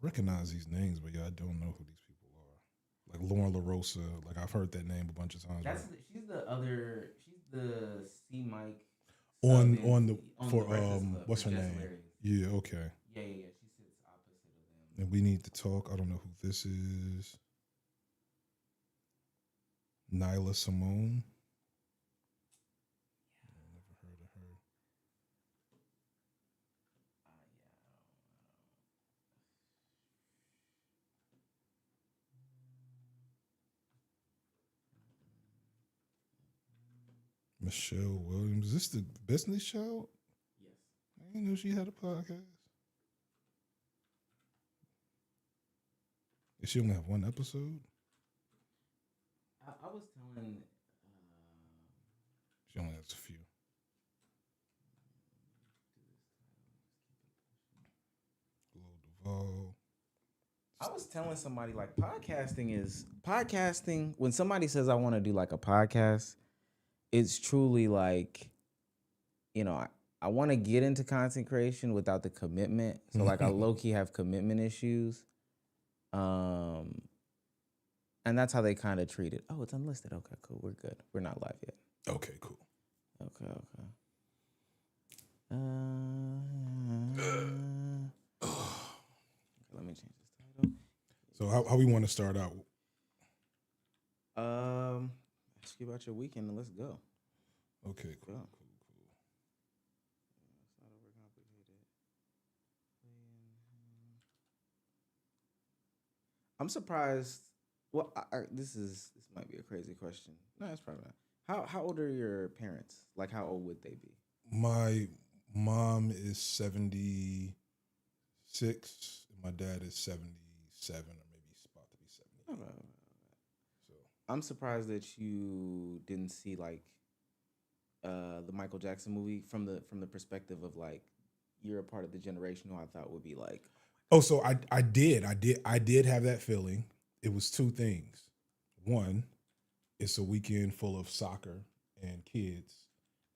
recognize these names, but yeah, I don't know who these people are. Like Lauren LaRosa, like I've heard that name a bunch of times. She's the C Mike sub On the on the for Breakfast Club what's for her Jess name? Hilarious. Yeah, okay. Yeah. She sits opposite of them. And we need to talk. I don't know who this is. Nyla Simone. Never heard of her. Michelle Williams. Is this the business show? Yes. I didn't know she had a podcast. Did she only have one episode? I was telling. She only has a few. Hello, Duvall. I was telling somebody like podcasting. When somebody says I want to do like a podcast, it's truly like, I want to get into content creation without the commitment. So like I low key have commitment issues. And that's how they kind of treat it. Oh, it's unlisted. Okay, cool. We're good. We're not live yet. Okay, cool. Okay. Let me change this title. So how we want to start out? Ask you about your weekend and let's go. Okay, cool. Go. It's not overcomplicated. I'm surprised. Well, this might be a crazy question. No, it's probably not. How old are your parents? Like, how old would they be? My mom is 76. And my dad is 77, or maybe he's about to be 70. Okay. So I'm surprised that you didn't see like the Michael Jackson movie from the perspective of like you're a part of the generation who I thought would be like. Oh, so I did have that feeling. It was two things. One, it's a weekend full of soccer and kids.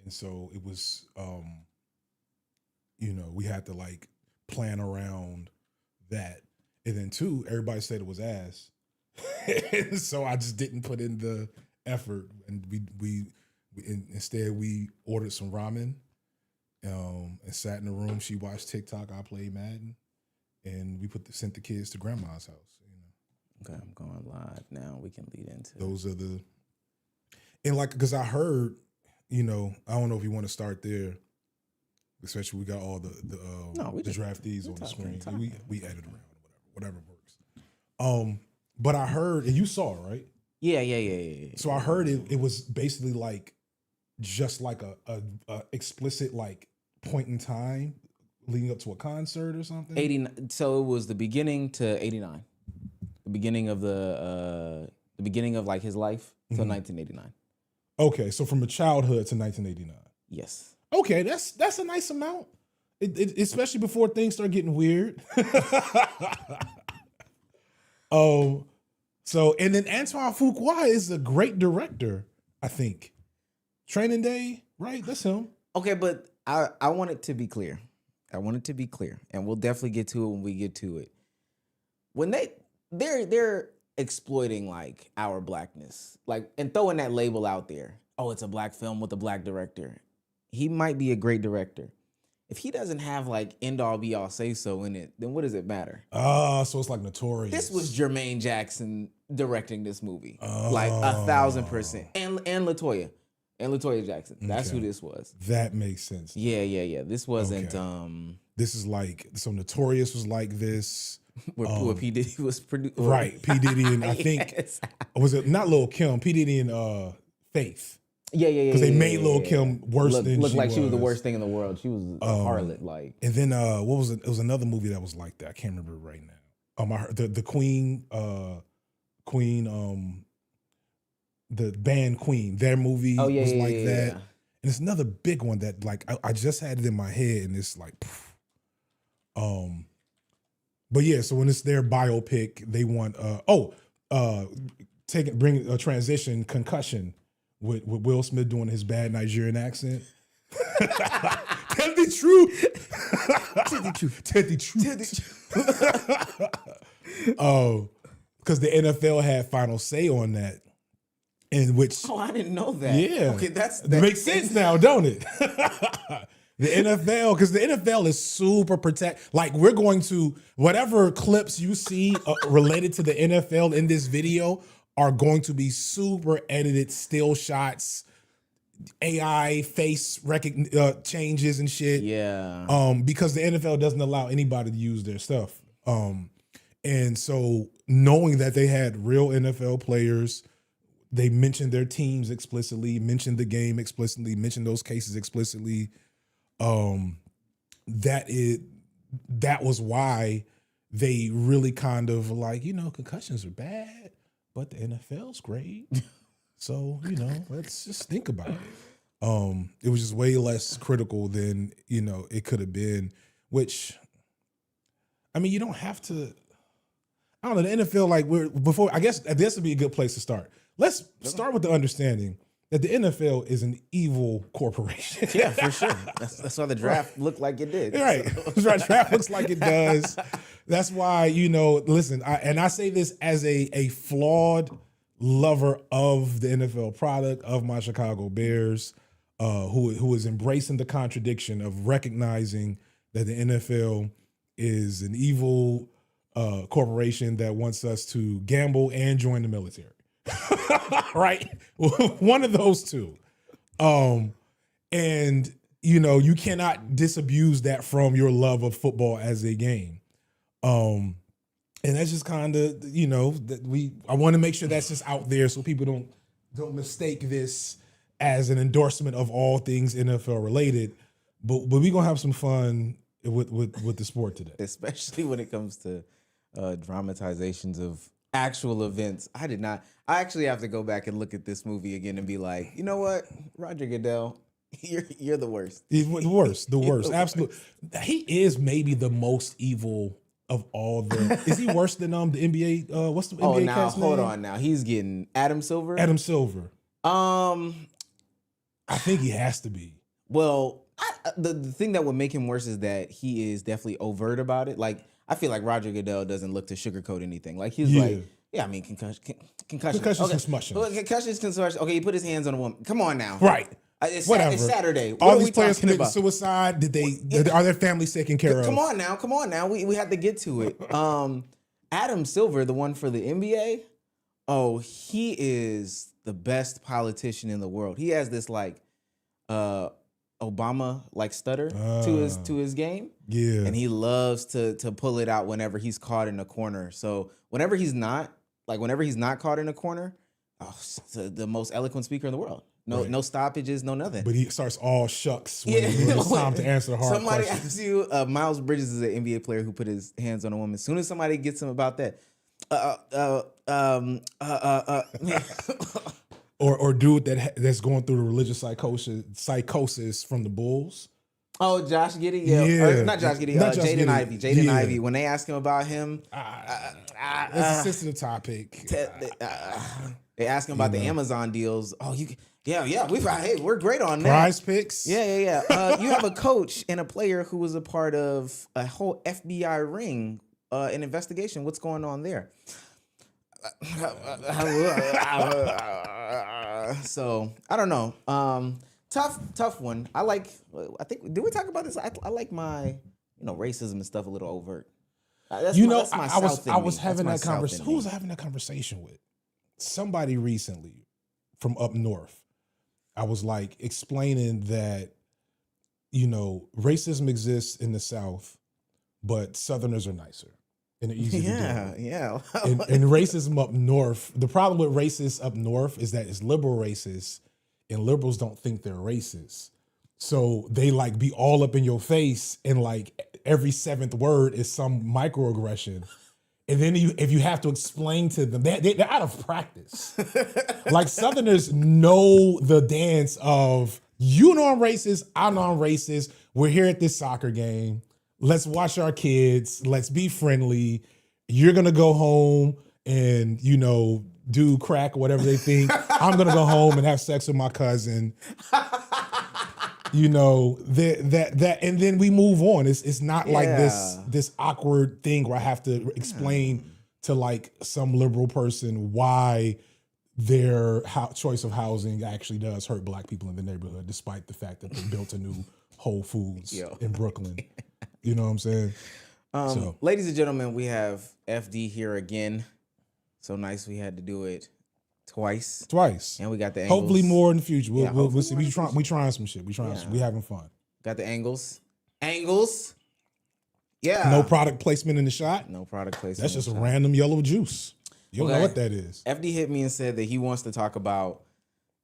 And so it was, we had to like plan around that. And then two, everybody said it was ass. So I just didn't put in the effort. And instead we ordered some ramen and sat in the room. She watched TikTok. I played Madden. And we sent the kids to grandma's house. Okay, I'm going live now. We can lead into those are the, and like, because I heard, I don't know if you want to start there, especially we got all the draftees on the screen. We edit around whatever works. But I heard, and you saw it, right? Yeah. So I heard it was basically like just like a explicit like point in time leading up to a concert or something. 89. So it was the beginning to 89. The beginning of like his life till 1989. Okay, so from a childhood to 1989. Yes. Okay, that's a nice amount. Especially before things start getting weird. So and then Antoine Fuqua is a great director, I think. Training Day, right? That's him. Okay, but I want it to be clear. And we'll definitely get to it when we get to it. When they're exploiting like our blackness, like, and throwing that label out there. Oh, it's a black film with a black director. He might be a great director. If he doesn't have like end all be all say so in it, then what does it matter? So it's like Notorious. This was Jermaine Jackson directing this movie, like 1,000%, and LaToya. And LaToya Jackson. That's who this was. That makes sense. Yeah. This wasn't. This is like, so Notorious was like this. Where P Diddy was produced. Right, P Diddy and I think was it not Lil Kim? P Diddy and Faith. Yeah. Because they made Lil Kim worse than looked she like was. she was the worst thing in the world. She was a harlot. Like, and then what was it? It was another movie that was like that. I can't remember it right now. I heard the Queen. The band Queen, their movie was like that. And it's another big one that like I just had it in my head, and it's like, but yeah. So when it's their biopic, they want bring a transition Concussion with Will Smith doing his bad Nigerian accent. Tell the truth. Tell the truth. Tell the truth. Oh, because the NFL had final say on that. In which, I didn't know that. Yeah. Okay, that makes sense now, don't it? The NFL, because the NFL is super like we're going to, whatever clips you see related to the NFL in this video are going to be super edited still shots, AI face changes and shit. Yeah. Because the NFL doesn't allow anybody to use their stuff. And so knowing that they had real NFL players, they mentioned their teams explicitly, mentioned the game explicitly, mentioned those cases explicitly. That was why they really kind of like, concussions are bad, but the NFL's great. So, let's just think about it. It was just way less critical than, it could have been, which, I mean, you don't have to, I don't know, the NFL, I guess this would be a good place to start. Let's start with the understanding that the NFL is an evil corporation. Yeah, for sure. That's why the draft looked like it did. Right. That's why the draft looks like it does. That's why, listen, I say this as a flawed lover of the NFL product, of my Chicago Bears, who is embracing the contradiction of recognizing that the NFL is an evil corporation that wants us to gamble and join the military. Right? One of those two. And you cannot disabuse that from your love of football as a game. And that's just kind of, I want to make sure that's just out there so people don't mistake this as an endorsement of all things NFL related. But we're gonna have some fun with the sport today. Especially when it comes to dramatizations of actual events. I actually have to go back and look at this movie again and be like, you know what, Roger Goodell, you're the worst. He's the worst. Absolutely. He is maybe the most evil of all the. Is he worse than the NBA? What's the NBA cast name? Hold on now. He's getting Adam Silver. I think he has to be. Well, the thing that would make him worse is that he is definitely overt about it. Like, I feel like Roger Goodell doesn't look to sugarcoat anything. Like, he's like, yeah, I mean, concussion. Concussions, concussion. Concussions, concussion. Okay, he put his hands on a woman. Come on now. Right. It's Saturday. What all these players committed suicide. Are their families taken care of? Come on now. We had to get to it. Adam Silver, the one for the NBA. Oh, he is the best politician in the world. He has this like Obama like stutter to his game. Yeah. And he loves to pull it out whenever he's caught in a corner. So whenever he's not caught in a corner, the most eloquent speaker in the world. No stoppages, no nothing. But he starts all shucks when it's time to answer the hard somebody questions. asks you, Miles Bridges is an NBA player who put his hands on a woman. As soon as somebody gets him about that, or dude that's going through the religious psychosis from the Bulls. Oh, Josh Giddey, yeah. Or, not Josh Giddey, Jaden Ivey. Jaden Ivey. When they ask him about him, it's a sensitive topic. They ask him about the Amazon deals. Oh, we're great on that. Prize picks. Yeah. You have a coach and a player who was a part of a whole FBI ring, an investigation. What's going on there? So I don't know. Tough one. Did we talk about this? I like my, racism and stuff a little overt. I was having that conversation. Who was I having that conversation with? Somebody recently from up north. I was like explaining that, racism exists in the South, but Southerners are nicer and they're easy to deal with. Yeah. And racism up north, the problem with racists up north is that it's liberal racists and liberals don't think they're racist. So they like be all up in your face and like every seventh word is some microaggression. And then if you have to explain to them, they're out of practice. Like Southerners know the dance of, I'm racist, I'm racist. We're here at this soccer game. Let's watch our kids. Let's be friendly. You're going to go home and, do crack or whatever they think. I'm going to go home and have sex with my cousin. you know, that, and then we move on. It's not like this awkward thing where I have to explain to like some liberal person why their choice of housing actually does hurt black people in the neighborhood, despite the fact that they built a new Whole Foods in Brooklyn. You know what I'm saying? Ladies and gentlemen, we have FD here again. So nice we had to do it twice. And we got the angles. Hopefully more in the future. We'll see. We trying some shit. We having fun. Got the angles. Yeah. No product placement in the shot. No product placement. That's just a random yellow juice. You don't know what that is. FD hit me and said that he wants to talk about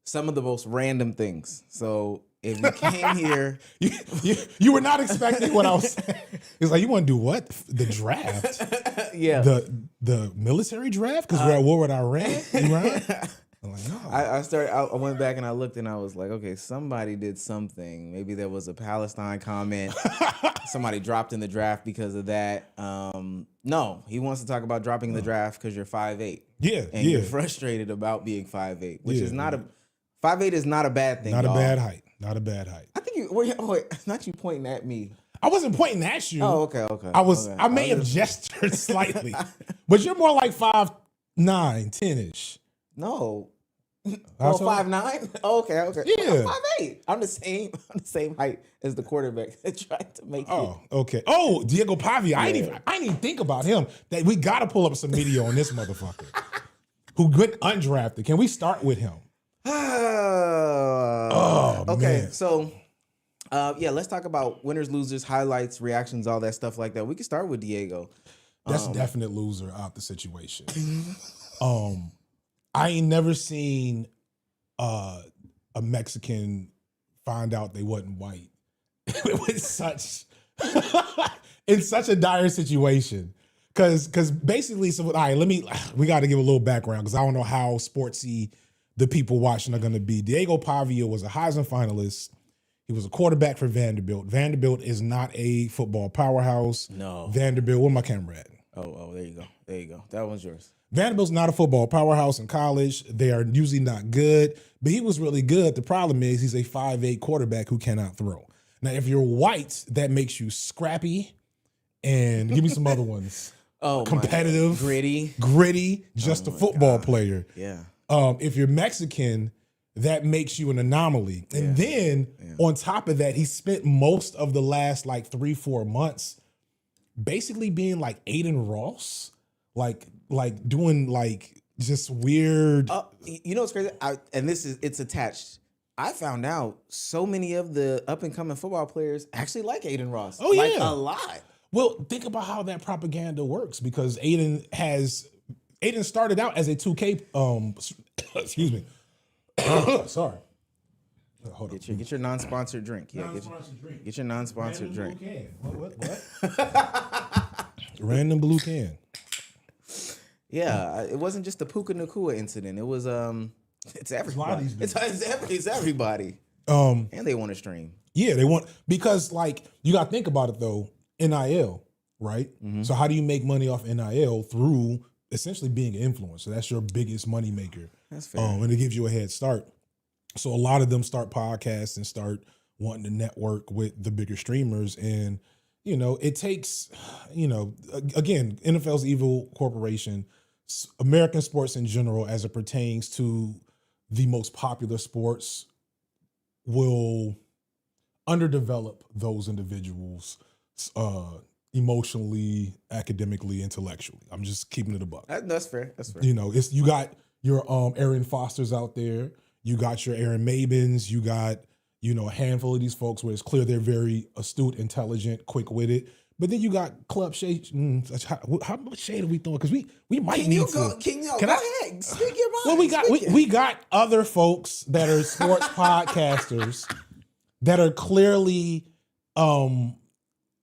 some of the most random things. So if you came here, you were not expecting what I was saying. It's like, you want to do what? The draft? Yeah. The military draft? Because we're at war with Iran? I'm like, no. I went back and I looked and I was like, okay, somebody did something. Maybe there was a Palestine comment. Somebody dropped in the draft because of that. No, he wants to talk about dropping in the draft because you're 5'8". Yeah, and you're frustrated about being 5'8", which is not 5'8" is not a bad thing. Not a bad height. Not a bad height. I think wait, not you pointing at me. I wasn't pointing at you. Oh, okay. I may have gestured slightly, but you're more like 5'9", 10-ish. No. Oh, 5'9"? Oh, okay. Yeah. I'm 5'8". I'm the same height as the quarterback that tried to make it. Oh, okay. Oh, Diego Pavia. I didn't even think about him. That we got to pull up some video on this motherfucker who went undrafted. Can we start with him? Okay. Man. So, let's talk about winners, losers, highlights, reactions, all that stuff like that. We can start with Diego. That's a definite loser out the situation. I ain't never seen a Mexican find out they wasn't white. It was in such a dire situation. Cause basically, so all right, we got to give a little background because I don't know how sportsy the people watching are gonna be. Diego Pavia was a Heisman finalist. He was a quarterback for Vanderbilt. Vanderbilt is not a football powerhouse. No. Vanderbilt, where my camera at? Oh, there you go. That one's yours. Vanderbilt's not a football powerhouse in college. They are usually not good, but he was really good. The problem is he's a 5'8" quarterback who cannot throw. Now, if you're white, that makes you scrappy, and give me some other ones. Oh, competitive, gritty, just a football player. Yeah. If you're Mexican, that makes you an anomaly. And then on top of that, he spent most of the last like 3-4 months basically being like Aiden Ross, like doing like just weird. You know what's crazy? It's attached. I found out so many of the up and coming football players actually like Aiden Ross. Oh, yeah. A lot. Well, think about how that propaganda works because Aiden started out as a 2K. Excuse me. Sorry. Hold on. Get your non-sponsored drink. Yeah, drink. Get your non-sponsored drink. What? Random blue can. Yeah, it wasn't just the Puka Nakua incident. It was it's everybody. It's everybody. And they want to stream. Yeah, they want because like you got to think about it though. NIL, right? Mm-hmm. So how do you make money off NIL through essentially being an influencer? That's your biggest money maker. That's fair. And it gives you a head start. So a lot of them start podcasts and start wanting to network with the bigger streamers. And, it takes, again, NFL's evil corporation, American sports in general, as it pertains to the most popular sports, will underdevelop those individuals emotionally, academically, intellectually. I'm just keeping it a buck. That's fair. You got your Aaron Fosters out there. You got your Aaron Mabins. You got, a handful of these folks where it's clear they're very astute, intelligent, quick-witted. But then you got Club Shade. How much shade are we throwing? Because we might need to. Go ahead. Speak your mind. Well, we got other folks that are sports podcasters that are clearly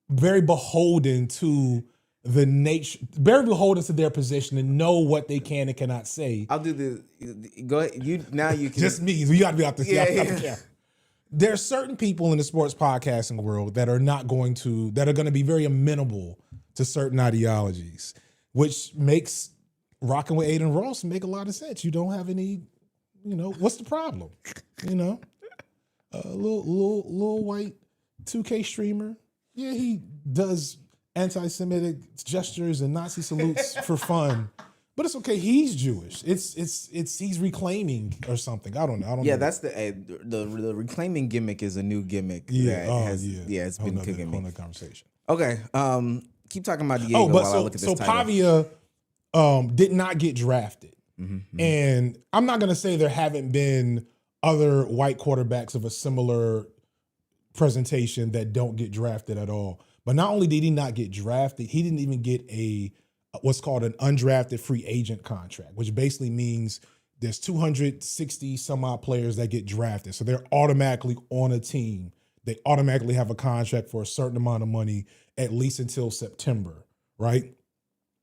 very beholden to the nature, very beholden to their position and know what they can and cannot say. I'll do the. Go ahead. You can. Just me. You got to be out the. Yeah. There are certain people in the sports podcasting world that are going to be very amenable to certain ideologies, which makes rocking with Aiden Ross make a lot of sense. You don't have any, what's the problem? little white 2K streamer. Yeah, he does anti-Semitic gestures and Nazi salutes for fun. But it's okay. He's Jewish. It's he's reclaiming or something. I don't know. Yeah, that's the reclaiming gimmick is a new gimmick. Yeah. It's been cooking me. Whole nother conversation. Okay. Keep talking about Diego while I look at this title. Pavia did not get drafted. And I'm not gonna say there haven't been other white quarterbacks of a similar presentation that don't get drafted at all. But not only did he not get drafted, he didn't even get what's called an undrafted free agent contract, which basically means there's 260 some odd players that get drafted. So they're automatically on a team. They automatically have a contract for a certain amount of money, at least until September, right?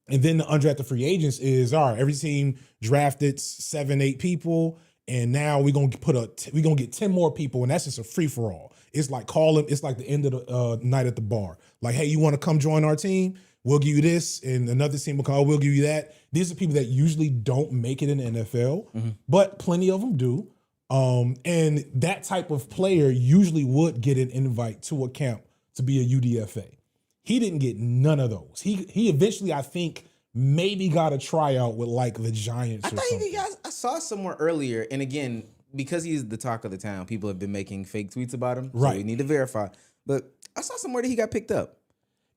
And then the undrafted free agents is, all right, every team drafted 7-8 people, and now we're gonna get 10 more people, and that's just a free-for-all. It's like it's like the end of the night at the bar. Like, hey, you want to come join our team? We'll give you this, and another team will call, we'll give you that. These are people that usually don't make it in the NFL, but plenty of them do. And that type of player usually would get an invite to a camp to be a UDFA. He didn't get none of those. He eventually, I think, maybe got a tryout with like the Giants or something. I saw somewhere earlier, and again, because he's the talk of the town, people have been making fake tweets about him. Right. So we need to verify. But I saw somewhere that he got picked up.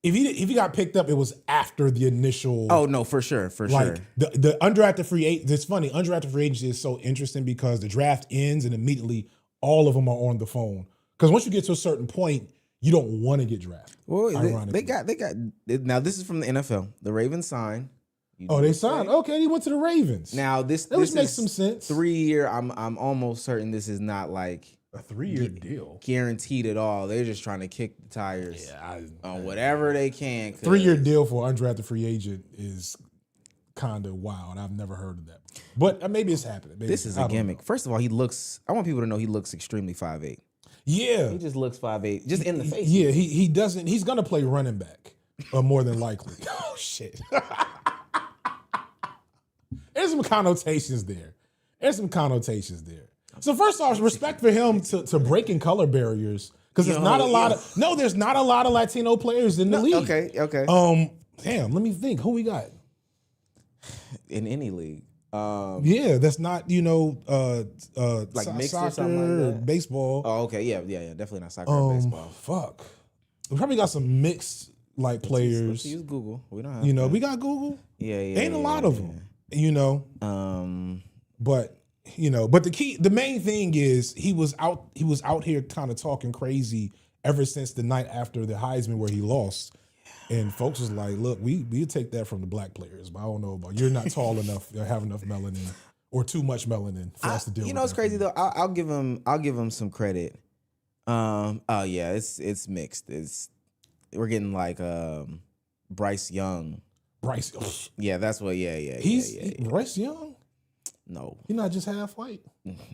If he got picked up, it was after the initial. Oh no, for sure. The undrafted free agent. It's funny. Undrafted free agency is so interesting because the draft ends and immediately all of them are on the phone. Because once you get to a certain point, you don't want to get drafted. Well, they got. Now this is from the NFL. The Ravens signed. They signed. Okay, he went to the Ravens. Now this makes some sense. 3 year. I'm almost certain this is not like a 3-year deal guaranteed at all. They're just trying to kick the tires on whatever they can. 3-year deal for an undrafted free agent is kind of wild. I've never heard of that. But maybe it's happening. This is a gimmick. First of all, I want people to know he looks extremely 5'8". Yeah. He just looks 5'8", just in the face. Yeah, he doesn't. He's going to play running back, more than likely. Oh, shit. There's some connotations there. So first off, respect for him to breaking color barriers, because there's not a lot of Latino players in the league. Okay. Damn, let me think. Who we got? In any league. That's not, like mixed soccer or something like that? Baseball. Oh, okay. Yeah. Definitely not soccer or baseball. Fuck. We probably got some mixed players. Let's use Google. We don't have we got Google. Yeah. Ain't a lot of them. But the main thing is he was out here kind of talking crazy ever since the night after the Heisman where he lost. And folks was like, look, we'll take that from the black players, but I don't know about you're not tall enough or have enough melanin or too much melanin for us to deal with. It's crazy though. I'll give him some credit. It's mixed. We're getting like Bryce Young. Yeah, that's what. Yeah. Bryce Young. No, he's not just half white.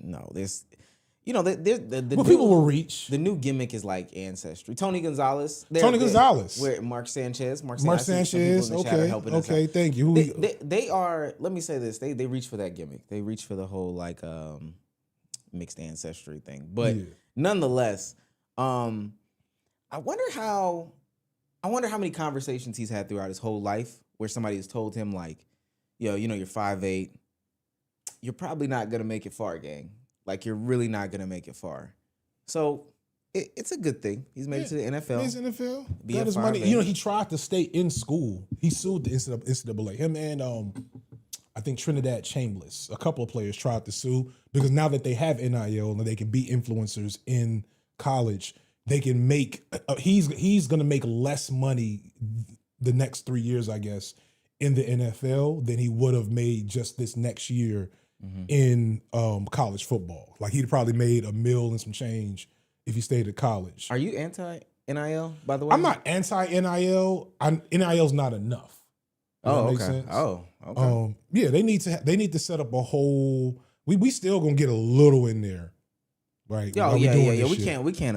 No, there's, the people will reach. The new gimmick is like ancestry. Tony Gonzalez. Where Mark Sanchez. Okay, thank you. They are. Let me say this. They reach for that gimmick. They reach for the whole like mixed ancestry thing. But nonetheless, I wonder how many conversations he's had throughout his whole life where somebody has told him like, yo, you're 5'8". You're probably not going to make it far, gang. Like, you're really not going to make it far. So, it's a good thing. He's made it to the NFL. He's in the NFL. Got his money. He tried to stay in school. He sued the NCAA. Him and, I think, Trinidad Chambliss. A couple of players tried to sue because now that they have NIL and they can be influencers in college, they can make, he's going to make less money the next 3 years, I guess, in the NFL than he would have made just this next year in college football. Like he'd probably made $1 million and some change if he stayed at college. Are you anti-NIL, by the way? I'm not anti-NIL. NIL's not enough. Oh, okay. Sense? Oh, okay. Yeah, they need to set up a whole. We still gonna get a little in there, right? Yeah. We can't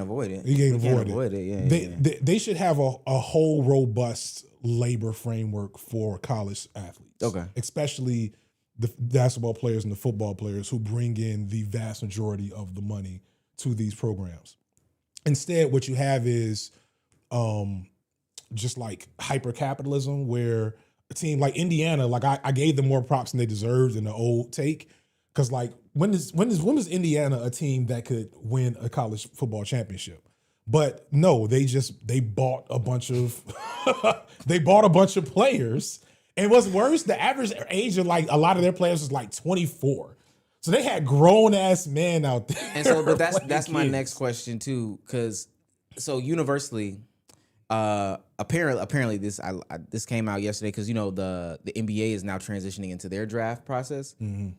avoid it. We can't avoid it. Yeah. They should have a whole robust labor framework for college athletes. Okay. Especially the basketball players and the football players who bring in the vast majority of the money to these programs. Instead, what you have is just like hyper capitalism, where a team like Indiana, like I gave them more props than they deserved in the old take, because like when was Indiana a team that could win a college football championship? But no, they bought a bunch of players. And what's worse, the average age of like a lot of their players was like 24. So they had grown ass men out there. And so, but that's my next question too, because so universally, apparently this came out yesterday, because you know the NBA is now transitioning into their draft process. Mm-hmm.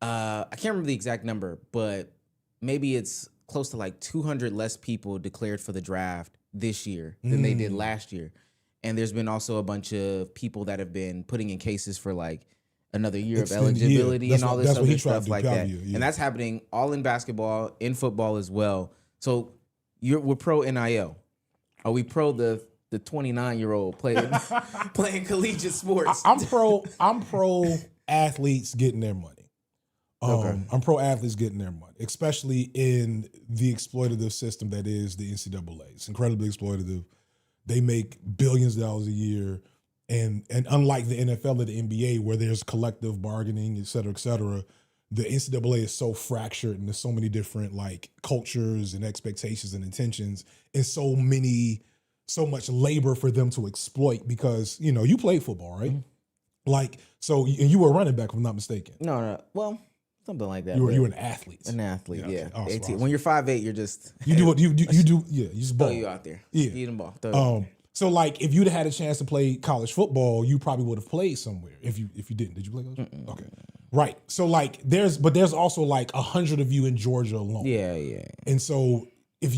I can't remember the exact number, but maybe it's close to like 200 less people declared for the draft this year than they did last year. And there's been also a bunch of people that have been putting in cases for like another year of eligibility and all this other stuff like that. And that's happening all in basketball, in football as well. So we're pro NIL. Are we pro the 29-year-old playing collegiate sports? I'm pro athletes getting their money. I'm pro athletes getting their money, especially in the exploitative system that is the NCAA. It's incredibly exploitative. They make billions of dollars a year. And unlike the NFL or the NBA, where there's collective bargaining, et cetera, the NCAA is so fractured, and there's so many different like cultures and expectations and intentions, and so much labor for them to exploit, because, you know, you played football, right? Mm-hmm. Like, so you were a running back, if I'm not mistaken. No. Well, something like that. You were an athlete. An athlete, yeah. Okay. Awesome. When you're 5'8", you're just you do what you do. Yeah, you just ball. Throw you out there. Yeah, eat them ball. So like, if you'd had a chance to play college football, you probably would have played somewhere. If you didn't, did you play college? Okay, right. So like, there's also like 100 of you in Georgia alone. Yeah. And so if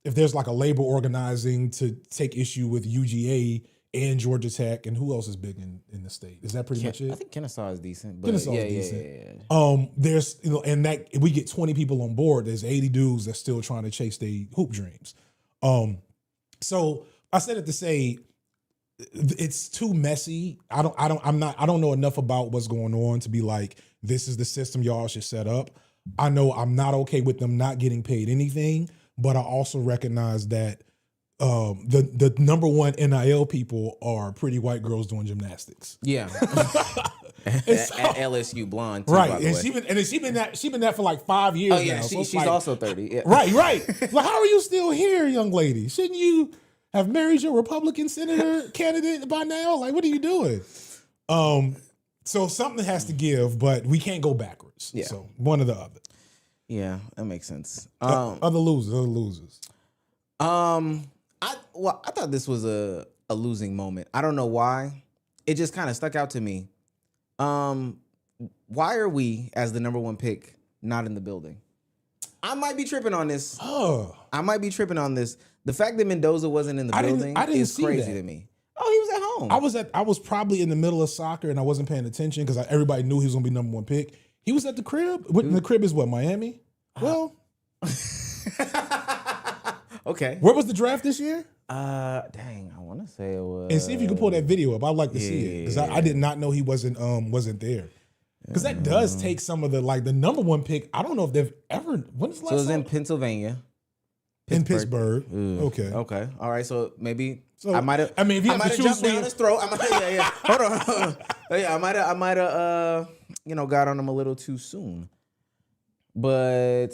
there's like a labor organizing to take issue with UGA and Georgia Tech, and who else is big in the state? Is that pretty much it? I think Kennesaw is decent. But Kennesaw is decent. Yeah. There's, you know, and that if we get 20 people on board, there's 80 dudes that's still trying to chase their hoop dreams. So I said it to say it's too messy. I don't know enough about what's going on to be like, this is the system y'all should set up. I know I'm not okay with them not getting paid anything, but I also recognize that the number one NIL people are pretty white girls doing gymnastics. Yeah. At LSU, blonde too, right? By the way. She been that for like 5 years. Oh yeah, now. she's like, also 30. Yeah. Right. Well, how are you still here, young lady? Shouldn't you have married your Republican senator candidate by now? Like, what are you doing? So something has to give, but we can't go backwards. Yeah. So one or the other. Yeah, that makes sense. Other losers. I thought this was a losing moment. I don't know why. It just kind of stuck out to me. Why are we, as the number one pick, not in the building? I might be tripping on this. The fact that Mendoza wasn't in the building is crazy to me. Oh, he was at home. I was probably in the middle of soccer and I wasn't paying attention because everybody knew he was gonna be number one pick. He was at the crib. The crib is what, Miami? Well, okay. Where was the draft this year? Dang, I want to say it was. And see if you can pull that video up. I'd like to see it because I did not know he wasn't there. Because that does take some of the number one pick. I don't know if they've ever. When is the last So it was in Pennsylvania. In Pittsburgh. Okay. All right. So maybe So I might have. I mean, if you I might have jumped down his throat. Hold on. Yeah, I might have. Got on him a little too soon. But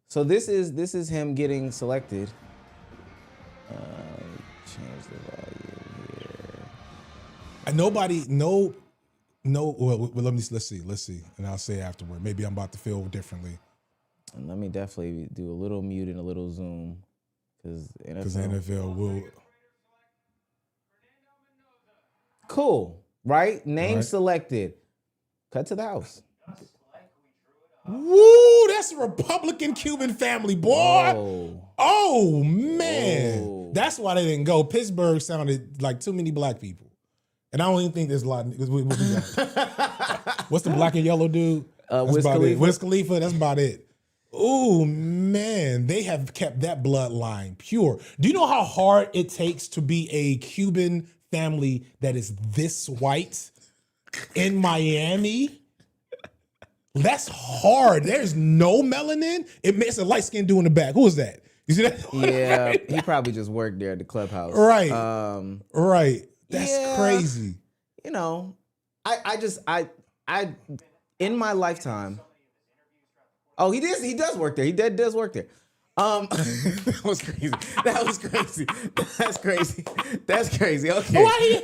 so this is him getting selected. Change the volume here. And well, let's see, and I'll say afterward. Maybe I'm about to feel differently. And let me definitely do a little mute and a little zoom, because NFL will. Cool, right? Name right. Selected. Cut to the house. Woo! That's a Republican Cuban family, boy. Whoa. Oh man, Whoa. That's why they didn't go. Pittsburgh sounded like too many black people, and I don't even think there's a lot. What's the black and yellow dude? Wiz Khalifa. Wiz Khalifa. That's about it. Oh man, they have kept that bloodline pure. Do you know how hard it takes to be a Cuban family that is this white in Miami? That's hard. There's no melanin. It makes a light skin dude in the back. Who is that? You see that? Yeah, he probably just worked there at the clubhouse. Right. Right. That's crazy. You know, I in my lifetime. Oh, he does work there. He does work there. That was crazy. That's crazy. Okay. Why he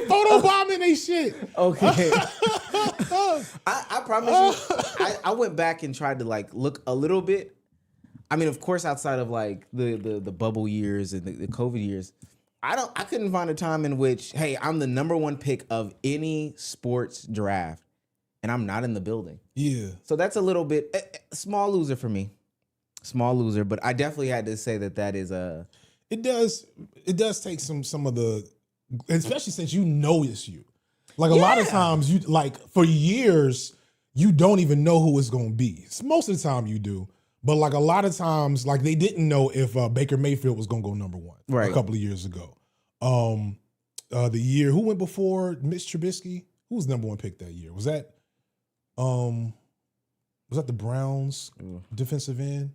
photobombing they shit? Okay. I promise you, I went back and tried to like look a little bit. I mean, of course, outside of like the bubble years and the COVID years, I couldn't find a time in which, hey, I'm the number one pick of any sports draft and I'm not in the building. Yeah. So that's a little bit small loser for me. Small loser, but I definitely had to say that is a. It does take some of the, especially since you know it's you. Like a lot of times, you like for years you don't even know who it's gonna be. Most of the time you do, but like a lot of times, like they didn't know if Baker Mayfield was gonna go number one a couple of years ago. The year who went before Mitch Trubisky? Who was number one pick that year? Was that the Browns defensive end?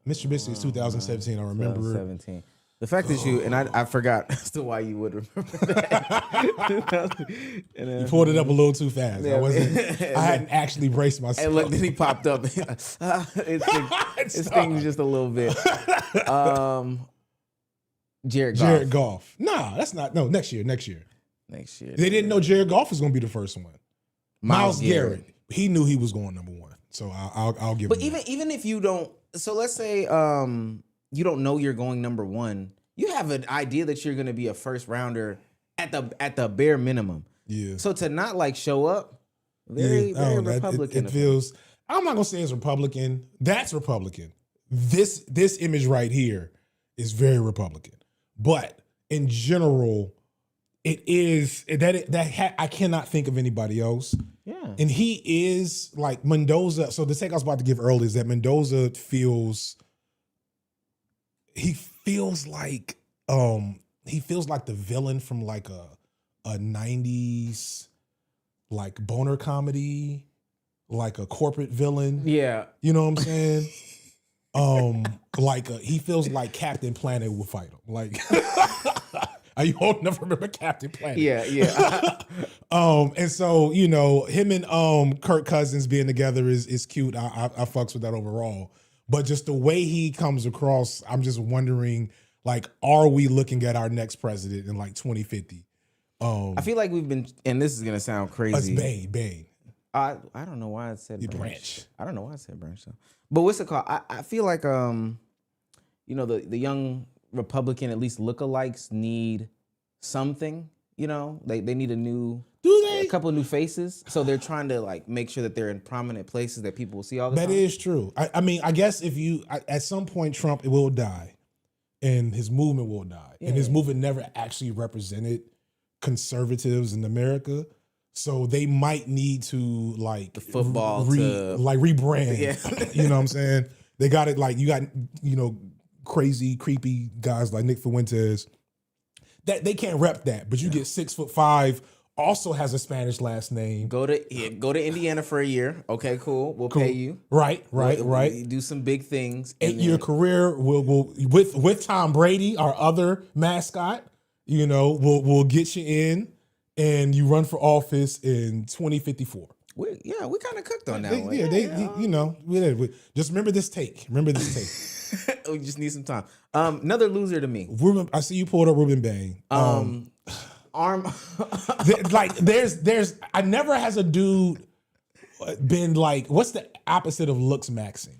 Mr. Trubisky is 2017. I remember. 2017. The fact that you, and I forgot as to why you would remember that. You pulled it up a little too fast. Yeah, I hadn't actually braced myself. And look, then he popped up. It stings just a little bit. Jared Goff. Nah, that's not. No, next year. Next year. They didn't know Jared Goff was going to be the first one. Myles Garrett. He knew he was going number one. So I'll give him that. Even if you don't, so let's say you don't know you're going number one, you have an idea that you're going to be a first rounder at the bare minimum. Yeah. So to not like show up, very Republican. It feels. I'm not gonna say it's Republican. That's Republican. This image right here is very Republican. But in general, it is I cannot think of anybody else. Yeah. And he is like Mendoza. So the take I was about to give earlier is that Mendoza feels like the villain from like a 90s like boner comedy, like a corporate villain. Yeah. You know what I'm saying? He feels like Captain Planet would fight him. Like are you old enough to remember Captain Planet? Yeah. And so, you know, him and Kirk Cousins being together is cute. I fucks with that overall. But just the way he comes across, I'm just wondering, like, are we looking at our next president in like 2050? I feel like we've been, and this is gonna sound crazy. It's Bane. I don't know why I said Branch. I don't know why I said Branch though. But what's it called? I feel like you know, the young Republican, at least lookalikes, need something. You know, they need a couple of new faces. So they're trying to like make sure that they're in prominent places that people will see all the time. That is true. I mean, I guess at some point Trump will die, and his movement will die, and his movement never actually represented conservatives in America. So they might need to like the football rebrand. Yeah. You know what I'm saying? They got it like you got, you know, crazy, creepy guys like Nick Fuentes. That they can't rep that, but you get 6'5", also has a Spanish last name. Go to Indiana for a year. Okay, cool. We'll pay you. Right. Do some big things. 8-year career. We'll with Tom Brady, our other mascot. You know, we'll get you in, and you run for office in 2054. We kind of cooked on that one. You know, just remember this take. We just need some time. Another loser to me. I see you pulled up Ruben Bain. Arm. there's I never has a dude been like, what's the opposite of looks maxing?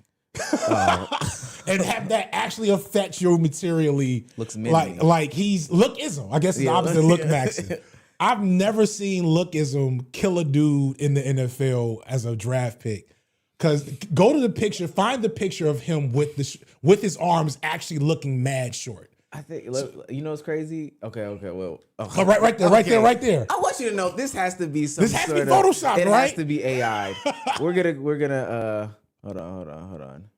And have that actually affect you materially. Looks mending. Like he's lookism. I guess it's the opposite of look maxing. I've never seen lookism kill a dude in the NFL as a draft pick. Because go to the picture, find the picture of him with his arms actually looking mad short. I think you know what's crazy. Okay, well, right there. I want you to know this has to be this has to be Photoshop, it right? Has to be AI. We're gonna hold on.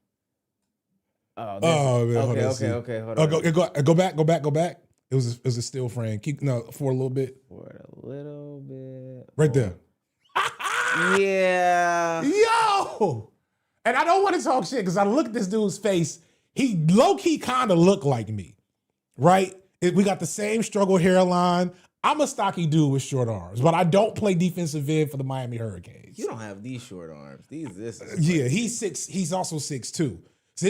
Okay. Hold on. Go back. It was a still frame. For a little bit. For a little bit. Right there. Yeah. Yo! And I don't want to talk shit because I look at this dude's face. He low-key kind of looked like me, right? We got the same struggle hairline. I'm a stocky dude with short arms, but I don't play defensive end for the Miami Hurricanes. You don't have these short arms. Yeah, he's also 6'2". So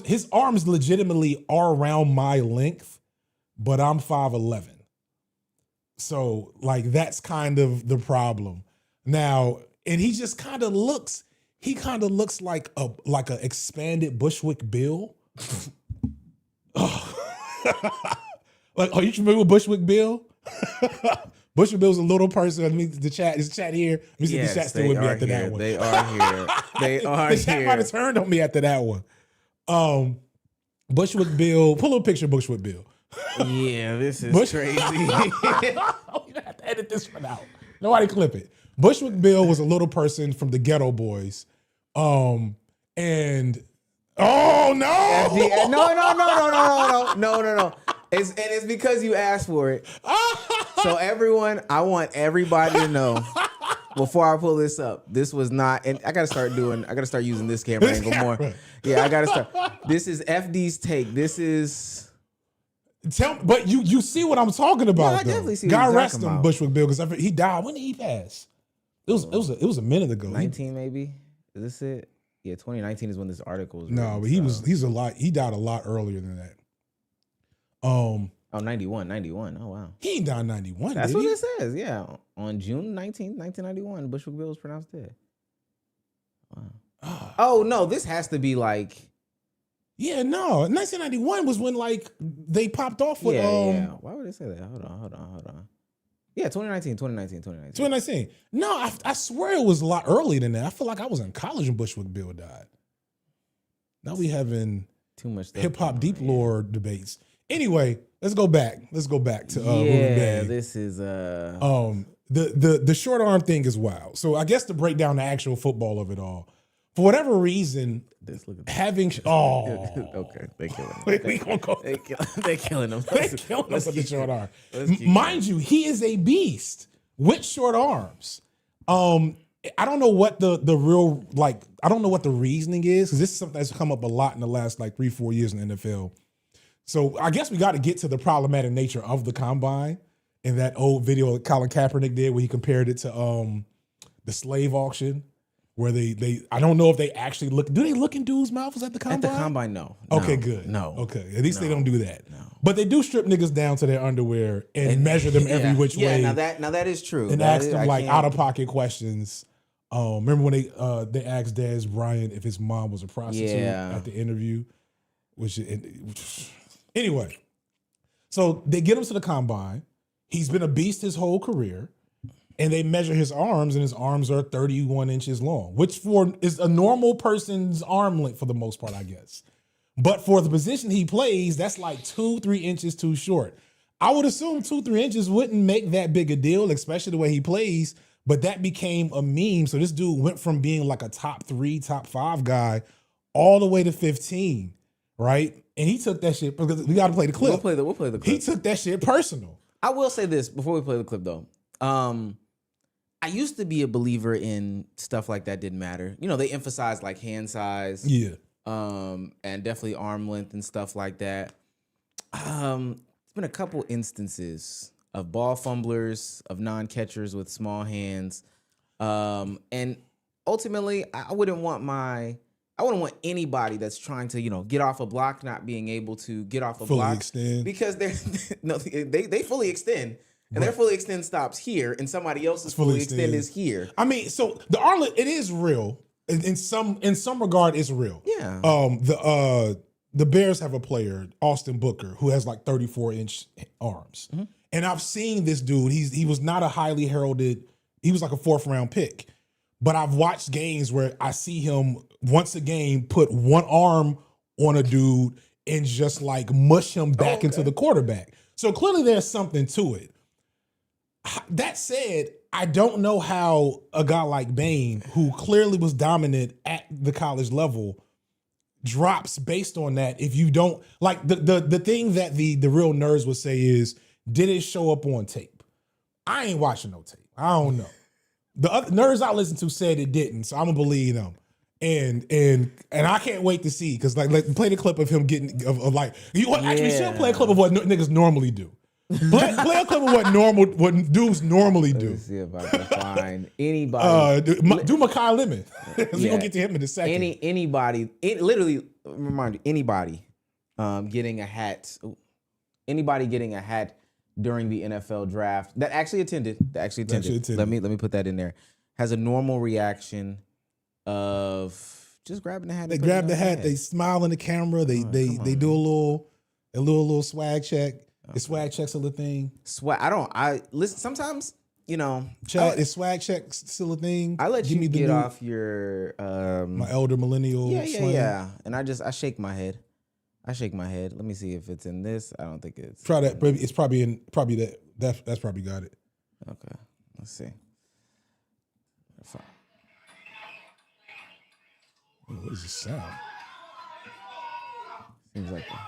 his arms legitimately are around my length, but I'm 5'11". So like that's kind of the problem. Now, and he just kind of looks like a expanded Bushwick Bill. Like, are you familiar with Bushwick Bill? Bushwick Bill's a little person. I mean, the chat here. Let me see if the chat's still with me after that one. They are here. They are here. The chat might have turned on me after that one. Bushwick Bill. Pull a picture of Bushwick Bill. Yeah, this is crazy. You have to edit this one out. Nobody clip it. Bushwick Bill was a little person from the Ghetto Boys. And oh No. It's because you asked for it. So I want everybody to know before I pull this up, this was not, and I gotta start using this camera angle more. Yeah, I gotta start. This is FD's take. This is but you see what I'm talking about. Yeah, I definitely see what God you're rest talking him, about. Bushwick Bill, because he died. When did he pass? It was a minute ago. 19 maybe. Is this it? Yeah, 2019 is when this article was No, written, but he died a lot earlier than that. Oh, 91. Oh, wow. He died in 91. That's what it says. Yeah. On June 19th, 1991, Bushwick Bill was pronounced dead. Wow. Oh, no. This has to be like. Yeah, no. 1991 was when, like, they popped off with. Yeah. Why would they say that? Hold on. Yeah, 2019. 2019. No, I swear it was a lot earlier than that. I feel like I was in college when Bushwick Bill died. Now we having too much hip hop deep lore debates. Anyway, let's go back to this is the short arm thing is wild. So I guess to break down the actual football of it all, for whatever reason, having okay, they're killing him. They're killing him. They're killing him with the short arm. Mind you, he is a beast with short arms. I don't know what the real I don't know what the reasoning is, because this is something that's come up a lot in the last 3-4 years in the NFL. So I guess we got to get to the problematic nature of the combine and that old video that Colin Kaepernick did where he compared it to the slave auction, where they I don't know if they actually look. Do they look in dudes' mouths at the combine? At the combine, no. Okay, good. No. Okay, at least they don't do that. No. But they do strip niggas down to their underwear and measure them every which way. Now that is true. And ask them out of pocket questions. Remember when they asked Dez Bryant if his mom was a prostitute at the interview, anyway, so they get him to the combine. He's been a beast his whole career, and they measure his arms, and his arms are 31 inches long, which is a normal person's arm length for the most part, I guess. But for the position he plays, that's like 2-3 inches too short. I would assume 2-3 inches wouldn't make that big a deal, especially the way he plays, but that became a meme. So this dude went from being like a top 3, top 5 guy all the way to 15, right? And he took that shit, because we got to play the clip. We'll play the clip. He took that shit personal. I will say this before we play the clip, though. I used to be a believer in stuff like that didn't matter. You know, they emphasize hand size. Yeah. And definitely arm length and stuff like that. There's been a couple instances of ball fumblers, of non-catchers with small hands. And ultimately, I wouldn't want anybody that's trying to, get off a block not being able to get off a block extend. Because they fully extend, and their fully extend stops here, and somebody else's fully extend is here. I mean, so the arm, it is real in some regard. It's real. Yeah. The Bears have a player, Austin Booker, who has 34-inch arms, and I've seen this dude. He was not a highly heralded. He was like a 4th round pick. But I've watched games where I see him once a game put one arm on a dude and just mush him back into the quarterback. So clearly there's something to it. That said, I don't know how a guy like Bane, who clearly was dominant at the college level, drops based on that. If you don't the thing that the real nerds would say is, did it show up on tape? I ain't watching no tape. I don't know. The other nerds I listened to said it didn't, so I'm gonna believe them. And I can't wait to see because like play the clip of him getting of like actually should play a clip of what niggas normally do. Play a clip of what dudes normally do. Let's see if I can find anybody. Do Makai Lemon. We gonna get to him in a second. Literally remind you, anybody getting a hat. Anybody getting a hat during the NFL draft that actually attended. Let me put that in there. Has a normal reaction of just grabbing the hat. They grab the hat. They smile in the camera. They do a little swag check. Okay. Is swag check still a thing? I listen. Sometimes is swag check still a thing? I let you get off your my elder millennial. Yeah. And I shake my head. Let me see if it's in this. I don't think it's. Try that. It's probably that. That's probably got it. Okay. Let's see. What is this sound? Seems like that.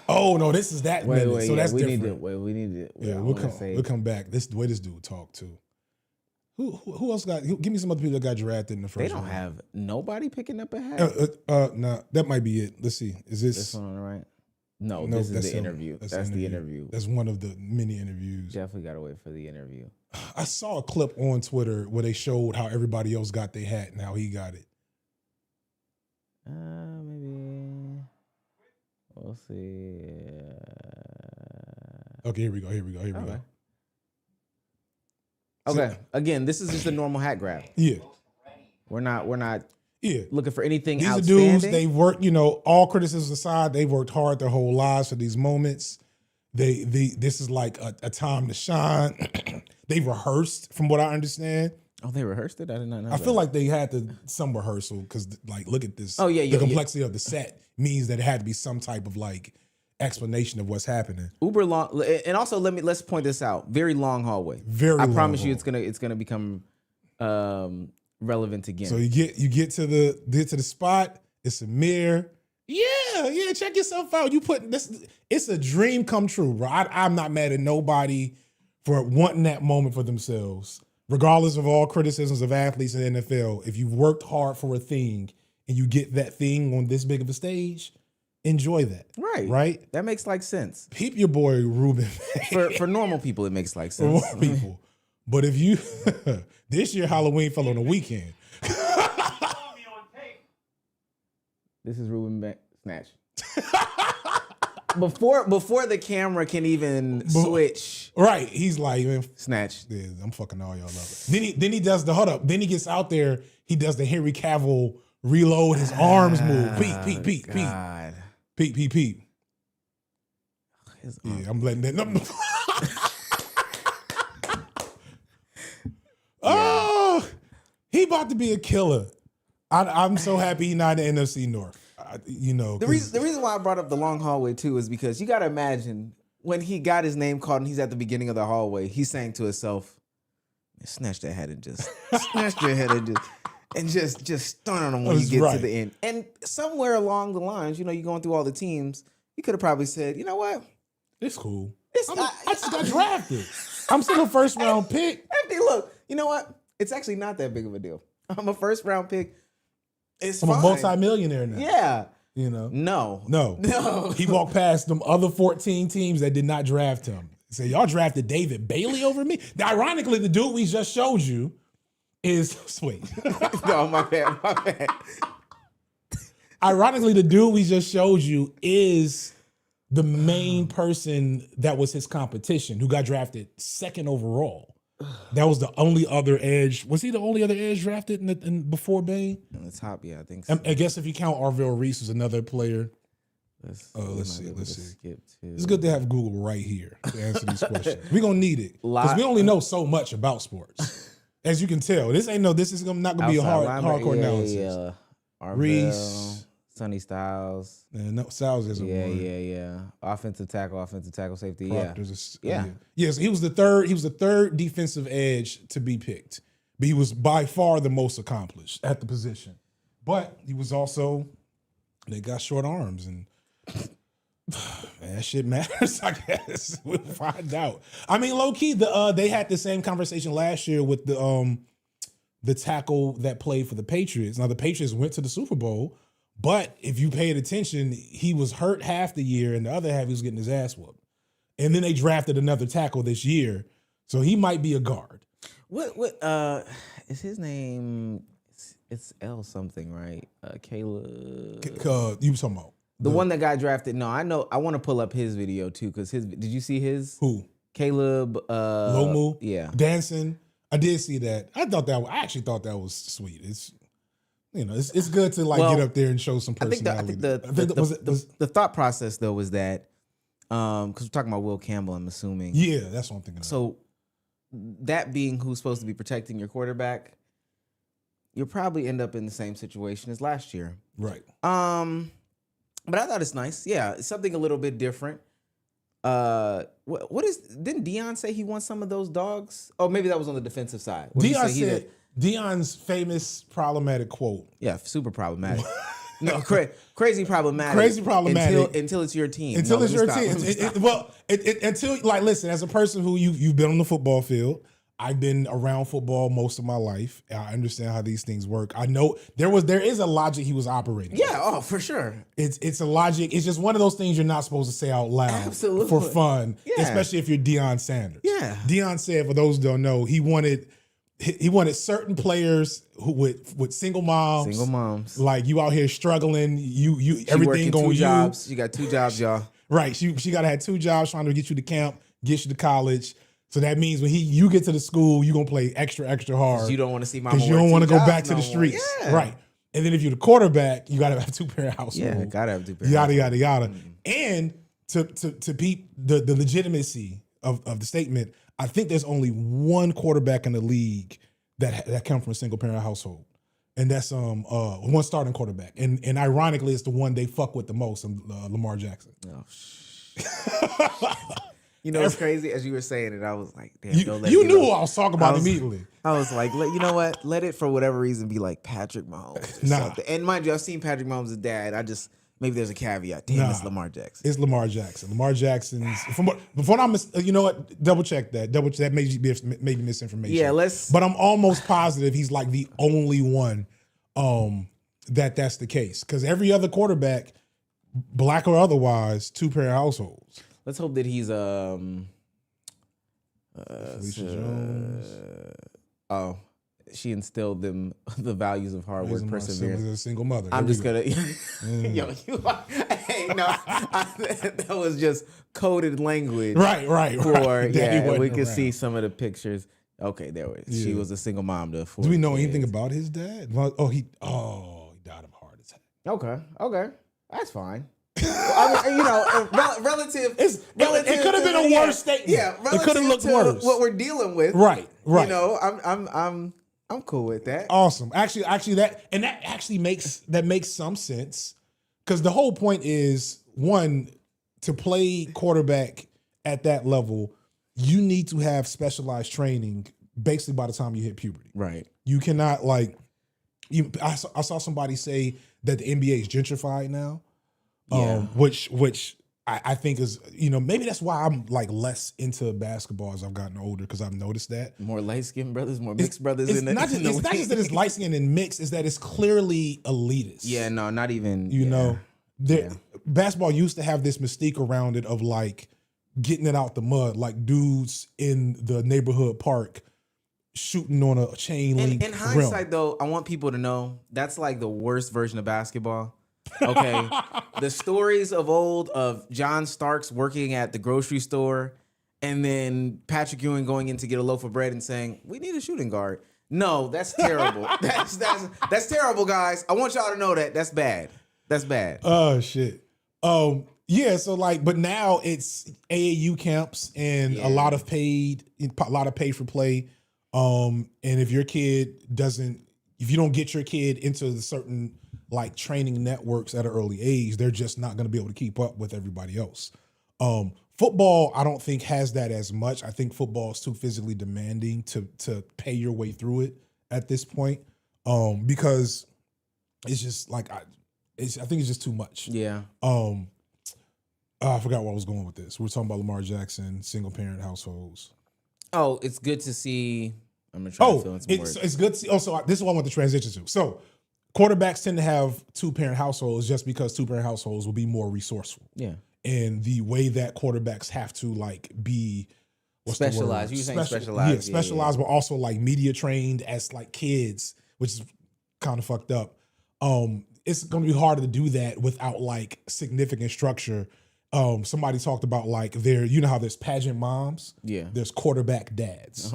Oh no, this is that minute. So that's different. We need it. Yeah, we'll come back. This the way this dude talk too. Who else got? Give me some other people that got drafted in the first. They don't have nobody picking up a hat. Nah, that might be it. Let's see. Is this one on the right? No, this is the interview. That's the interview. That's one of the many interviews. Definitely got to wait for the interview. I saw a clip on Twitter where they showed how everybody else got their hat and how he got it. Maybe we'll see. Okay, here we go. Okay. Again, this is just a normal hat grab. Yeah. We're not looking for anything These outstanding. are dudes, they worked, all criticisms aside, they worked hard their whole lives for these moments. This is like a time to shine. They rehearsed, from what I understand. Oh, they rehearsed it? I did not know. I feel like they had some rehearsal because, like, look at this. Oh, yeah. The complexity of the set means that it had to be some type of like explanation of what's happening. Uber long, and also let's point this out. Very long hallway. I promise you, it's gonna become relevant again. So you get to the spot. It's a mirror. Yeah. Check yourself out. You put this. It's a dream come true, bro. I'm not mad at nobody for wanting that moment for themselves, regardless of all criticisms of athletes in the NFL. If you've worked hard for a thing and you get that thing on this big of a stage, enjoy that. Right. That makes like sense. Peep your boy Ruben. For normal people, it makes like sense. For normal people. But if you this year Halloween fell on a weekend. This is Ruben Snatch. Before the camera can even switch. Right. He's like, man, Snatch. Yeah, I'm fucking all y'all up. Then he does the hold up. Then he gets out there, he does the Henry Cavill reload, his arms move. Peep. God. Peep. Yeah, I'm letting that. Oh, he about to be a killer. I'm so happy he's not in the NFC North. The reason why I brought up the long hallway too is because you got to imagine when he got his name called and he's at the beginning of the hallway, he's saying to himself, "Snatch that head and just snatch your head and just stun on him when you get to the end." And somewhere along the lines, you're going through all the teams, you could have probably said, "You know what? It's cool. I just got drafted. I'm still a first round pick." Look, you know what? It's actually not that big of a deal. I'm a first round pick. I'm a multi-millionaire now. Yeah. No. He walked past them other 14 teams that did not draft him. He said, y'all drafted David Bailey over me? Ironically, the dude we just showed you is sweet. No, my bad. Ironically, the dude we just showed you is the main person that was his competition who got drafted second overall. That was the only other edge. Was he the only other edge drafted before Bane? On the top, yeah, I think so. I guess if you count Arvell Reese as another player. Let's see. It's good to have Google right here to answer these questions. We're going to need it because we only know so much about sports. As you can tell, this is not going to be a hardcore analysis. Yeah. Arvell, Reese. Sonny Styles. No, Styles isn't one. Yeah. Offensive tackle, safety. Proctor's Yeah. Yes, he was the third defensive edge to be picked. But he was by far the most accomplished at the position. But he was also, they got short arms and Man, that shit matters, I guess. We'll find out. I mean, low key, they had the same conversation last year with the tackle that played for the Patriots. Now the Patriots went to the Super Bowl, but if you paid attention, he was hurt half the year, and the other half he was getting his ass whooped. And then they drafted another tackle this year, so he might be a guard. What is his name? It's L something, right? Caleb. You talking about the one that got drafted? No, I know. I want to pull up his video too, because did you see his? Who? Caleb. Lomu. Yeah. Dancing. I did see that. I actually thought that was sweet. It's it's good to get up there and show some personality. I think the thought process though was that because we're talking about Will Campbell, I'm assuming. Yeah, that's what I'm thinking. So that being who's supposed to be protecting your quarterback, you'll probably end up in the same situation as last year. Right. But I thought it's nice. Yeah, it's something a little bit different. Didn't Deion say he wants some of those dogs? Oh, maybe that was on the defensive side. Deion said Deion's famous problematic quote. Yeah, super problematic. No, crazy problematic. Crazy problematic until it's your team. Until it's your team. Until listen, as a person who you've been on the football field, I've been around football most of my life. I understand how these things work. I know there is a logic he was operating. Yeah, oh, for sure. It's a logic. It's just one of those things you're not supposed to say out loud. Absolutely. For fun, yeah. Especially if you're Deion Sanders. Yeah. Deion said, for those who don't know, he wanted certain players who with single moms. Like you out here struggling, you everything going two jobs. You got 2 jobs, y'all. Right. She gotta have 2 jobs trying to get you to camp, get you to college. So that means when you get to the school, you're gonna play extra hard. You don't want to see mama. Because you don't want to go back to the streets. Yeah. Right. And then if you're the quarterback, you gotta have 2-parent household. Yeah, gotta have 2-parent. Yada. Mm-hmm. And to peep the legitimacy of the statement, I think there's only one quarterback in the league that come from a single parent household. And that's one starting quarterback. And ironically, it's the one they fuck with the most, Lamar Jackson. Oh, you know what's crazy? As you were saying it, I was like, damn, you knew who I was talking about immediately. I was like, you know what? Let it, for whatever reason, be like Patrick Mahomes or something. And mind you, I've seen Patrick Mahomes' dad. Maybe there's a caveat. Damn, it's Lamar Jackson. It's Lamar Jackson. Lamar Jackson's. Before I'm, you know what? Double check that. That may be misinformation. Yeah, But I'm almost positive he's like the only one that's the case. Because every other quarterback, black or otherwise, 2-parent households. Let's hope that he's Felicia Jones. She instilled them the values of hard work, perseverance. As a single mother. I'm just gonna, yo, hey, no, that was just coded language, right. For we could see some of the pictures. Okay, there was. Yeah. She was a single mom to 4 Do we know kids. anything about his dad? He died of a heart attack. Okay, that's fine. I mean, relative. It could have been a worse statement. Yeah, it could have looked worse. What we're dealing with, right. You know, I'm cool with that. Awesome. Actually, that actually makes some sense, because the whole point is, one, to play quarterback at that level, you need to have specialized training basically by the time you hit puberty. Right. You cannot I saw somebody say that the NBA is gentrified now. Yeah. Which I think is, maybe that's why I'm like less into basketball as I've gotten older, because I've noticed that. More light-skinned brothers, more mixed brothers it's in it. It's not just that it's light-skinned and mixed, it's that it's clearly elitist. Yeah, no, not even. Basketball used to have this mystique around it of like getting it out the mud, like dudes in the neighborhood park shooting on a chain link. In hindsight, though, I want people to know that's like the worst version of basketball. Okay, the stories of old of John Starks working at the grocery store, and then Patrick Ewing going in to get a loaf of bread and saying, "We need a shooting guard." No, that's terrible. that's terrible, guys. I want y'all to know that that's bad. That's bad. Oh shit. Yeah. So but now it's AAU camps and a lot of pay for play. And if you don't get your kid into the certain training networks at an early age, they're just not going to be able to keep up with everybody else. Football, I don't think has that as much. I think football is too physically demanding to pay your way through it at this point. Because it's just I think it's just too much. Yeah. I forgot where I was going with this. We're talking about Lamar Jackson, single parent households. Oh, it's good to see. I'm gonna try to fill in some words. It's good to see. Also, this is what I want to transition to. So, quarterbacks tend to have 2-parent households just because 2-parent households will be more resourceful. Yeah. And the way that quarterbacks have to like be Specialized. You were saying specialized. Yeah, specialized, but also like media trained as like kids, which is kind of fucked up. It's going to be harder to do that without like significant structure. Somebody talked about like you know how there's pageant moms? Yeah. There's quarterback dads.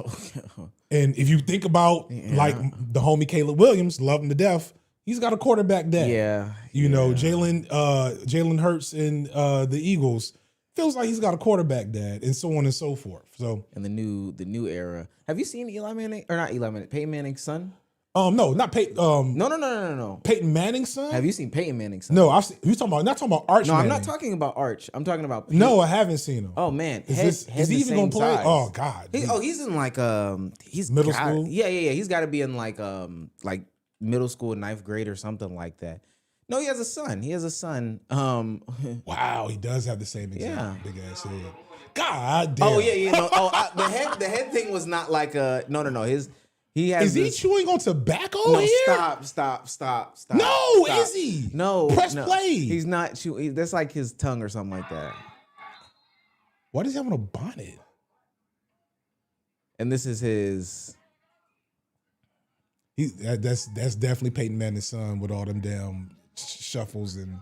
Oh. And if you think about like the homie Caleb Williams, love him to death, he's got a quarterback dad. Yeah. You know, Jalen Hurts in the Eagles feels like he's got a quarterback dad, and so on and so forth. So, and the new era. Have you seen Eli Manning or not Eli Manning? Peyton Manning's son? No, not Peyton. No. Peyton Manning's son. Have you seen Peyton Manning's son? No, I've seen. You talking about? Not talking about Arch. No, Manning. I'm not talking about Arch. I'm talking about Peyton. No, I haven't seen him. Oh man, is he even gonna play? Size. Oh god. He's in like he's middle school. Yeah. He's got to be in like middle school, 9th grade or something like that. No, he has a son. Wow, he does have the same exact big ass head. God damn. Oh yeah. No, the head thing was not like a no. He has. Is he chewing on tobacco here? Stop. No, stop. is he? No, press play. He's not chewing. That's like his tongue or something like that. Why does he have on a bonnet? And this is his. That's definitely Peyton Manning's son with all them damn shuffles and.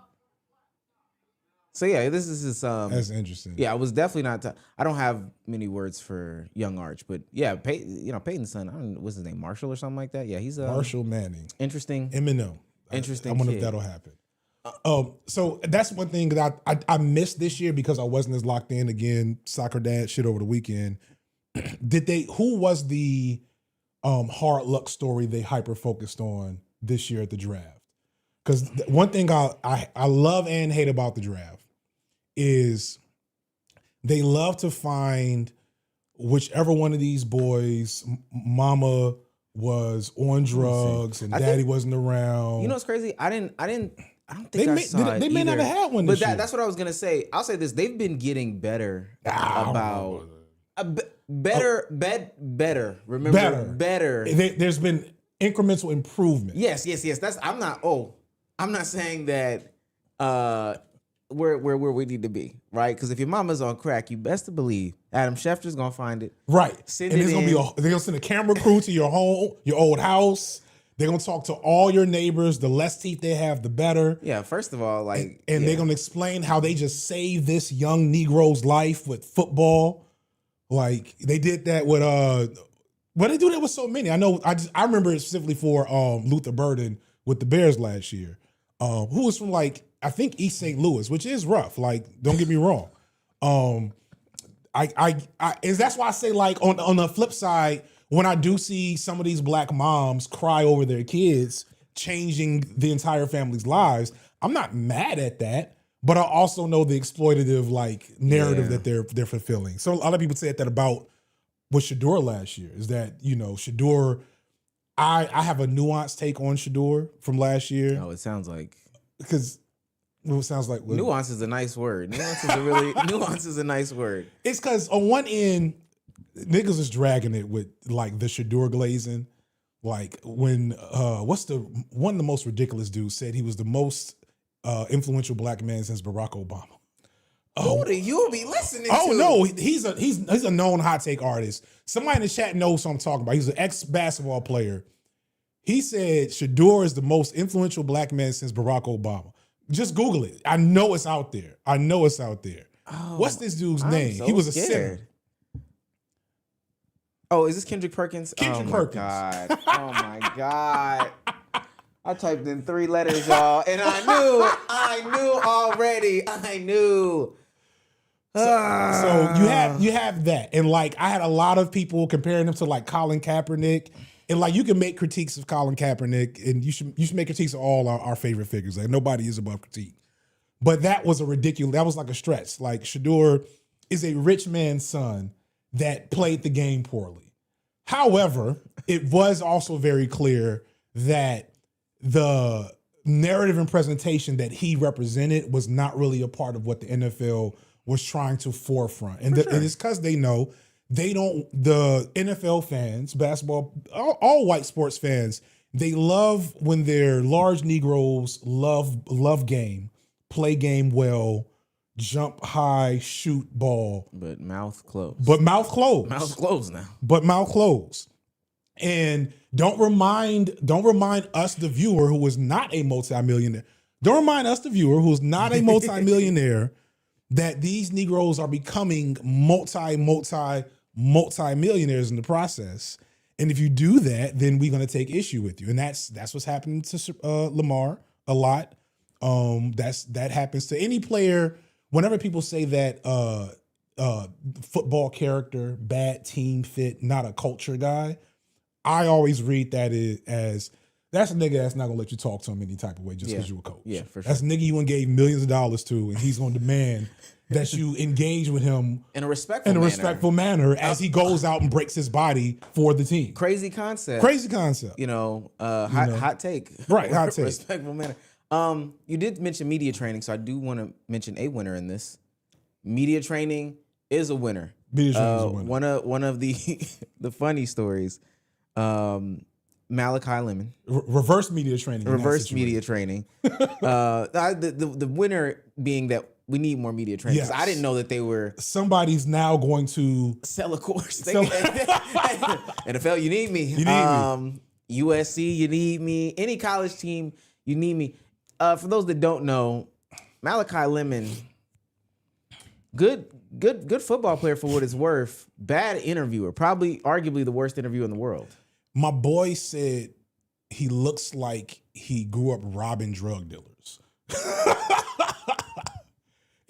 So yeah, this is his. That's interesting. Yeah, I was definitely not. I don't have many words for young Arch, but yeah, Peyton's son. I don't know, what's his name, Marshall or something like that. Yeah, he's Marshall Manning. Interesting. Eminem. Interesting. I wonder if that'll happen. So that's one thing that I missed this year because I wasn't as locked in. Again, soccer dad shit over the weekend. Who was the hard luck story they hyper focused on this year at the draft? Because one thing I love and hate about the draft is they love to find whichever one of these boys, mama was on drugs and daddy wasn't around. You know what's crazy? I don't think I saw it they may not have had one this year. That's what I was gonna say. I'll say this: they've been getting better about better. Remember, better. There's been incremental improvement. Yes. I'm not saying that where we need to be, right? Because if your mama's on crack, you best to believe Adam Schefter's gonna find it, right? They're gonna send a camera crew to your home, your old house. They're gonna talk to all your neighbors. The less teeth they have, the better. Yeah. First of all, they're gonna explain how they just saved this young Negro's life with football. Like they did that with they do that with so many. I know. I remember it specifically for Luther Burden with the Bears last year, who was from I think East St. Louis, which is rough. Like, don't get me wrong. That's why I say on the flip side, when I do see some of these black moms cry over their kids changing the entire family's lives, I'm not mad at that. But I also know the exploitative narrative that they're fulfilling. So a lot of people said that about with Shador last year. Is that Shador? I have a nuanced take on Shador from last year. Oh, it sounds like because. It sounds like nuance is a nice word. Nuance is a nice word. It's because on one end, niggas is dragging it with the Shador glazing. When one of the most ridiculous dudes said he was the most influential black man since Barack Obama. Who do you be listening to? Oh no, he's a known hot take artist. Somebody in the chat knows what I'm talking about. He's an ex-basketball player. He said Shador is the most influential black man since Barack Obama. Just Google it. I know it's out there. Oh, what's this dude's name? So he was scared. a center. Oh, is this Kendrick Perkins? Kendrick Perkins. God. Oh my God. I typed in 3 letters, y'all, and I knew already. I knew. So you have that. And I had a lot of people comparing him to Colin Kaepernick. And you can make critiques of Colin Kaepernick, and you should make critiques of all our favorite figures. Nobody is above critique. But that was a stretch. Shador is a rich man's son that played the game poorly. However, it was also very clear that the narrative and presentation that he represented was not really a part of what the NFL was trying to forefront. And, and it's because they know the NFL fans, basketball, all white sports fans, they love when their large Negroes love game, play game well, jump high, shoot ball. But mouth closed. Mouth closed now. But mouth closed. And don't remind us, the viewer, who is not a multimillionaire. Don't remind us, the viewer, who is not a multimillionaire, that these Negroes are becoming multi-millionaires in the process. And if you do that, then we're going to take issue with you. And that's what's happening to Lamar a lot. That happens to any player. Whenever people say that football character, bad team fit, not a culture guy, I always read that as that's a nigga that's not going to let you talk to him any type of way just because you're a coach. Yeah, for sure. That's a nigga you gave millions of dollars to, and he's going to demand that you engage with him in a respectful manner as he goes out and breaks his body for the team. Crazy concept. Hot take. Right, hot take. Respectful manner. You did mention media training, so I do want to mention a winner in this. Media training is a winner. Media training is a winner. One of the the funny stories. Malachi Lemon. Reverse media training. The winner being that we need more media training. Yes. I didn't know that they were. Somebody's now going to sell a course. NFL, you need me. You need me. USC, you need me. Any college team, you need me. For those that don't know, Malachi Lemon, good football player for what it's worth. Bad interviewer. Probably, arguably the worst interviewer in the world. My boy said he looks like he grew up robbing drug dealers.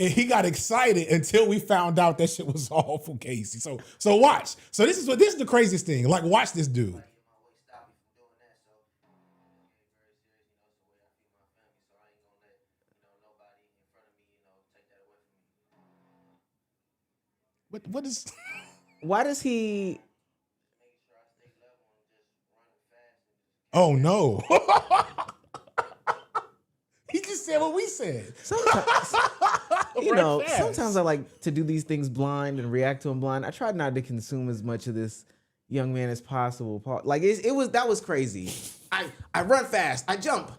And he got excited until we found out that shit was all for Casey. So watch. So this is the craziest thing. Like, watch this dude. What is? Why does he? Oh no! He just said what we said. Sometimes, sometimes I like to do these things blind and react to them blind. I tried not to consume as much of this young man as possible. Like that was crazy. I run fast. I jump.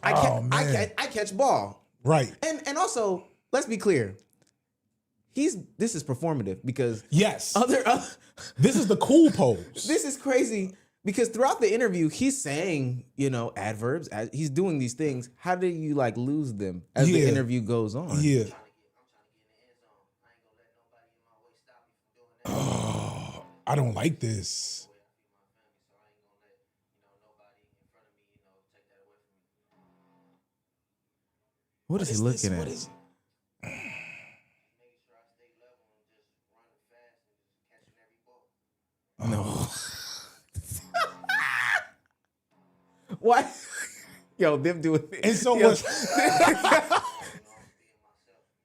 I catch ball. Right. And also, let's be clear. This is performative because yes. This is the cool pose. This is crazy because throughout the interview he's saying, adverbs. He's doing these things. How do you lose them as the interview goes on? Yeah. Oh, I don't like this. What is he looking at? No. What? Yo, them doing it. And so what?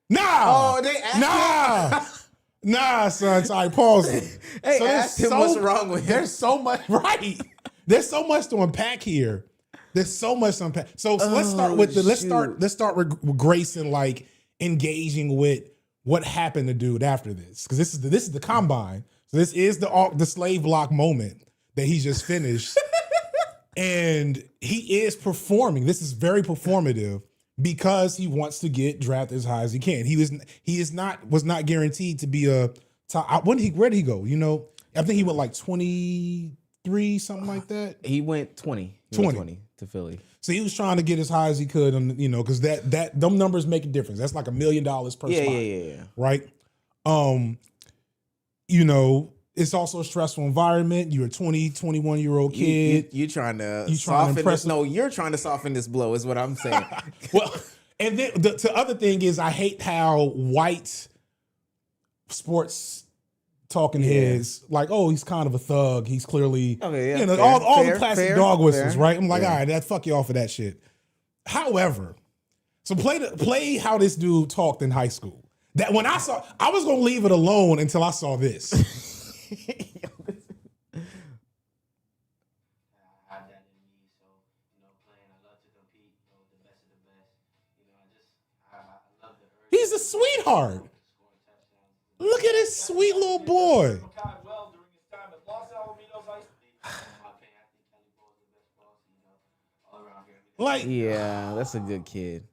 Nah. Oh, they asked Nah, son. Sorry, pause it. Hey, so asked him what's wrong with him. There's so much, right? There's so much to unpack here. There's so much to unpack. So let's start with let's start with Grayson engaging with what happened to dude after this, because this is the combine. So this is the slave block moment that he just finished. And he is performing. This is very performative because he wants to get drafted as high as he can. He was not guaranteed to be a top. Where did he go? I think he went 23, something like that. He went 20. 20 to Philly. So he was trying to get as high as he could on, because them numbers make a difference. That's like $1 million per spot. Yeah. Right? It's also a stressful environment. You're a 20, 21-year-old kid. You're trying to soften this. No, you're trying to soften this blow is what I'm saying. Well, and then the other thing is I hate how white sports talking heads he's kind of a thug. He's clearly, all the classic dog whistles, right? I'm like, all right, fuck you off of that shit. However, so play how this dude talked in high school. That when I was going to leave it alone until I saw this. a sweetheart. Look at this sweet little boy. Like, Yeah, that's a good kid.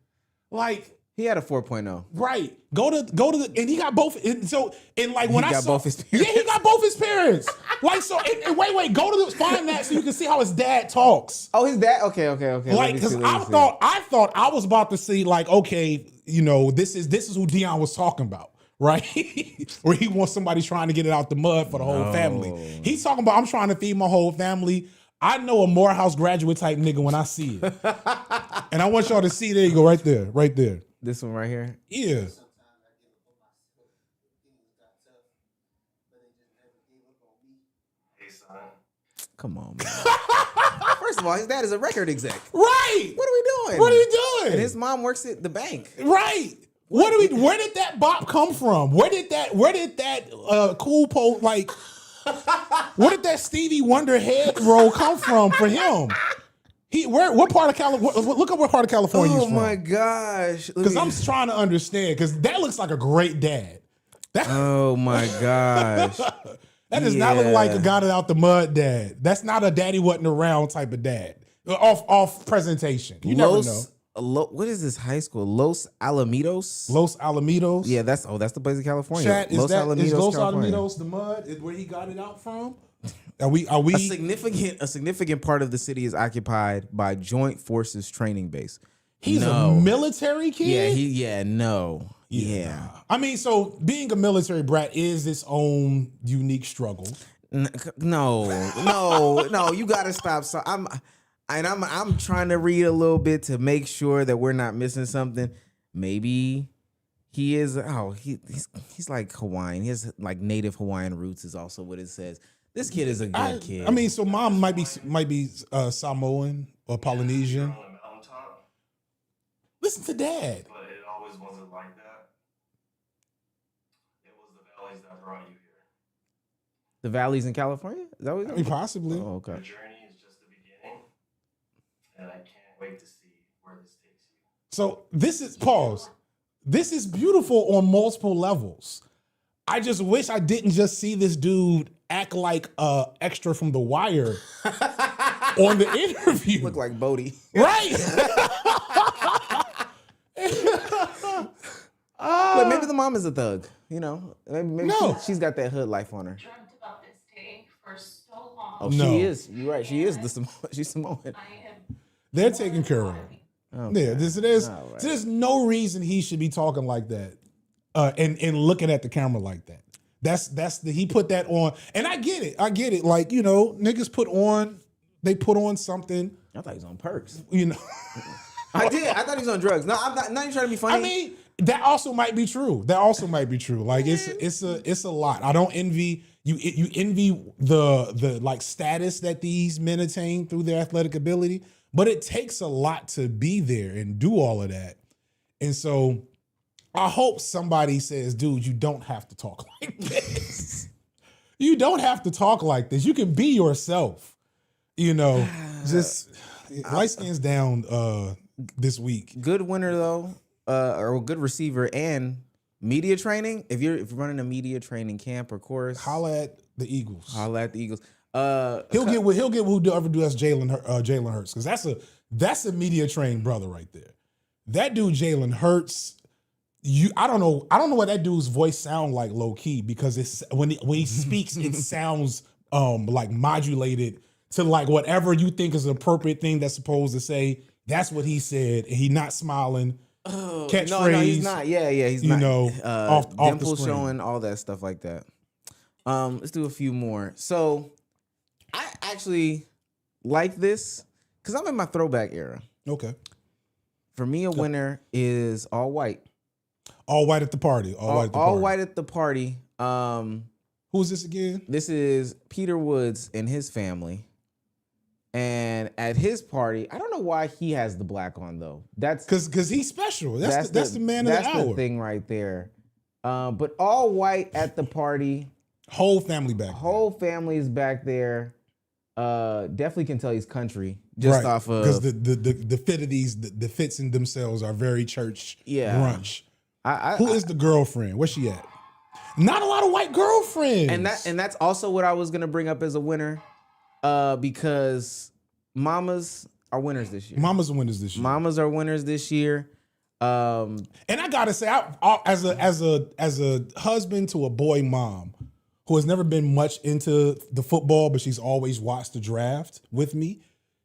like, He had a 4.0. right. Go to the, and he got both. And so, and like when He I got saw, both his parents. yeah, he got both his parents. Like, so, and wait, go to the, find that so you can see how his dad talks. Oh, his dad? Okay. Like, because I thought I was about to see, like, okay, you know, this is who Deion was talking about, right? Where he wants somebody trying to get it out the mud for the whole family. He's talking about, I'm trying to feed my whole family. I know a Morehouse graduate type nigga when I see it. And I want y'all to see, there you go, right there. This one right here? Yeah. Come on, man. First of all, his dad is a record exec. Right. What are we doing? What are you doing? And his mom works at the bank. Right. Where did that bop come from? Where did that cool post, like, where did that Stevie Wonder head roll come from for him? What part of California? Look up what part of California he's from. Oh my gosh! Because I'm trying to understand. Because that looks like a great dad. Oh my gosh! That does not look like a got it out the mud dad. That's not a daddy wasn't around type of dad. Off presentation. You never know. What is this high school? Los Alamitos. Los Alamitos. Yeah, that's the place in California. Chat, is Los California. Alamitos the mud? Is where he got it out from? Are we a significant part of the city is occupied by Joint Forces Training Base. He's a military kid? Yeah. I mean, so being a military brat is its own unique struggle. No, you gotta stop. So I'm trying to read a little bit to make sure that we're not missing something. Maybe he is. He's like Hawaiian. He has like native Hawaiian roots is also what it says. This kid is a good kid. I mean, so mom might be Samoan or Polynesian. Listen to dad. But it always wasn't like that. It was the valleys that brought you here. The valleys in California? Is that what I mean, possibly. Oh, okay. The journey is just the beginning, and I can't wait to see where this takes you. So this is pause. This is beautiful on multiple levels. I just wish I didn't just see this dude act like a extra from The Wire on the interview. Look like Bodie. Right. But maybe the mom is a thug. You know, maybe No. she's got that hood life on her. Dreamt about this day for so long. Oh, No. she is. You're right. She is she's Samoan. I am They're taking care of him. Okay. Yeah, All right. there's no reason he should be talking like that, and looking at the camera like that. He put that on, and I get it. Like, you know, niggas put on something. I thought he was on perks. You know, I did. I thought he was on drugs. No, I'm not even trying to be funny. I mean, that also might be true. Like it's a lot. I don't envy you. You envy the like status that these men attain through their athletic ability, but it takes a lot to be there and do all of that. And so I hope somebody says, dude, you don't have to talk like this. You don't have to talk like this. You can be yourself. You know, just light skins down this week. Good winner though, or a good receiver and media training. If you're running a media training camp or course, Holla at the Eagles. holla at the Eagles. He'll get whoever do that's Jalen Hurts, because that's a media trained brother right there. That dude Jalen Hurts. I don't know what that dude's voice sound like low key, because it's when he speaks it sounds like modulated to like whatever you think is an appropriate thing that's supposed to say. That's what he said, and he not smiling. Catchphrase. No, he's not. Yeah, he's not. You know, off the dimple screen. showing, all that stuff like that. Let's do a few more. So, I actually like this because I'm in my throwback era. Okay. For me, a winner is all white. All white at the party. All white at the party. Who is this again? This is Peter Woods and his family. And at his party, I don't know why he has the black on though. That's because he's special. That's the man of the hour. That's the thing right there. But all white at the party. Whole family back. Whole family is back there. Definitely can tell he's country just off of because the fit of these the fits in themselves are very church brunch. Who is the girlfriend? Where's she at? Not a lot of white girlfriends. And that's also what I was gonna bring up as a winner, because mamas are winners this year. Mamas are winners this year. Mamas are winners this year. And I gotta say, as a husband to a boy mom who has never been much into the football, but she's always watched the draft with me,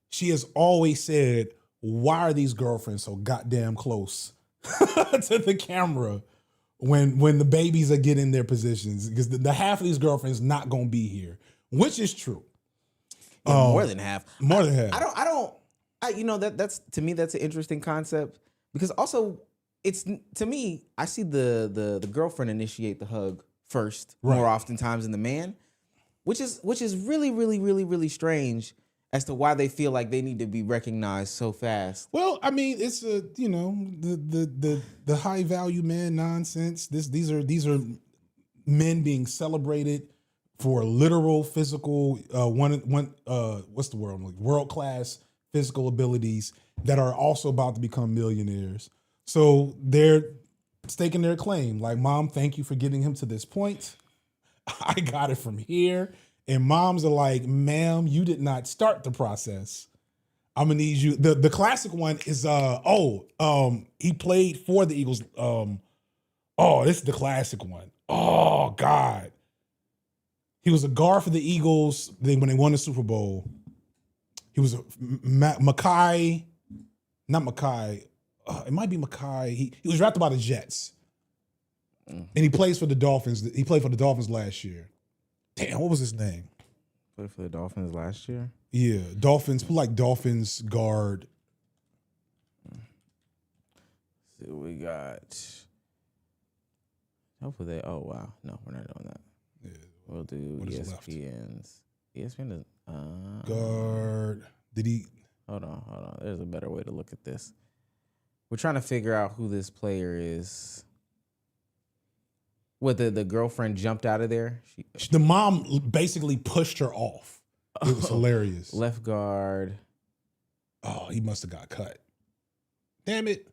she has always said, "Why are these girlfriends so goddamn close to the camera when the babies are getting their positions?" Because the half of these girlfriends not gonna be here, which is true. More than half. More than half. That's to me, that's an interesting concept, because also it's, to me, I see the girlfriend initiate the hug first more oftentimes than the man, which is really, really, really, really strange as to why they feel like they need to be recognized so fast. Well, I mean, it's the high value man nonsense. These are men being celebrated for literal physical what's the word? World class physical abilities that are also about to become millionaires. So they're staking their claim. Like, Mom, thank you for getting him to this point. I got it from here. And moms are like, ma'am, you did not start the process. I'm gonna need you. The classic one is he played for the Eagles. This is the classic one. Oh God. He was a guard for the Eagles when they won the Super Bowl. He was Mackay, not Mackay. It might be Mackay. He was drafted by the Jets. And he plays for the Dolphins. He played for the Dolphins last year. Damn, what was his name? Played for the Dolphins last year? Yeah, Dolphins guard. Let's see what we got. Hopefully they. Oh wow, no, we're not doing that. Yeah, we'll do ESPN's. ESPN is guard. Did he? Hold on. There's a better way to look at this. We're trying to figure out who this player is. What, the girlfriend jumped out of there? The mom basically pushed her off. It was hilarious. Left guard. Oh, he must have got cut. Damn it.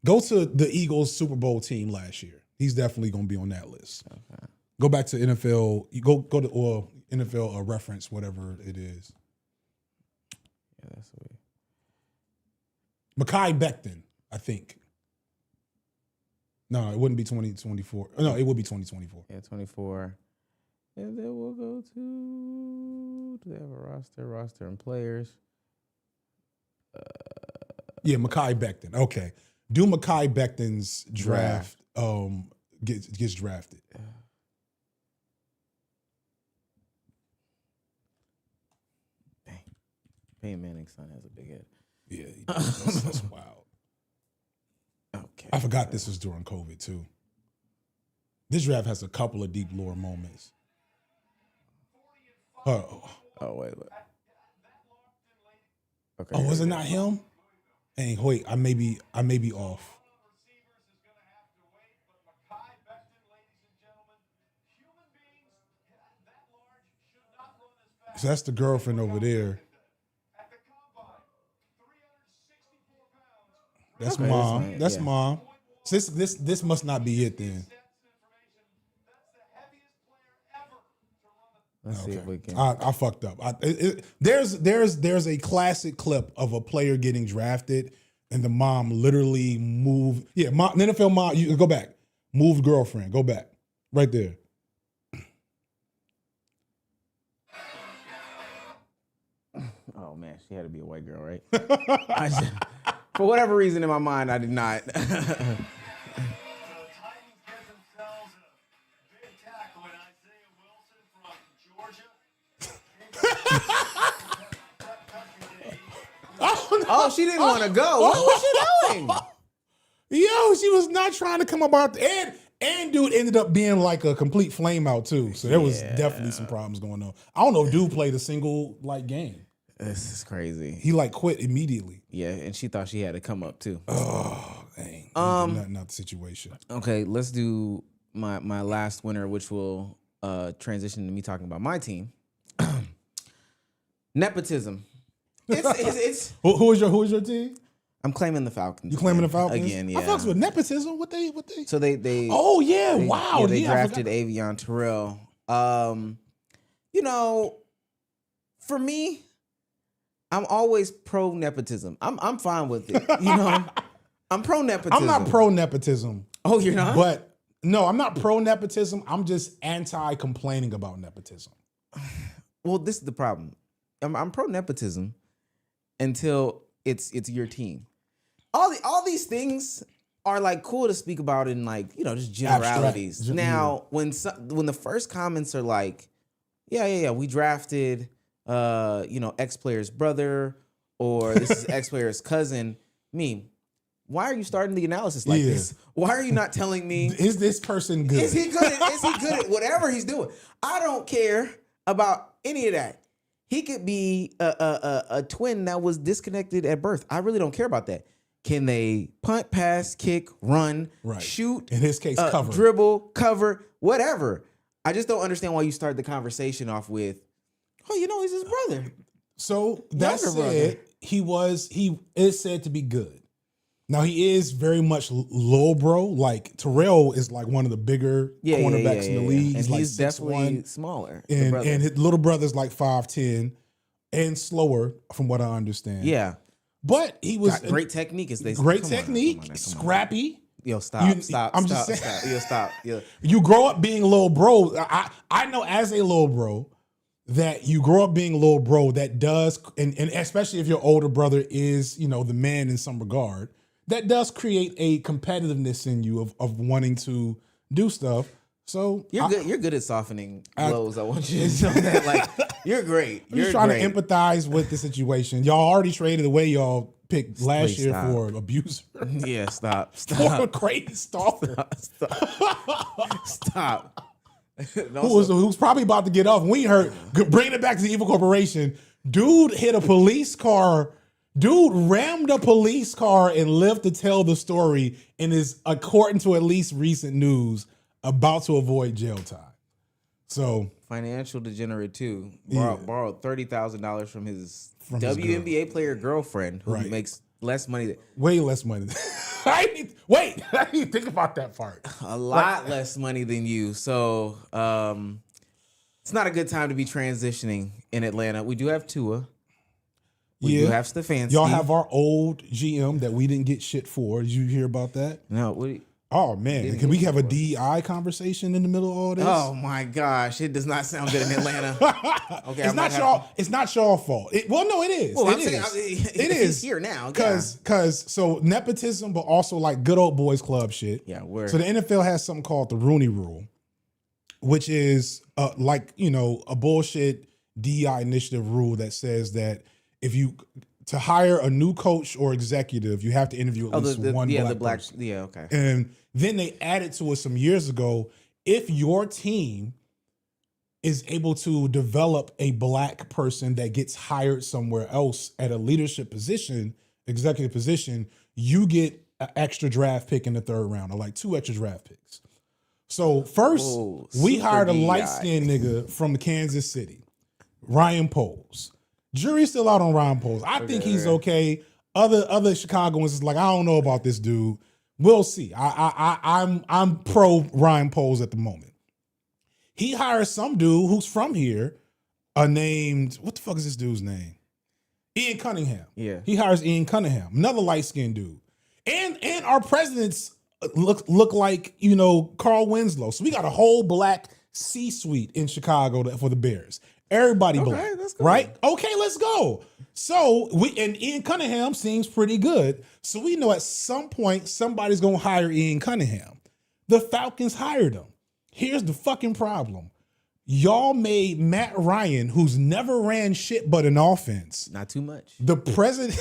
Go to the Eagles Super Bowl team last year. He's definitely going to be on that list. Okay. Go back to NFL. You go to NFL reference, whatever it is. Yeah, that's weird. Mekhi Becton, I think. No, it wouldn't be 2024. No, it would be 2024. Yeah, 24. And then we'll go to, do they have a roster and players? Yeah, Mekhi Becton. Okay. Do Mekhi Becton's draft gets drafted. Dang. Peyton Manning's son has a big head. Yeah, that's wild. Okay. I forgot this was during COVID too. This draft has a couple of deep lore moments. Oh, wait. Okay. Oh, was it not him? Hey, wait, I may be off. So that's the girlfriend over there. That's mom. That's mom. So this must not be it then. Let's see if we can. I fucked up. There's a classic clip of a player getting drafted and the mom literally moved. Yeah, the NFL mom. You go back. Moved girlfriend. Go back. Right there. Oh man, she had to be a white girl, right? For whatever reason in my mind, I did not. The Titans get themselves a big tackle in Isaiah Wilson from Georgia. Oh, she didn't want to go. What was she doing? Yo, she was not trying to come about and dude ended up being like a complete flame out too. So there was definitely some problems going on. I don't know if dude played a single game. This is crazy. He quit immediately. Yeah, and she thought she had to come up too. Oh, dang. Not the situation. Okay, let's do my last winner, which will transition to me talking about my team. Nepotism. It's who is your team? I'm claiming the Falcons. You claiming the Falcons again? Yeah. I fucks with nepotism. What they? So they. Oh yeah! They, Wow! Yeah, they yeah, drafted Avion Terrell. You know, for me, I'm always pro nepotism. I'm fine with it. You know, I'm pro nepotism. I'm not pro nepotism. Oh, you're not? But no, I'm not pro nepotism. I'm just anti complaining about nepotism. Well, this is the problem. I'm pro nepotism until it's your team. All these things are like cool to speak about in like, you know, just generalities. Abstract. Now, when the first comments are like, yeah, we drafted X player's brother, or this is X player's cousin. Why are you starting the analysis like this? Why are you not telling me is this person good? Is he good at whatever he's doing? I don't care about any of that. He could be a twin that was disconnected at birth. I really don't care about that. Can they punt, pass, kick, run, shoot? In his case, cover, dribble, cover, whatever. I just don't understand why you start the conversation off with, "Oh, you know, he's his brother." So that said, he is said to be good. Now he is very much low, bro. Like Terrell is like one of the bigger cornerbacks in the league. And like he's 6'1", definitely smaller. and his little brother's like 5'10" and slower, from what I understand. Yeah, but he was got great technique, as they say. Great technique, scrappy. Yo, stop. I'm just saying. Stop. Yo, stop. Yo. You grow up being little bro. I know as a little bro that you grow up being little bro that does, and especially if your older brother is, you know, the man in some regard, that does create a competitiveness in you of wanting to do stuff. So You're good at softening blows. I want you to know that. Like, you're great. I'm just trying to empathize with the situation. Y'all already traded away y'all picked last year for abuser. Yeah, stop. For a crazy stalker. Stop. Who's probably about to get off. We heard, bringing it back to the evil corporation. Dude hit a police car. Dude rammed a police car and lived to tell the story, and is, according to at least recent news, about to avoid jail time. So financial degenerate too. Borrowed $30,000 from his WNBA player girlfriend, who makes less money. Way less money. I didn't think about that part. A lot less money than you. So it's not a good time to be transitioning in Atlanta. We do have Tua. We do have Stefanski. Y'all have our old GM that we didn't get shit for. Did you hear about that? No. Oh man, can we have a DEI conversation in the middle of all this? Oh my gosh, it does not sound good in Atlanta. Okay, It's not y'all fault. Well, no, it is. Well, it is. He's here now. Because so nepotism, but also like good old boys club shit. Yeah, so the NFL has something called the Rooney Rule, which is like, you know, a bullshit DEI initiative rule that says that if you to hire a new coach or executive, you have to interview at least one black person. Yeah, okay. And then they added to it some years ago, if your team is able to develop a black person that gets hired somewhere else at a leadership position, executive position, you get an extra draft pick in the third round, or like 2 extra draft picks. So first, we hired a light-skinned nigga from Kansas City, Ryan Poles. Jury's still out on Ryan Poles. I think he's okay. Other Chicagoans is like, I don't know about this dude. We'll see. I'm pro Ryan Poles at the moment. He hires some dude who's from here, named, what the fuck is this dude's name? Ian Cunningham. Yeah. He hires Ian Cunningham, another light-skinned dude. And our presidents look like, you know, Carl Winslow. So we got a whole black C-suite in Chicago for the Bears. Everybody black, right? Okay, let's go. So Ian Cunningham seems pretty good. So we know at some point somebody's gonna hire Ian Cunningham. The Falcons hired him. Here's the fucking problem. Y'all made Matt Ryan, who's never ran shit but an offense. Not too much. The president,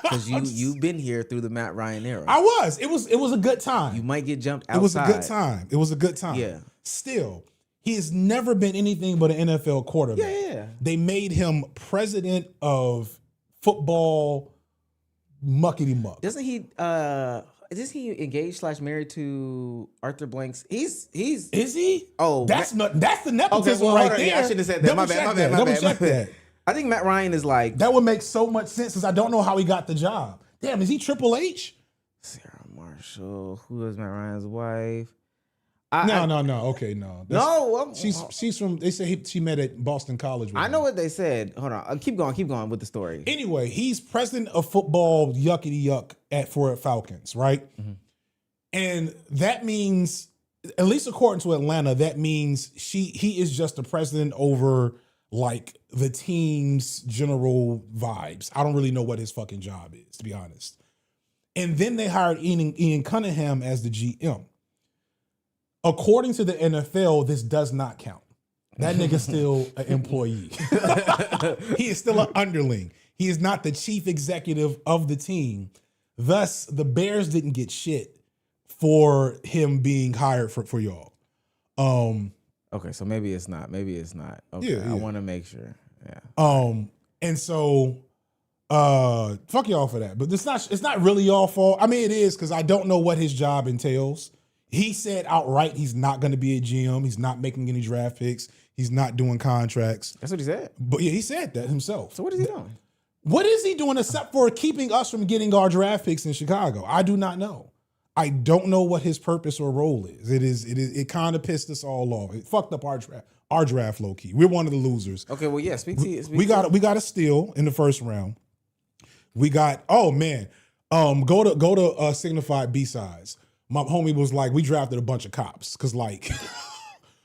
because you've been here through the Matt Ryan era. I was. It was a good time. You might get jumped outside. It was a good time. Yeah. Still. He has never been anything but an NFL quarterback. Yeah. They made him president of football muckety muck. Doesn't he is he engaged / married to Arthur Blanks? Is he? Oh, that's the nepotism right there. Yeah, I shouldn't have said that. My bad. Double check that. I think Matt Ryan is like, that would make so much sense, because I don't know how he got the job. Damn, is he Triple H? Sarah Marshall. Who is Matt Ryan's wife? No. Okay, no. She's from. They say she met at Boston College. With I him. know what they said. Hold on. Keep going with the story. Anyway, he's president of football yuckity yuck for Falcons, right? Mm-hmm. And that means, at least according to Atlanta, that means he is just the president over like the team's general vibes. I don't really know what his fucking job is, to be honest. And then they hired Ian Cunningham as the GM. According to the NFL, this does not count. That nigga's still an employee. He is still an underling. He is not the chief executive of the team. Thus, the Bears didn't get shit for him being hired for y'all. Okay, so maybe it's not. Okay, Yeah. I want to make sure. Yeah. And so fuck y'all for that. But it's not really y'all fault. I mean, it is, because I don't know what his job entails. He said outright he's not going to be a GM. He's not making any draft picks. He's not doing contracts. That's what he said. But yeah, he said that himself. So what is he doing? What is he doing except for keeping us from getting our draft picks in Chicago? I do not know. I don't know what his purpose or role is. It kind of pissed us all off. It fucked up our draft low key. We're one of the losers. Okay, well, yeah, We got a steal in the first round. We got, oh man, go to Signified B-Sides. My homie was like, we drafted a bunch of cops because like,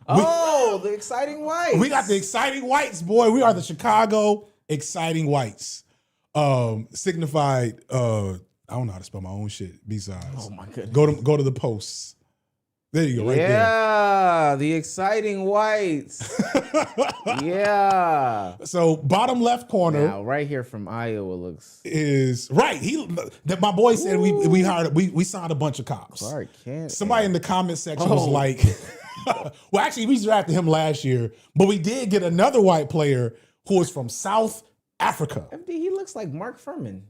the exciting whites. we got the exciting whites, boy. We are the Chicago exciting whites. Signified, I don't know how to spell my own shit. B-Sides. Oh my goodness. Go to the posts. There you go, right there. Yeah, the exciting whites. Yeah. So bottom left corner. Now, right here from Iowa looks is right. My boy said we signed a bunch of cops. Sorry, can't. Somebody in the comment section was like, well, actually, we drafted him last year, but we did get another white player who is from South Africa. FD, he looks like Mark Furman.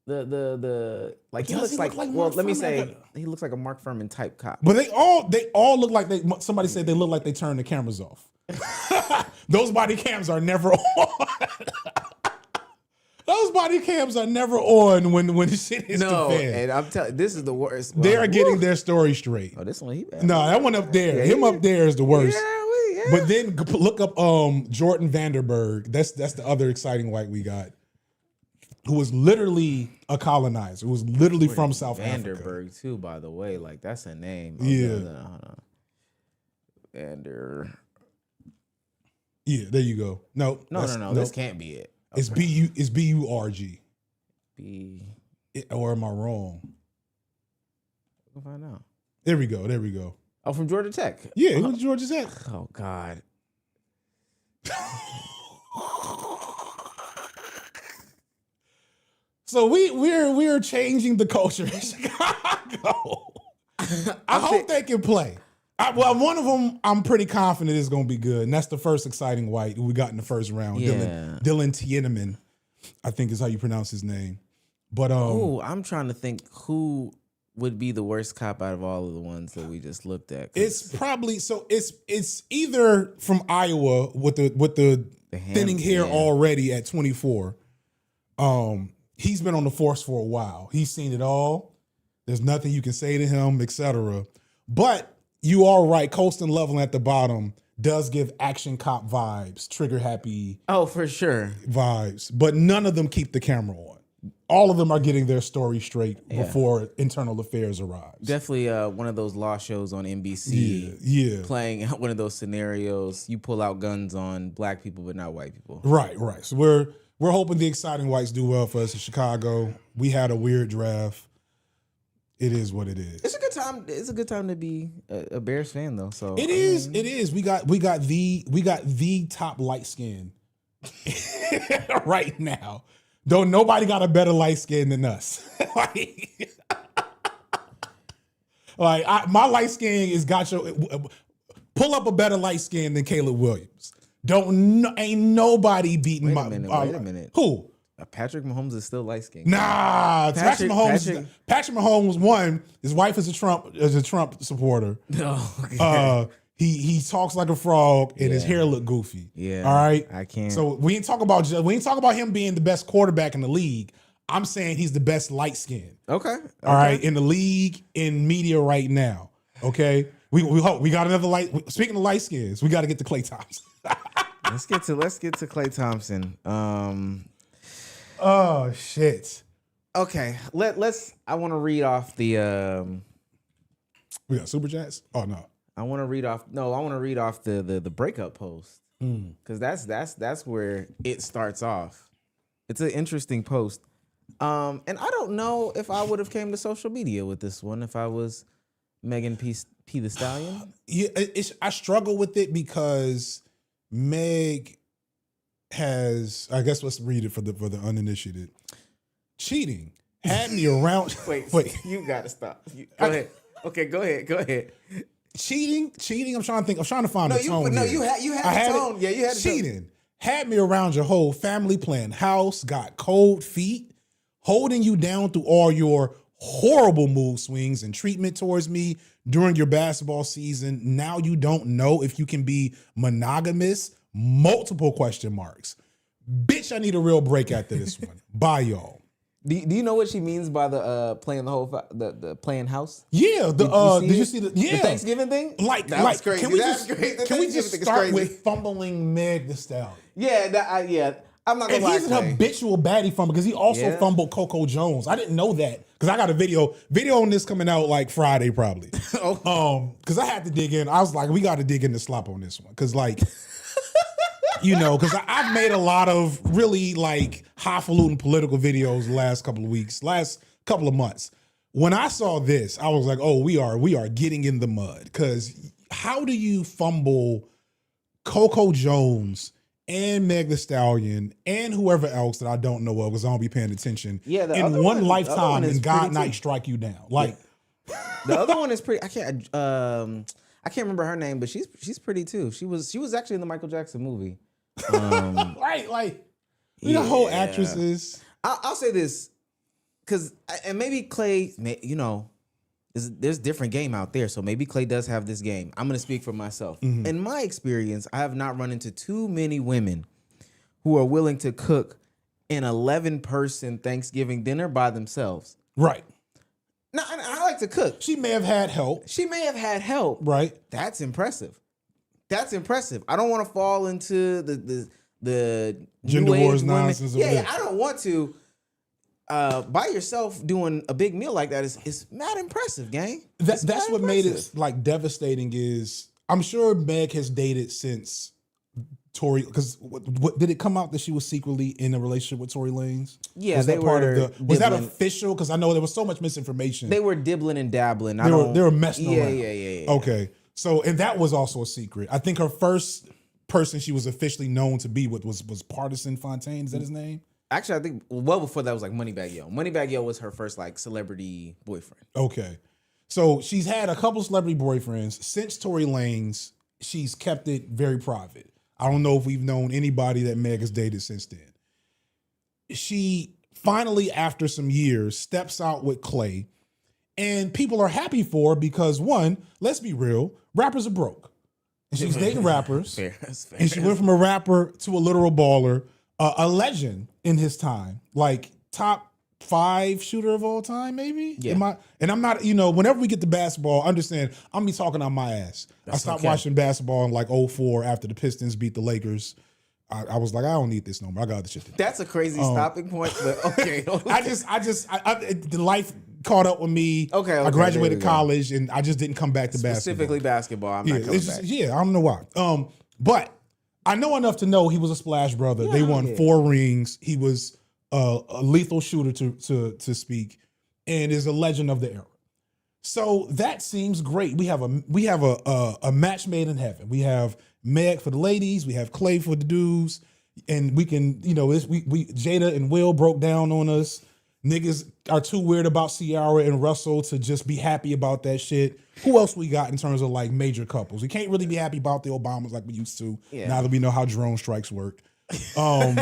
The like he Does looks he like, look like well, Mark let me Furman? say he looks like a Mark Furman type cop. But they all look like somebody said they look like they turned the cameras off. Those body cams are never on. Those body cams are never on when the shit is No, the fan. and I'm telling, this is the worst. They are getting their story straight. Oh, this one he bad. No, that one up there. Him up there is the worst. Yeah. But then look up Jordan Vanderberg. That's the other exciting white we got, who was literally a colonizer. Who was literally from South Africa. Vanderberg too, by the way. Like that's a name. Yeah. Hold on. Vander. Yeah, there you go. No. This can't be it. It's BURG. B. Or am I wrong? We'll find out. There we go. Oh, from Georgia Tech. Yeah, who was Georgia Tech? Oh God. So we're changing the culture in Chicago. I hope they can play. One of them I'm pretty confident is going to be good, and that's the first exciting white we got in the first round. Yeah. Dylan Tiedemann, I think is how you pronounce his name. But I'm trying to think who would be the worst cop out of all of the ones that we just looked at. it's probably it's either from Iowa with the thinning hair already at 24. He's been on the force for a while. He's seen it all. There's nothing you can say to him, etc. But you are right. Colston Leveling at the bottom does give action cop vibes, trigger happy. Oh, for sure. Vibes. But none of them keep the camera on. All of them are getting their story straight before internal affairs arrives. Definitely one of those law shows on NBC. Yeah. Playing out one of those scenarios. You pull out guns on black people, but not white people. Right. So we're hoping the exciting whites do well for us in Chicago. We had a weird draft. It is what it is. It's a good time. It's a good time to be a Bears fan, though. So it is. It is. We got the top light skin right now. Though nobody got a better light skin than us. My light skin is pull up a better light skin than Caleb Williams. Ain't nobody beating Wait a minute. Who? Patrick Mahomes is still light skinned. Nah, Patrick Mahomes won. His wife is a Trump supporter. No. He talks like a frog and his hair look goofy. Yeah. All right. I can't. So we ain't talk about him being the best quarterback in the league. I'm saying he's the best light skin. Okay. All right, in the league, in media right now. Okay, we hope we got another light. Speaking of light skins, we got to get to Klay Thompson. Let's get to Klay Thompson. Oh shit. Okay, I want to read off the. We got super chats. Oh no. I want to read off the breakup post because that's where it starts off. It's an interesting post, and I don't know if I would have came to social media with this one if I was Megan P the Stallion. Yeah, I struggle with it because Meg has. I guess let's read it for the uninitiated. Cheating had me around. Wait, you gotta stop. Go ahead. Okay, go ahead. Cheating. I'm trying to think. I'm trying to find the tone. You had the tone. Yeah, you had the cheating. Had me around your whole family, playing house, got cold feet, holding you down through all your horrible mood swings and treatment towards me during your basketball season. Now you don't know if you can be monogamous. Multiple question marks. Bitch, I need a real break after this one. Bye, y'all. Do you know what she means by the playing the playing house? Yeah, did you see the Thanksgiving thing? That was crazy. Can we just start with fumbling Meg the Stallion? Yeah, I'm not gonna lie. He's an habitual baddie fumbler because he also fumbled Coco Jones. I didn't know that because I got a video on this coming out like Friday probably. Because I had to dig in. I was like, we got to dig in the slop on this one because like. Because I've made a lot of really like highfalutin political videos the last couple of months. When I saw this, I was like, oh, we are getting in the mud. Because how do you fumble Coco Jones and Meg the Stallion and whoever else that I don't know of because I don't be paying attention in one lifetime and God night strike you down? Like the other one is pretty. I can't remember her name, but she's pretty too. She was actually in the Michael Jackson movie. Right, like we got whole actresses. I'll say this because and maybe Klay, there's different game out there, so maybe Klay does have this game. I'm gonna speak for myself. Mm-hmm. In my experience, I have not run into too many women who are willing to cook an 11-person Thanksgiving dinner by themselves. Right. Now, I like to cook. She may have had help. Right. That's impressive. I don't want to fall into the gender wars nonsense. Yeah, I don't want to. By yourself doing a big meal like that is mad impressive, gang. That's what made it like devastating. Is I'm sure Meg has dated since Tory, because what did it come out that she was secretly in a relationship with Tory Lanez? Yeah, was that official? Because I know there was so much misinformation. They were dibbling and dabbling. They were messing around. Yeah. Okay. So, and that was also a secret. I think her first person she was officially known to be with was Partisan Fontaine. Is that his name? Actually, I think well before that was like Moneybagg Yo. Moneybagg Yo was her first like celebrity boyfriend. Okay. So she's had a couple celebrity boyfriends. Since Tory Lanez, she's kept it very private. I don't know if we've known anybody that Meg has dated since then. She finally, after some years, steps out with Klay. And people are happy for her because, one, let's be real, rappers are broke. And she's dating rappers. Fair. And she went from a rapper to a literal baller, a legend in his time, like top 5 shooter of all time, maybe? Yeah. And I'm not, whenever we get to basketball, understand, I'm going to be talking on my ass. I stopped watching basketball in like 2004 after the Pistons beat the Lakers. I was like, I don't need this no more. I got other shit to do. That's a crazy stopping point, but okay. The life caught up with me. Okay, I graduated college and I just didn't come back to Specifically basketball. I'm not coming back. Yeah, I don't know why. But I know enough to know he was a splash brother. They won 4 rings. He was a lethal shooter to speak, and is a legend of the era. So that seems great. We have a match made in heaven. We have Meg for the ladies. We have Klay for the dudes, and we can we Jada and Will broke down on us. Niggas are too weird about Ciara and Russell to just be happy about that shit. Who else we got in terms of like major couples? We can't really be happy about the Obamas like we used to. Yeah. Now that we know how drone strikes work. Plus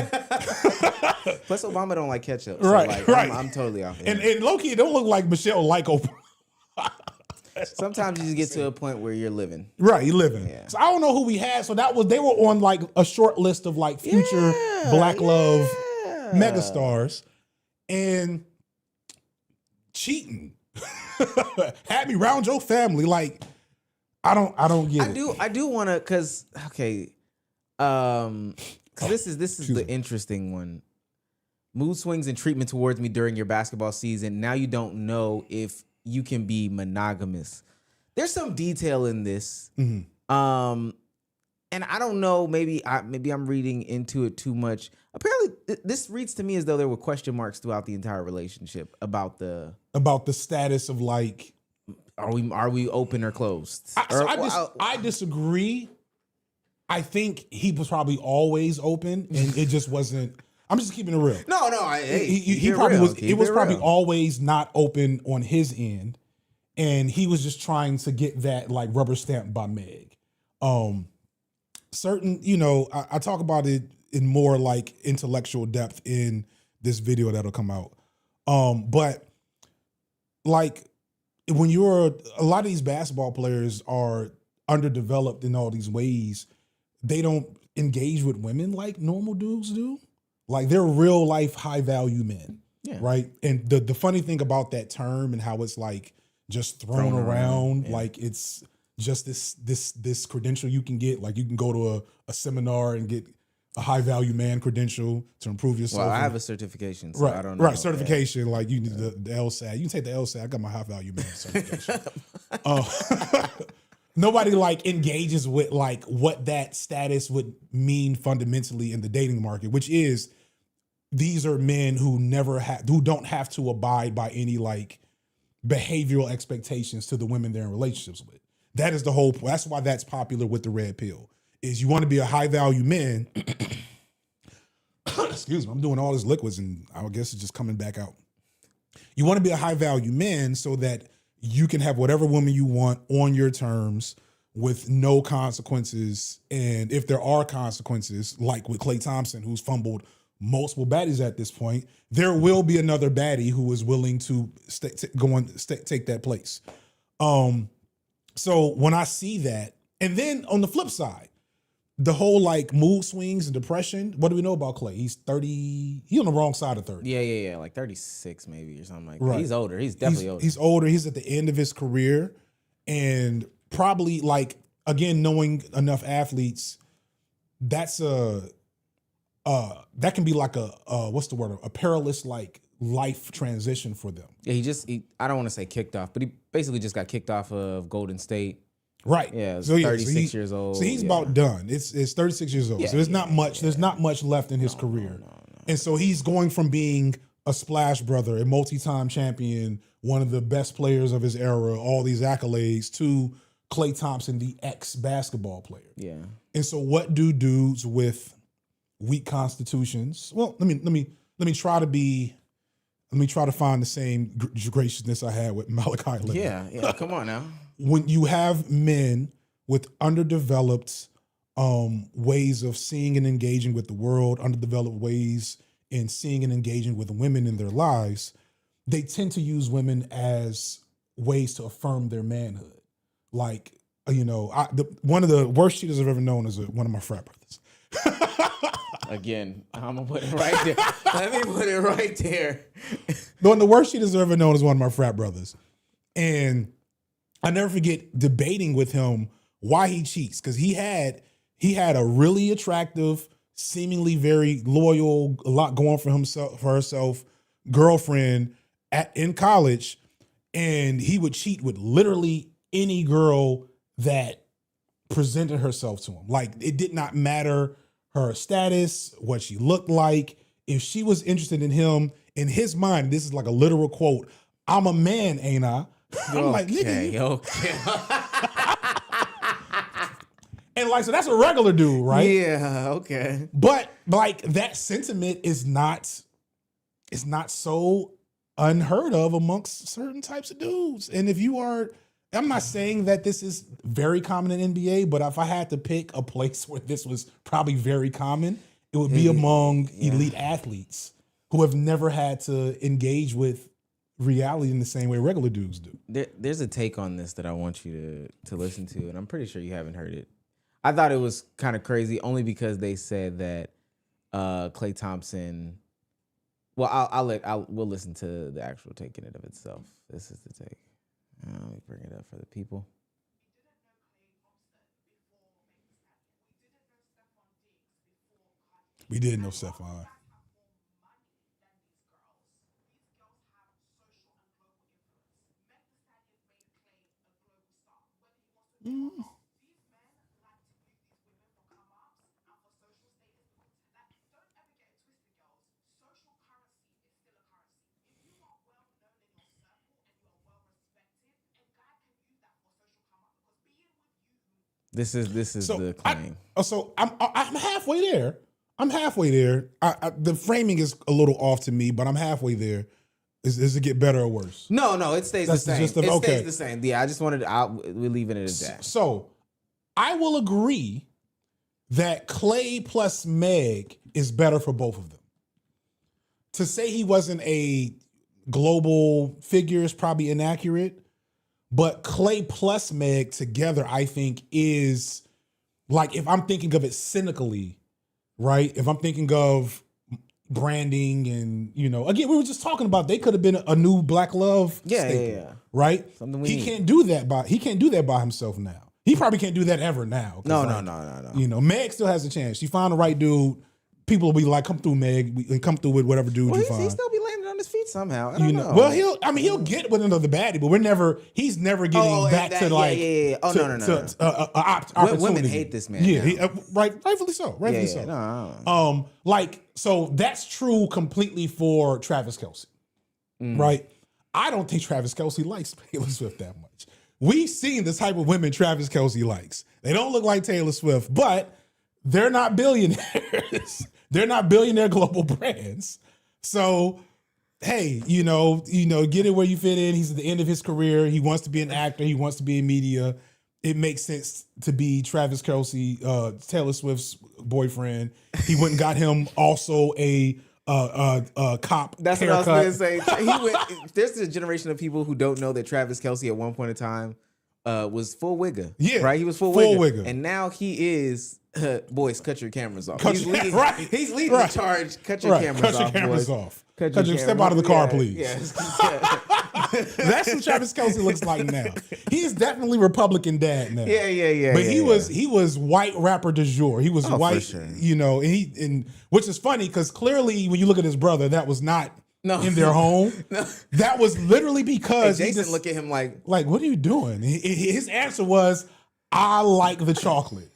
Obama don't like ketchup. So right. I'm totally off it. And low-key, it don't look like Michelle like Obama. Sometimes you just get to a point where you're living. Right, you're living. Yeah. So I don't know who we had. So they were on like a short list of like future Black Love megastars. and cheating had me round your family. Like, I don't get it. I do want to, cause okay, cause this is the interesting one. Mood swings and treatment towards me during your basketball season. Now you don't know if you can be monogamous. There's some detail in this. And I don't know, maybe I'm reading into it too much. Apparently, this reads to me as though there were question marks throughout the entire relationship about the status of like, are we open or closed? I disagree. I think he was probably always open, and it just wasn't. I'm just keeping it real. No, he probably was. It was probably always not open on his end, and he was just trying to get that like rubber stamp by Meg. Certain, I talk about it in more like intellectual depth in this video that'll come out. But like when a lot of these basketball players are underdeveloped in all these ways, they don't engage with women like normal dudes do. Like they're real life high value men. Yeah. Right. And the funny thing about that term and how it's like just thrown around, like it's just this credential you can get. Like you can go to a seminar and get a high value man credential to improve yourself. Well, I have a certification, so right, I don't know. Right, certification. Like you need the LSAT. You can take the LSAT. I got my high value man certification. Nobody like engages with like what that status would mean fundamentally in the dating market, which is these are men who who don't have to abide by any like behavioral expectations to the women they're in relationships with. That is the whole point. That's why that's popular with the red pill. Is you want to be a high value man. Excuse me, I'm doing all these liquids and I guess it's just coming back out. You want to be a high value man so that you can have whatever woman you want on your terms with no consequences. And if there are consequences, like with Klay Thompson, who's fumbled multiple baddies at this point, there will be another baddie who is willing to take that place. So when I see that, and then on the flip side, the whole like mood swings and depression. What do we know about Klay? He's 30. He's on the wrong side of 30. Yeah. Like 36 maybe or something like that. Right. He's older. He's definitely older. He's older. He's at the end of his career. And probably like, again, knowing enough athletes, that's that can be like what's the word? A perilous like life transition for them. Yeah, I don't want to say kicked off, but he basically just got kicked off of Golden State. Right. Yeah, so 36 years old. So he's about done. It's 36 years old. Yeah, so there's not much. There's not much left in his career. No. And so he's going from being a splash brother, a multi-time champion, one of the best players of his era, all these accolades, to Klay Thompson, the ex-basketball player. Yeah. And so what do dudes with weak constitutions? Well, let me try to find the same graciousness I had with Malachi Leonard. Yeah. Come on now. When you have men with underdeveloped ways of seeing and engaging with the world, underdeveloped ways in seeing and engaging with women in their lives, they tend to use women as ways to affirm their manhood. Like, one of the worst cheaters I've ever known is one of my frat brothers. Again, I'm going to put it right there. Let me put it right there. One of the worst cheaters I've ever known is one of my frat brothers. And I never forget debating with him why he cheats. Because he had a really attractive, seemingly very loyal, a lot going for herself, girlfriend in college. And he would cheat with literally any girl that presented herself to him. Like, it did not matter her status, what she looked like. If she was interested in him, in his mind, this is like a literal quote, "I'm a man, ain't I?" I'm like, nigga. Okay. And like, so that's a regular dude, right? Yeah, okay. But like that sentiment is not so unheard of amongst certain types of dudes. And if you are, I'm not saying that this is very common in NBA, but if I had to pick a place where this was probably very common, it would be among elite athletes who have never had to engage with reality in the same way regular dudes do. There's a take on this that I want you to listen to, and I'm pretty sure you haven't heard it. I thought it was kind of crazy only because they said that Klay Thompson Well, we'll listen to the actual take in it of itself. This is the take. Let me bring it up for the people. We didn't know Stephon. This is the claim. I'm halfway there. The framing is a little off to me, but I'm halfway there. Is it get better or worse? No, it stays the same. It okay. stays the same. Yeah, I just wanted we're leaving it at that. So I will agree that Klay plus Meg is better for both of them. To say he wasn't a global figure is probably inaccurate, but Klay plus Meg together, I think, is like, if I'm thinking of it cynically, right? If I'm thinking of branding and, again, we were just talking about they could have been a new Black Love staple, right? Something he can't do that by himself now. He probably can't do that ever now. No. Meg still has a chance. She found the right dude. People will be like, "Come through, Meg," and come through with whatever dude you find. He still be landing on his feet somehow. I don't know. Well, he'll get with another baddie, but he's never getting back to like. Yeah. Oh, no. Opportunity. Women hate this man. Yeah, rightfully so. No. So that's true completely for Travis Kelce, right? I don't think Travis Kelce likes Taylor Swift that much. We've seen the type of women Travis Kelce likes. They don't look like Taylor Swift, but they're not billionaires. They're not billionaire global brands. So, hey, get it where you fit in. He's at the end of his career. He wants to be an actor. He wants to be in media. It makes sense to be Travis Kelce, Taylor Swift's boyfriend. He went and got him also a cop. That's haircut. what I was going to say. There's a generation of people who don't know that Travis Kelce at one point in time was full wigger. Yeah, right. He was full wigger, and now he is. Boys, cut your cameras off. He's leading the charge. Cut your cameras off. Step out of the car, please. Yes. That's what Travis Kelce looks like now. He's definitely Republican dad now. Yeah. But he was white rapper du jour. He was white, sure. and which is funny because clearly when you look at his brother, that was not in their home. No. That was literally because Jason looked at him like, what are you doing? His answer was, I like the chocolate.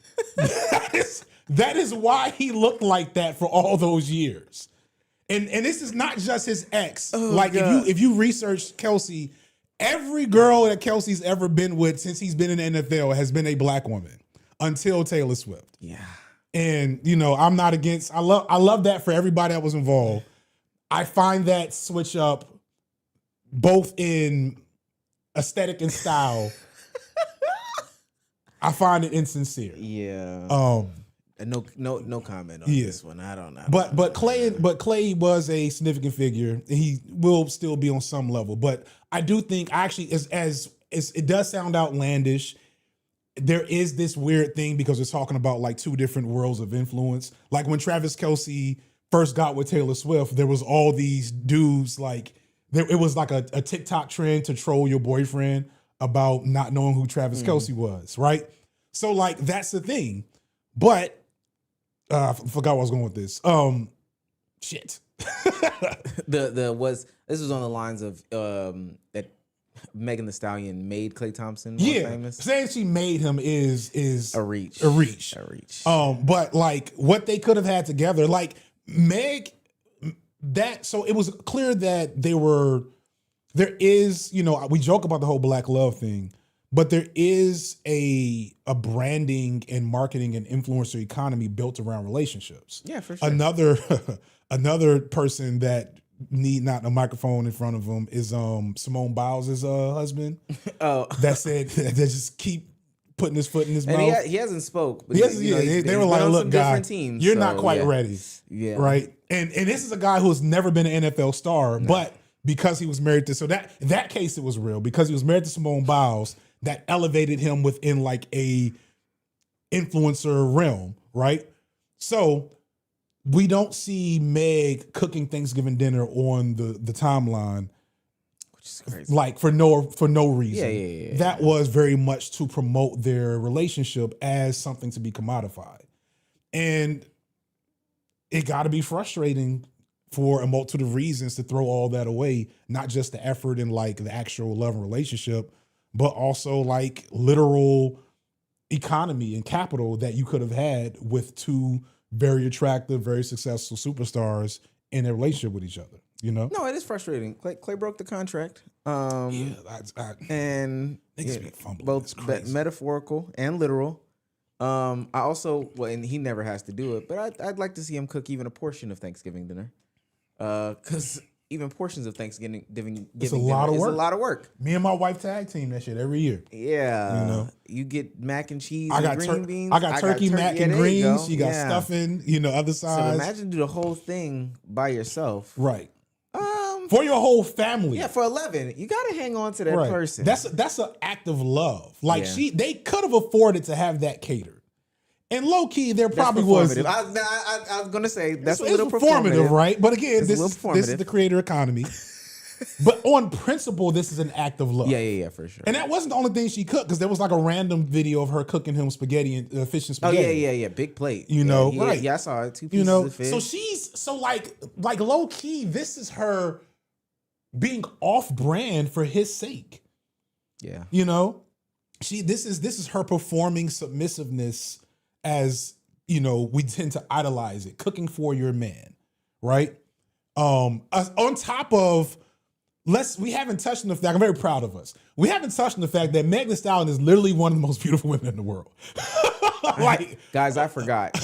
That is why he looked like that for all those years. And this is not just his ex. If you research Kelce, every girl that Kelce's ever been with since he's been in the NFL has been a Black woman until Taylor Swift. Yeah. And I'm not against. I love that for everybody that was involved. I find that switch up both in aesthetic and style. I find it insincere. Yeah. No comment on this one. I don't know. But Klay was a significant figure. He will still be on some level. But I do think actually as it does sound outlandish. There is this weird thing because we're talking about like two different worlds of influence. Like when Travis Kelce first got with Taylor Swift, there was all these dudes it was like a TikTok trend to troll your boyfriend about not knowing who Travis Kelce was, right? So like that's the thing. But I forgot where I was going with this. Shit. This was on the lines of that Megan Thee Stallion made Klay Thompson more famous. Saying she made him is a reach. But like what they could have had together, like Meg, so it was clear that there is, we joke about the whole Black Love thing, but there is a branding and marketing and influencer economy built around relationships. Yeah, for sure. Another person that need not a microphone in front of him is Simone Biles' husband. Oh, that said they just keep putting his foot in his mouth. He hasn't spoke. But they were like, "Look, guy, you're not quite ready." Yeah, right. And this is a guy who has never been an NFL star, but because he was married to that case it was real because he was married to Simone Biles that elevated him within like a influencer realm, right? So we don't see Meg cooking Thanksgiving dinner on the timeline, which is crazy. like for no reason. Yeah. That was very much to promote their relationship as something to be commodified. And it got to be frustrating for a multitude of reasons to throw all that away, not just the effort and like the actual love and relationship, but also like literal economy and capital that you could have had with two very attractive, very successful superstars in a relationship with each other, you know? No, it is frustrating. Clay broke the contract. And yeah, be fumbling. both It's crazy. metaphorical and literal. I also, well, and he never has to do it, but I'd like to see him cook even a portion of Thanksgiving dinner. Because even portions of Thanksgiving It's a lot of is work. a lot of work. Me and my wife tag team that shit every year. Yeah, You know? you get mac and cheese. I and got green beans. I got turkey, mac, yeah, and there you greens. go. You got Yeah. stuffing, you know, other So sides. imagine do the whole thing by yourself. Right. For your whole family. Yeah, for 11, you got to hang on to that Right. person. That's an act of love. Like Yeah. they could have afforded to have that catered. And low key, there probably was. performative. I was gonna say that's It's a little performative, right? But again, It's a this little is the creator economy. But on principle, this is an act of love. Yeah, for sure. And that wasn't the only thing she cooked, because there was like a random video of her cooking him spaghetti and fish and Oh spaghetti. yeah, big plate. You know, yeah, right? Yeah, I saw it. 2 pieces You know, of fish. so she's like low key. This is her being off brand for his sake. yeah, You know, this is her performing submissiveness, as you know, we tend to idolize it, cooking for your man, right? On top of we haven't touched on the fact, I'm very proud of us. We haven't touched on the fact that Meg Thee Stallion is literally one of the most beautiful women in the world. Like, guys, I forgot.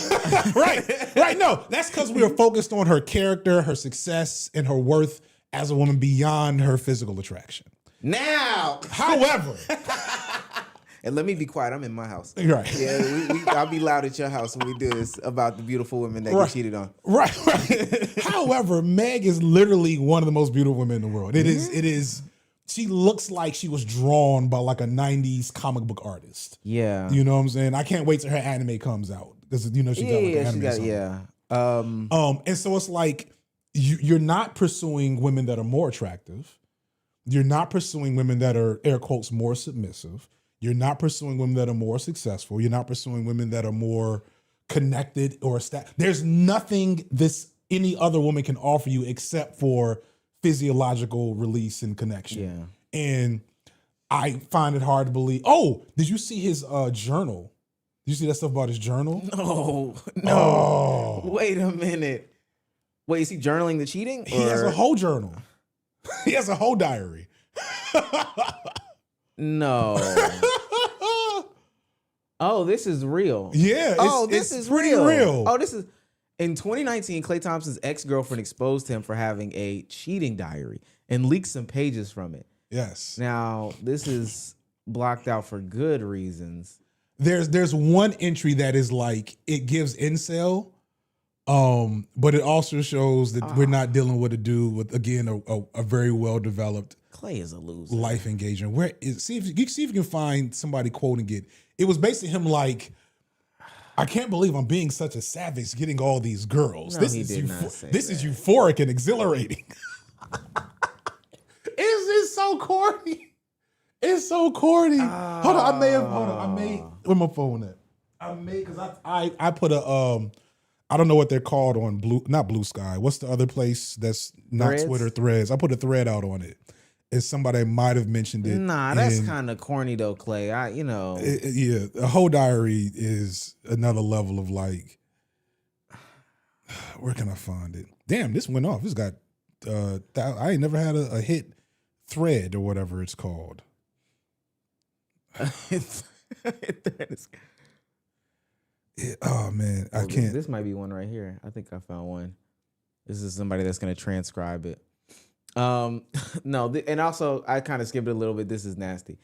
right. No, that's because we are focused on her character, her success, and her worth as a woman beyond her physical attraction. Now, However, and let me be quiet. I'm in my house. right. Yeah, I'll be loud at your house when we do this about the beautiful women that get cheated on. Right. However, Meg is literally one of the most beautiful women in the world. It is. She looks like she was drawn by like a 90s comic book artist. Yeah, You know what I'm saying? I can't wait till her anime comes out, because you know she got like an anime song. yeah. And so it's like you're not pursuing women that are more attractive. You're not pursuing women that are, air quotes, more submissive. You're not pursuing women that are more successful. You're not pursuing women that are more connected or there's nothing any other woman can offer you except for physiological release and connection. Yeah. And I find it hard to believe. Oh, did you see his journal? Did you see that stuff about his journal? No. Oh. Wait a minute. Wait, is he journaling the cheating? He has a whole journal. He has a whole diary. No. Oh, this is real. Yeah. This is pretty real. real. Oh, this is in 2019. Klay Thompson's ex-girlfriend exposed him for having a cheating diary and leaked some pages from it. Yes. Now, this is blocked out for good reasons. There's one entry that is like, it gives incel, but it also shows that we're not dealing with a dude with, again, a very well developed Klay is a loser. life engagement. See if you can find somebody quoting it. It was basically him like, I can't believe I'm being such a savage getting all these girls. No, this he is did not say this is that. euphoric and exhilarating. It's so corny. It's so corny. Hold on, I made where my phone at? I made, because I put a I don't know what they're called on not Blue Sky. What's the other place that's not Threads? Twitter? Threads. I put a thread out on it. It's somebody might have mentioned it. Nah, that's and kind of corny though, Klay. yeah, a whole diary is another level of like, where can I find it? Damn, this went off. This got I ain't never had a hit thread or whatever it's called. Oh man, I can't. This might be one right here. I think I found one. This is somebody that's gonna transcribe it. No, and also I kind of skipped it a little bit. This is nasty.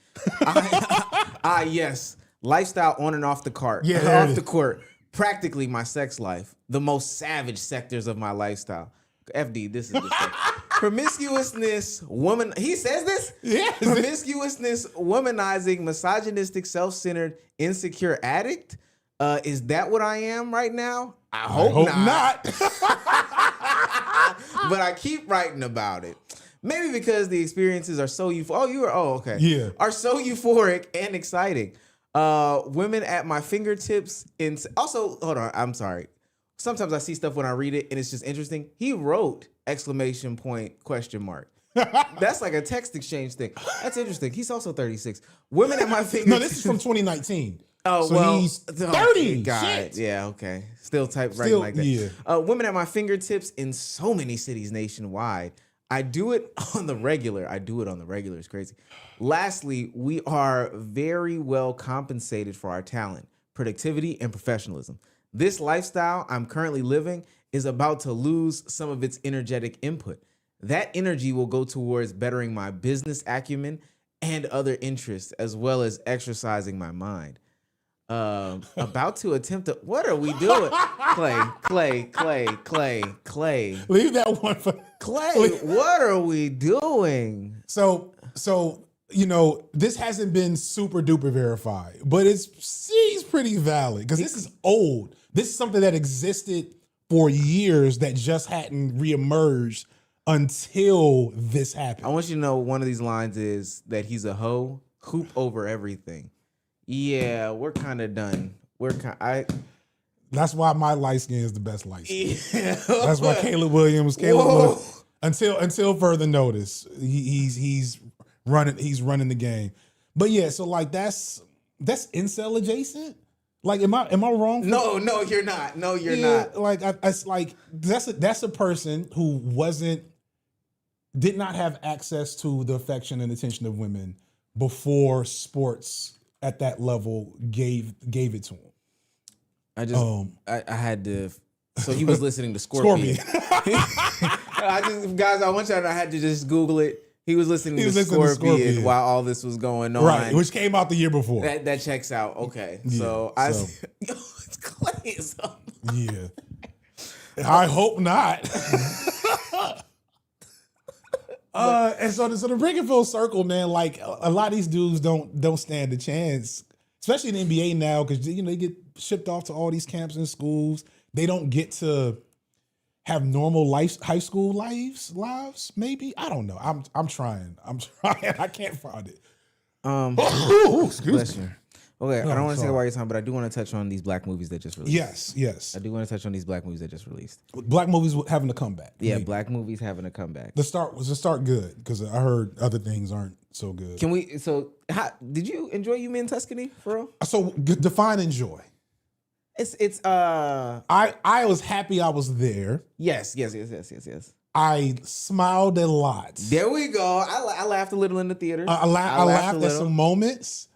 Yes, lifestyle on and off the court. Yeah, there it off is. the court. Practically my sex life. The most savage sectors of my lifestyle. FD, this is the stuff. Promiscuousness, woman. He says this. Yeah. Promiscuousness, womanizing, misogynistic, self-centered, insecure addict. Is that what I am right now? I I hope hope not. not. But I keep writing about it. Maybe because the experiences are so okay. Yeah. Are so euphoric and exciting. Women at my fingertips. Also, hold on. I'm sorry. Sometimes I see stuff when I read it and it's just interesting. He wrote ! That's like a text exchange thing. That's interesting. He's also 36. Women at my fingertips. No, this is from 2019. Oh, so well, he's oh, 30. God. Shit. Yeah, okay. Still writing Still, like that. yeah. Women at my fingertips in so many cities nationwide. I do it on the regular. It's crazy. Lastly, we are very well compensated for our talent, productivity, and professionalism. This lifestyle I'm currently living is about to lose some of its energetic input. That energy will go towards bettering my business acumen and other interests, as well as exercising my mind. About to attempt to. What are we doing? Clay. Leave that one for Clay, what are we doing? So this hasn't been super duper verified, but seems pretty valid because this is old. This is something that existed for years that just hadn't reemerged until this happened. I want you to know one of these lines is that he's a hoe, hoop over everything. Yeah, we're kind of done. That's why my light skin is the best light skin. Yeah. That's why Caleb Williams, until further notice, he's running the game. But yeah, so like that's incel adjacent. Like, am I wrong? No, you're not. No, you're not. Like that's a person who did not have access to the affection and attention of women before sports at that level gave it to him. I had to. So he was listening to Scorpion. Guys, I want y'all to know I had to just Google it. He was listening to Scorpion while all this was going on. Right, which came out the year before. That checks out. Okay. Yeah, It's Clay. Yeah. I hope not. And so to bring it full circle, man, like a lot of these dudes don't stand a chance, especially in the NBA now, because they get shipped off to all these camps and schools. They don't get to have normal high school lives. Maybe, I don't know. I'm trying. I can't find it. Excuse me. Okay, I don't want to take away your time, but I do want to touch on these black movies that just released. Yes. I do want to touch on these black movies that just released. Black movies having a comeback. Yeah, maybe. black movies having a comeback. The start good, because I heard other things aren't so good. Did you enjoy You Me in Tuscany, for real? So define enjoy. I was happy I was there. Yes. I smiled a lot. There we go. I laughed a little in the theater. I laughed at some moments.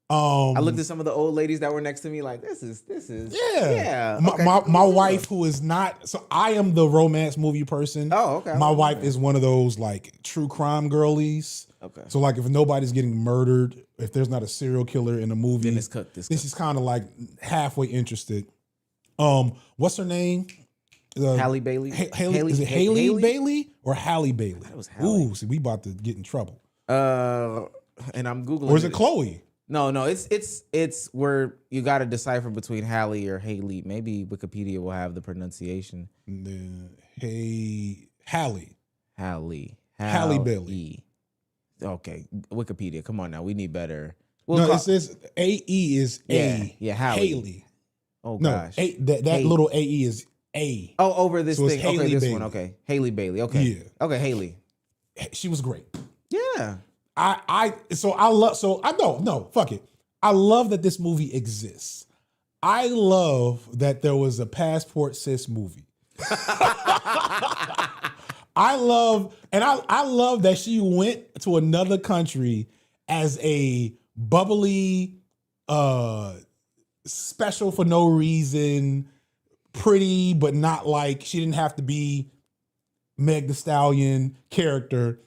I looked at some of the old ladies that were next to me like, this is yeah. Okay. My wife, who is not, so I am the romance movie person. Oh, okay. My wife is one of those like true crime girlies. Okay. So like if nobody's getting murdered, if there's not a serial killer in the movie, then it's cooked. She's kind of like halfway interested. What's her name? Halle Bailey. Is it Haley Bailey or Halle Bailey? That was Halle. Ooh, see, we about to get in trouble. And I'm Googling. Or is it Chloe? No, it's where you got to decipher between Halle or Haley. Maybe Wikipedia will have the pronunciation. Halle Bailey. Okay, Wikipedia. Come on now, we need better. It says AE is A. Yeah, Haley. Oh no, gosh, that little AE is A. Oh, over this so thing. Haley Okay, this Bailey. one. Okay, Halle Bailey. Okay, yeah. Okay, Haley. She was great. Yeah. Fuck it. I love that this movie exists. I love that there was a Passport Sis movie. I love that she went to another country as a bubbly, special for no reason, pretty, but not like she didn't have to be Meg Thee Stallion character,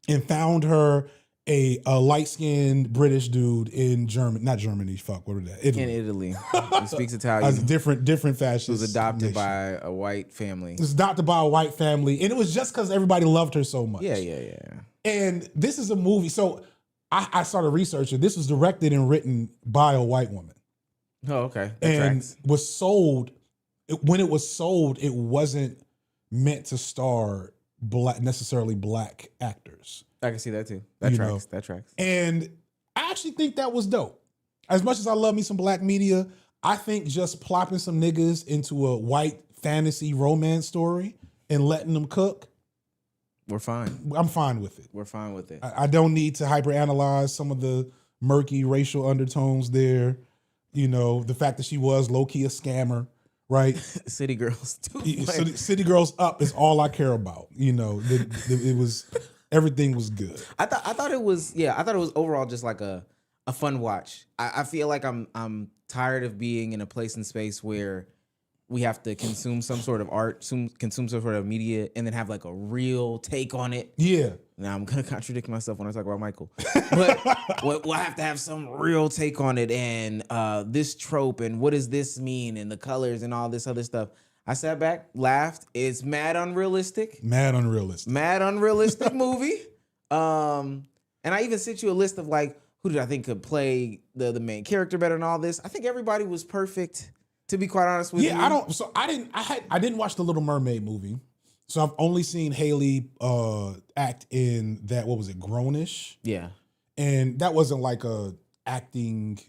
and found her a light-skinned British dude in Not Germany, fuck, what was that? Italy. In Italy. He speaks Italian. As a different fascist. He was adopted nation. by a white family. It was adopted by a white family, and it was just because everybody loved her so much. Yeah. And this is a movie, so I started researching. This was directed and written by a white woman. Oh, okay. That and tracks. was sold. When it was sold, it wasn't meant to star necessarily black actors. I can see that too. That You tracks. know. That tracks. And I actually think that was dope. As much as I love me some black media, I think just plopping some niggas into a white fantasy romance story and letting them cook, We're fine. I'm fine with it. We're fine with it. I don't need to hyperanalyze some of the murky racial undertones there. You know, the fact that she was low-key a scammer, right? City girls too. City Girls Up is all I care about. You know, it was everything was good. I thought it was overall just like a fun watch. I feel like I'm tired of being in a place and space where we have to consume some sort of art, consume some sort of media, and then have like a real take on it. Yeah. Now I'm gonna contradict myself when I talk about Michael, but we'll have to have some real take on it and this trope and what does this mean and the colors and all this other stuff. I sat back, laughed. It's mad unrealistic movie. And I even sent you a list of like who did I think could play the main character better and all this. I think everybody was perfect. To be quite honest with you, I didn't watch the Little Mermaid movie, so I've only seen Haley act in that. What was it, Grownish? Yeah, and that wasn't like a acting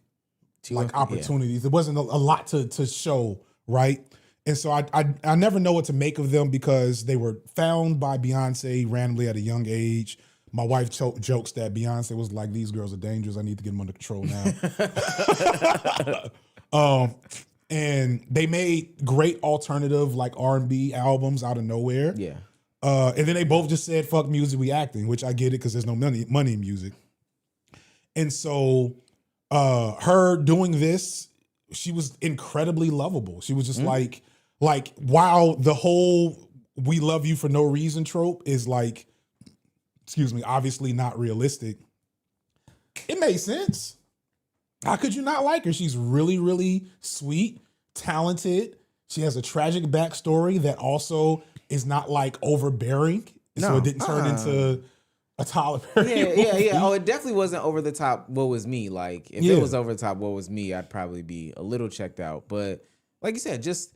like opportunities. It wasn't a lot to show, right? And so I never know what to make of them because they were found by Beyonce randomly at a young age. My wife jokes that Beyonce was like, "These girls are dangerous. I need to get them under control now." And they made great alternative like R&B albums out of nowhere. Yeah. And then they both just said, "Fuck music, we acting," which I get it because there's no money in music. And so her doing this, she was incredibly lovable. She was just like while the whole "we love you for no reason" trope is like, obviously not realistic, it made sense. How could you not like her? She's really, really sweet, talented. She has a tragic backstory that also is not like overbearing. So it didn't turn into a Tyler Perry movie. Yeah. Oh, it definitely wasn't over the top. What was me? Like, if it was over the top, what was me? I'd probably be a little checked out. But like you said, just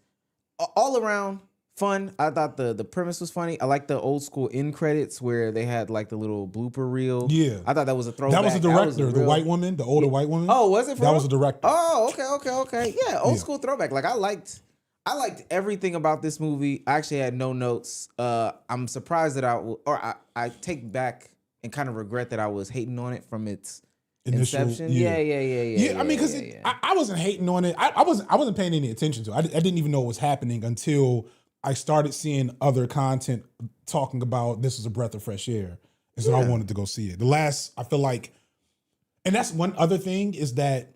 all around fun. I thought the premise was funny. I like the old school end credits where they had like the little blooper reel. Yeah. I thought that was a throwback. That was the director, the white woman, the older white woman. Oh, was it? That was the director. Oh, okay. Yeah, old school throwback. Like I liked everything about this movie. I actually had no notes. I'm surprised that I take back and kind of regret that I was hating on it from its inception. Yeah. I mean, because I wasn't hating on it. I wasn't paying any attention to it. I didn't even know what was happening until I started seeing other content talking about this is a breath of fresh air. And so I wanted to go see it. I feel like, and that's one other thing is that,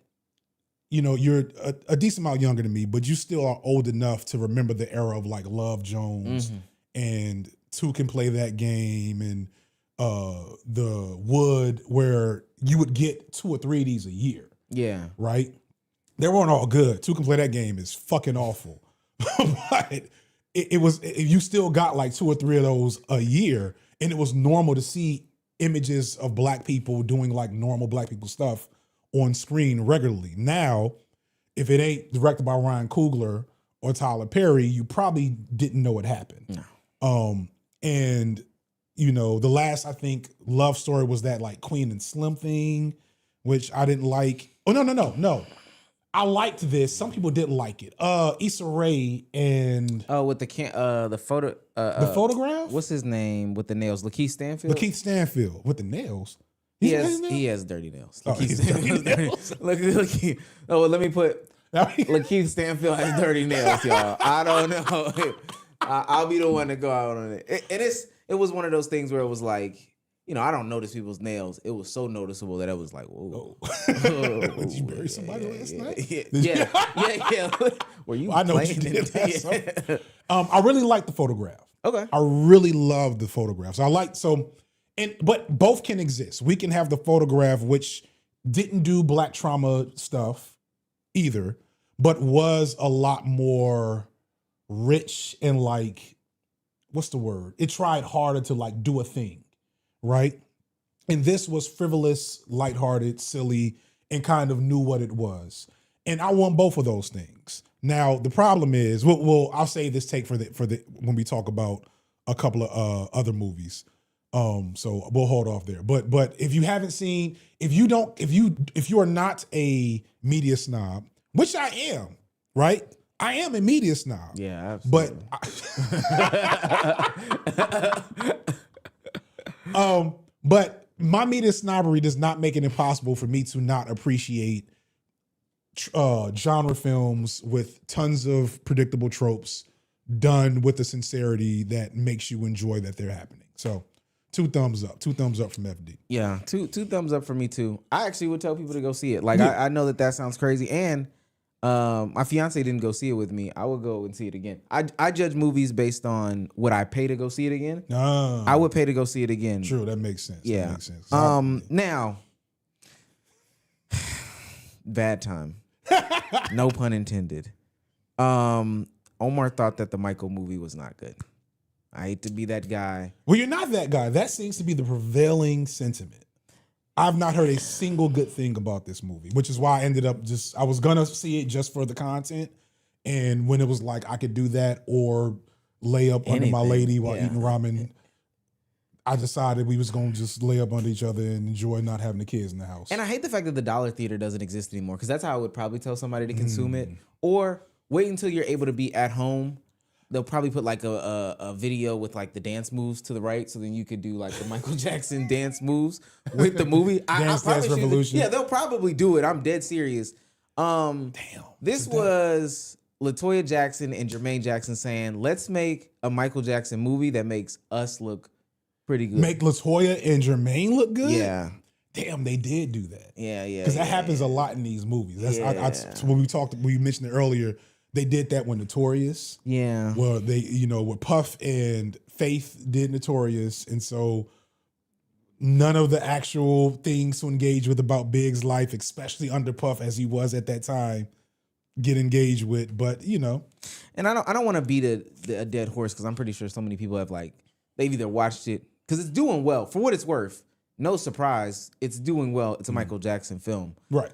you know, you're a decent amount younger than me, but you still are old enough to remember the era of like Love Jones and Two Can Play That Game and the Wood, where you would get 2 or 3 of these a year. Yeah. Right? They weren't all good. Two Can Play That Game is fucking awful. But you still got like 2 or 3 of those a year, and it was normal to see images of black people doing like normal black people stuff on screen regularly. Now, if it ain't directed by Ryan Coogler or Tyler Perry, you probably didn't know it happened. No. And you know, the last I think love story was that like Queen and Slim thing, which I didn't like. Oh no. I liked this. Some people didn't like it. Issa Rae and with the photo the photograph. What's his name with the nails? Lakeith Stanfield. Lakeith Stanfield with the nails. He has dirty nails. Oh, Lakeith Stanfield has nails. Look. Oh, well, let me put. Lakeith Stanfield has dirty nails, y'all. I don't know. I'll be the one to go out on it. It was one of those things where it was like, you know, I don't notice people's nails. It was so noticeable that it was like, whoa. Did you bury somebody last night? Yeah. Were you? I know what you did last night. I really liked the photograph. Okay. I really loved the photographs. But both can exist. We can have the photograph, which didn't do black trauma stuff either, but was a lot more rich and like, what's the word? It tried harder to like do a thing, right? And this was frivolous, lighthearted, silly, and kind of knew what it was. And I want both of those things. Now the problem is, well, I'll say this take for the when we talk about a couple of other movies. So we'll hold off there. But if you haven't seen, if you are not a media snob, which I am, right? I am a media snob. Yeah, absolutely. But my media snobbery does not make it impossible for me to not appreciate genre films with tons of predictable tropes done with the sincerity that makes you enjoy that they're happening. So 2 thumbs up from FD. Yeah, two thumbs up for me too. I actually would tell people to go see it. Like I know that sounds crazy, and my fiance didn't go see it with me. I would go and see it again. I judge movies based on would I pay to go see it again. I would pay to go see it again. True, that makes sense. Yeah. That makes sense. Now, bad time. No pun intended. Omar thought that the Michael movie was not good. I hate to be that guy. Well, you're not that guy. That seems to be the prevailing sentiment. I've not heard a single good thing about this movie, which is why I ended up I was going to see it just for the content. And when it was like I could do that or lay up under my lady while eating ramen, I decided we was going to just lay up under each other and enjoy not having the kids in the house. And I hate the fact that the dollar theater doesn't exist anymore, because that's how I would probably tell somebody to consume it. Or wait until you're able to be at home. They'll probably put like a video with like the dance moves to the right, so then you could do like the Michael Jackson dance moves with the movie. Dance Revolution. Yeah, they'll probably do it. I'm dead serious. Damn. This was LaToya Jackson and Jermaine Jackson saying, let's make a Michael Jackson movie that makes us look pretty good. Make LaToya and Jermaine look good? Yeah. Damn, they did do that. Yeah. Because that happens a lot in these movies. That's when we mentioned it earlier. They did that with Notorious. Yeah. Well, with Puff and Faith did Notorious. And so none of the actual things to engage with about Big's life, especially under Puff as he was at that time, get engaged with. But, And I don't want to beat a dead horse, because I'm pretty sure so many people have they've either watched it, because it's doing well. For what it's worth, no surprise, it's doing well. It's a Michael Jackson film. Right.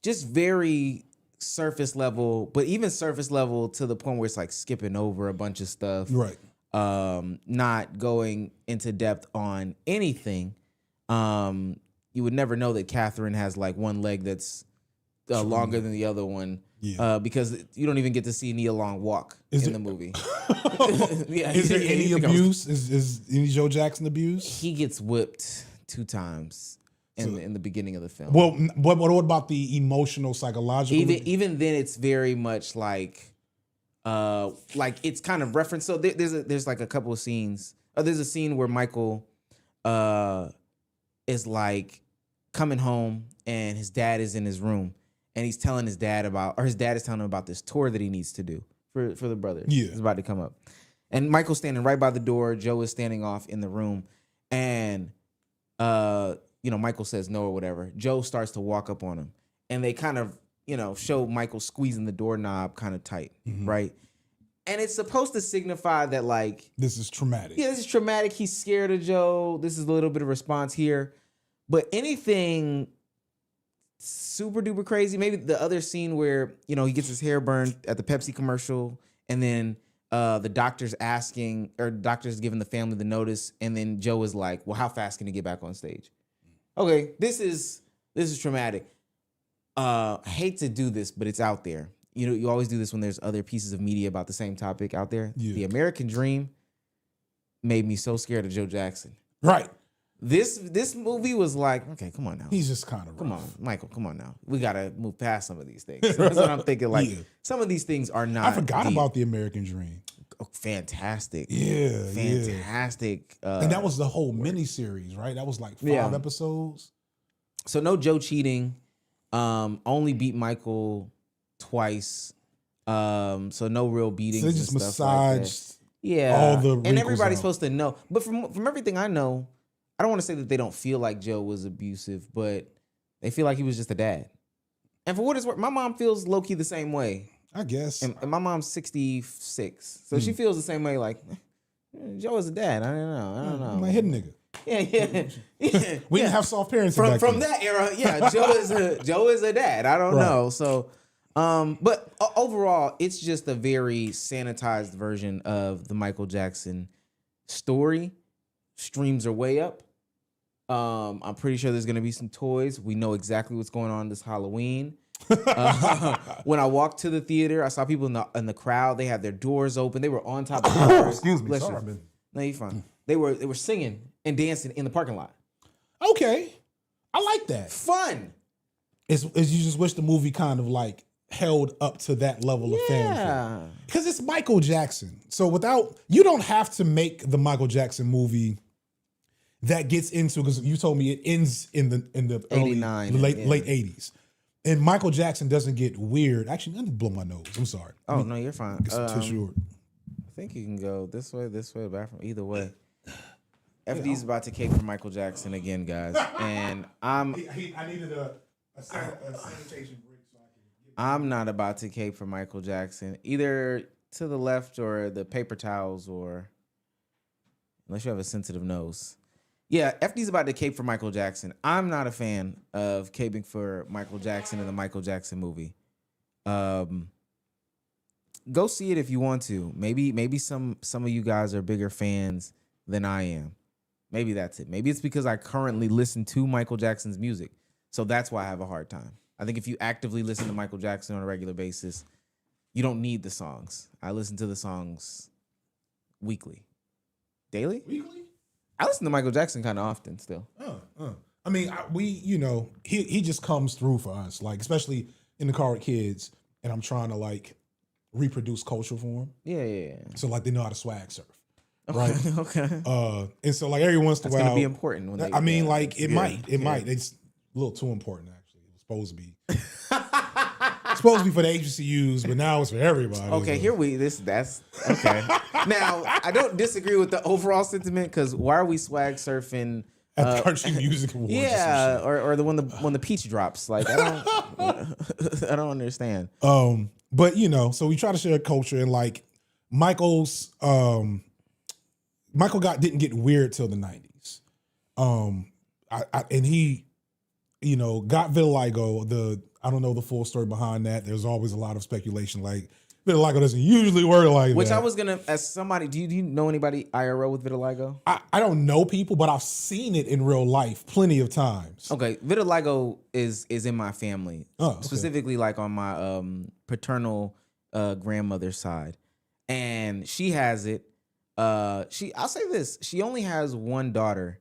Just very surface level, but even surface level to the point where it's like skipping over a bunch of stuff. Right. Not going into depth on anything. You would never know that Catherine has like one leg that's longer than the other one. Yeah. Because you don't even get to see Nia Long walk in the movie. Yeah, is there any abuse? Is any Joe Jackson abuse? He gets whipped 2 times in the beginning of the film. Well, what about the emotional, psychological? Even then, it's very much like it's kind of referenced. So there's like a couple of scenes. There's a scene where Michael is like coming home and his dad is in his room. And he's telling his dad his dad is telling him about this tour that he needs to do for the brothers. Yeah. It's about to come up. And Michael's standing right by the door. Joe is standing off in the room. And, Michael says no or whatever. Joe starts to walk up on him. And they kind of, show Michael squeezing the doorknob kind of tight, right? And it's supposed to signify that, like... This is traumatic. Yeah, this is traumatic. He's scared of Joe. This is a little bit of response here. But anything... super duper crazy. Maybe the other scene where, he gets his hair burned at the Pepsi commercial, and then the doctor's giving the family the notice, and then Joe is like, well, how fast can he get back on stage? Okay, this is traumatic. I hate to do this, but it's out there. You always do this when there's other pieces of media about the same topic out there. Yeah. The American Dream made me so scared of Joe Jackson. Right. This movie was like, okay, come on now. He's just kind of rough. Come on, Michael, come on now. We got to move past some of these things. So that's what I'm thinking. Like, some of these things are not. I forgot about the American Dream. Oh, fantastic. Yeah. Fantastic. And that was the whole miniseries, right? That was like 5 episodes. So no Joe cheating. Only beat Michael twice. So no real beatings. So they just and massaged stuff like all the and everybody's supposed to know. But from everything I know, I don't want to say that they don't feel like Joe was abusive, but they feel like he was just a dad. And for what it's worth, my mom feels low-key the same way. I guess. And my mom's 66. So she feels the same way, like, Joe is a dad. I don't know. My hidden nigga. Yeah. We didn't have soft parents From that era. Yeah, Joe is a dad. I don't know. So, but overall, it's just a very sanitized version of the Michael Jackson story. Streams are way up. I'm pretty sure there's gonna be some toys. We know exactly what's going on this Halloween. When I walked to the theater, I saw people in the crowd. They had their doors open. They were on top of cars. Excuse me. Bless Sorry, you. man. No, you're fine. They were singing and dancing in the parking lot. Okay. I like that. Fun. It's you just wish the movie kind of like held up to that level of fanfare. Because it's Michael Jackson. So you don't have to make the Michael Jackson movie that gets into, because you told me it ends in the early 89, late 80s. And Michael Jackson doesn't get weird. Actually, I need to blow my nose. I'm sorry. Oh, no, you're fine. Get some tissue. I think you can go this way, bathroom, either way. FD's about to cape for Michael Jackson again, guys. And I needed a sanitation break so I can I'm not about to cape for Michael Jackson, either to the left or the paper towels, or unless you have a sensitive nose. Yeah, FD's about to cape for Michael Jackson. I'm not a fan of caping for Michael Jackson in the Michael Jackson movie. Go see it if you want to. Maybe some of you guys are bigger fans than I am. Maybe that's it. Maybe it's because I currently listen to Michael Jackson's music. So that's why I have a hard time. I think if you actively listen to Michael Jackson on a regular basis, you don't need the songs. I listen to the songs weekly. Daily? Weekly? I listen to Michael Jackson kind of often still. I mean, he just comes through for us, like, especially in the car with kids, and I'm trying to like reproduce culture for them. Yeah. So like they know how to swag surf. Right. Okay. And so like every once in a while, It's gonna be important when they, I mean, like it might. Yeah. It's a little too important actually. It was supposed to be. Supposed to be for the agency use, but now it's for everybody. Okay, that's okay. Now, I don't disagree with the overall sentiment, because why are we swag surfing at the Country Music Awards? Yeah, or the when the peach drops. Like I don't understand. But so we try to share culture, and like Michael didn't get weird till the 90s. And he, got vitiligo. I don't know the full story behind that. There's always a lot of speculation. Like vitiligo doesn't usually work like Which that. I was gonna, as somebody, do you know anybody IRL with vitiligo? I don't know people, but I've seen it in real life plenty of times. Okay, vitiligo is in my family, specifically like on my paternal grandmother's side, and she has it. I'll say this: she only has one daughter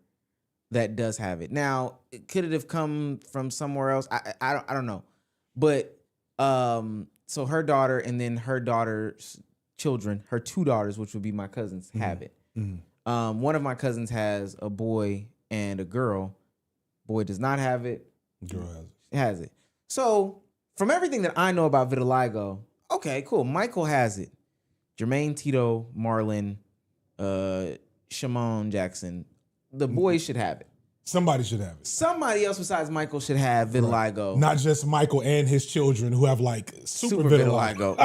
that does have it. Now, could it have come from somewhere else? I don't know, but so her daughter and then her daughter's children, her two daughters, which would be my cousins, have it. Mm-hmm. One of my cousins has a boy and a girl. Boy does not have it. Girl has it. So from everything that I know about vitiligo, okay, cool. Michael has it. Jermaine, Tito, Marlon, Shimon Jackson. The boys should have it. Somebody should have it. Somebody else besides Michael should have vitiligo. Right. Not just Michael and his children who have like super vitiligo.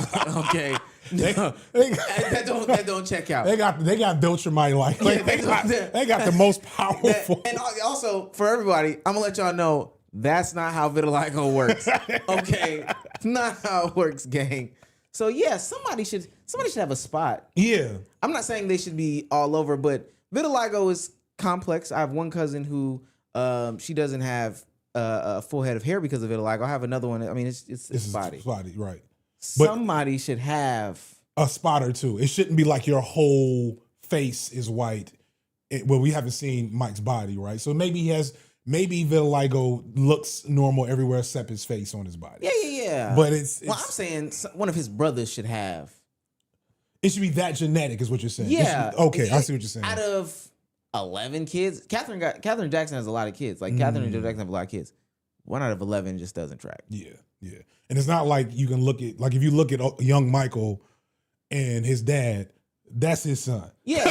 Okay. That don't check out. They got Viltrumite like they got the most powerful. And also for everybody, I'm gonna let y'all know that's not how vitiligo works. Okay, it's not how it works, gang. So yeah, somebody should have a spot. Yeah, I'm not saying they should be all over, but vitiligo is complex. I have one cousin who she doesn't have a full head of hair because of vitiligo. I have another one. I mean, it's spotty. Spotty, right? Somebody should have a spot or two. It shouldn't be like your whole face is white. Well, we haven't seen Mike's body, right? So maybe vitiligo looks normal everywhere except his face on his body. Yeah. But I'm saying one of his brothers should have. It should be that genetic, is what you're saying. Yeah. Okay, I see what you're saying. Out of 11 kids, Catherine Jackson has a lot of kids. Like Catherine and Joe Jackson have a lot of kids. 1 out of 11 just doesn't track. Yeah. And it's not like you can look at, like if you look at young Michael and his dad, that's his son. Yeah.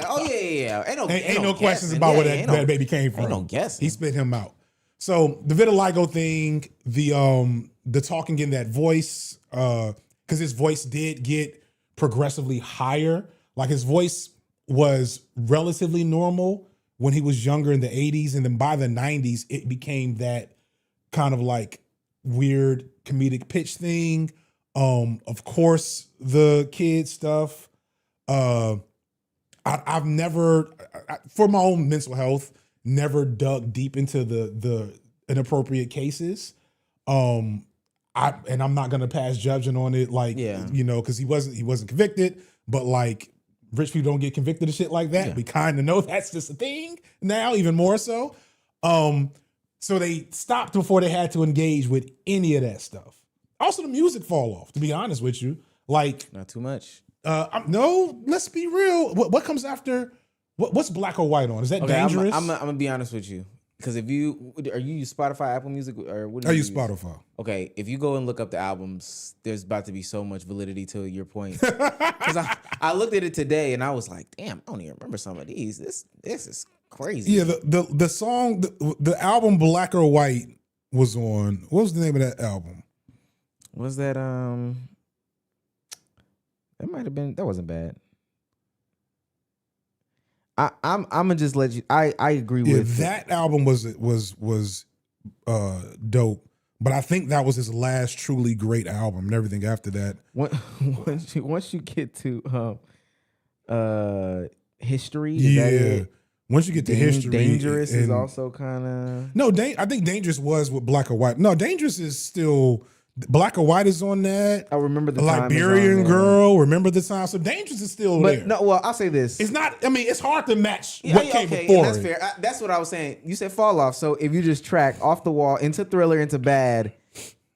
Oh yeah. Ain't no questions about where that baby came from. Ain't no guessing. He spit him out. So the vitiligo thing, the talking in that voice, because his voice did get progressively higher. Like his voice was relatively normal when he was younger in the 80s, and then by the 90s, it became that kind of like weird comedic pitch thing. Of course, the kid stuff. I've never, for my own mental health, never dug deep into the inappropriate cases. I'm not gonna pass judgment on it, like, you know, because he wasn't convicted, but like rich people don't get convicted of shit like that. We kind of know that's just a thing now, even more so. So they stopped before they had to engage with any of that stuff. Also, the music fall off, to be honest with you. Like, not too much. No, let's be real. What comes after? What's Black or White on? Is that Dangerous? I'm gonna be honest with you, because if you use Spotify, Apple Music, or what do I you use Spotify. Okay, if you go and look up the albums, there's about to be so much validity to your point. Because I looked at it today and I was like, damn, I don't even remember some of these. This is crazy. Yeah, the song, the album Black or White was on. What was the name of that album? Was that that might have been, that wasn't bad. I'm gonna just let you. I agree with that album was dope, but I think that was his last truly great album, and everything after that. Once you get to History, is that it? Once you get to History, Dangerous is also kind of no. I think Dangerous was with Black or White. No, Dangerous is still. Black or White is on that. I remember the Liberian Girl. Remember the time. So Dangerous is still there. No, well, I'll say this. It's not. I mean, it's hard to match what came before. That's fair. That's what I was saying. You said fall off. So if you just track Off the Wall into Thriller into Bad,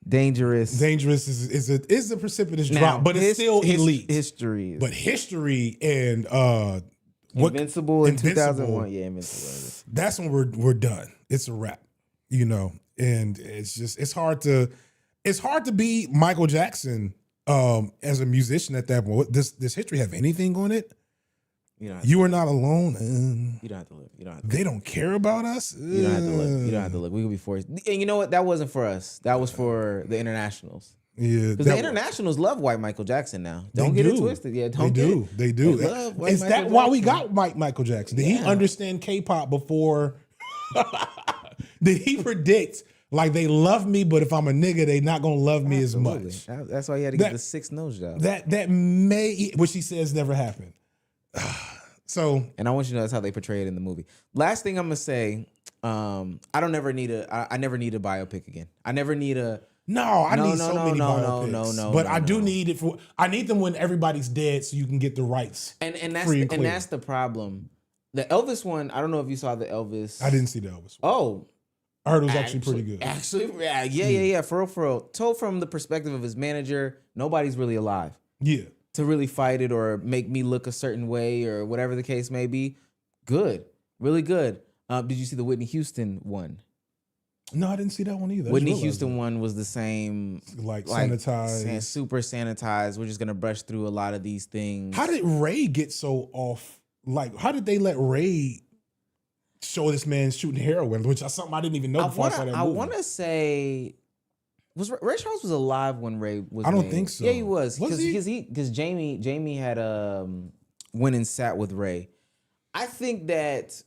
Dangerous is a precipitous drop, but it's still elite. History, but History and Invincible in 2001. Yeah, Invincible. That's when we're done. It's a wrap. You know, and it's hard to. It's hard to be Michael Jackson as a musician at that point. Does History have anything on it? You are not alone. You don't have to look. They don't care about us. You don't have to look. You don't have to look. We could be forced. And you know what? That wasn't for us. That was for the internationals. Yeah, because the internationals love white Michael Jackson now. Don't get it twisted. Yeah, they do. Is that why we got Michael Jackson? Did he understand K-pop before? Did he predict? Like, they love me, but if I'm a nigga, they not gonna love me as much. That's why he had to get the 6 nose job. That may, which he says never happened. So, and I want you to know that's how they portray it in the movie. Last thing I'm gonna say, I never need a biopic again. I never need a. I need so many biopics. But I do need it for. I need them when everybody's dead, so you can get the rights. And that's the problem. The Elvis one, I don't know if you saw the Elvis. I didn't see the Elvis one. Oh. I heard it was actually pretty good. For real. Told from the perspective of his manager, nobody's really alive. Yeah. To really fight it or make me look a certain way or whatever the case may be. Good. Really good. Did you see the Whitney Houston one? No, I didn't see that one either. Whitney Houston one was the same. Like sanitized. Super sanitized. We're just going to brush through a lot of these things. How did Ray get so off? Like, how did they let Ray show this man shooting heroin, which is something I didn't even know before I saw that movie. I want to say, was Ray Charles was alive when Ray was? I don't think so. Yeah, he was. Because Jamie had went and sat with Ray. I think that,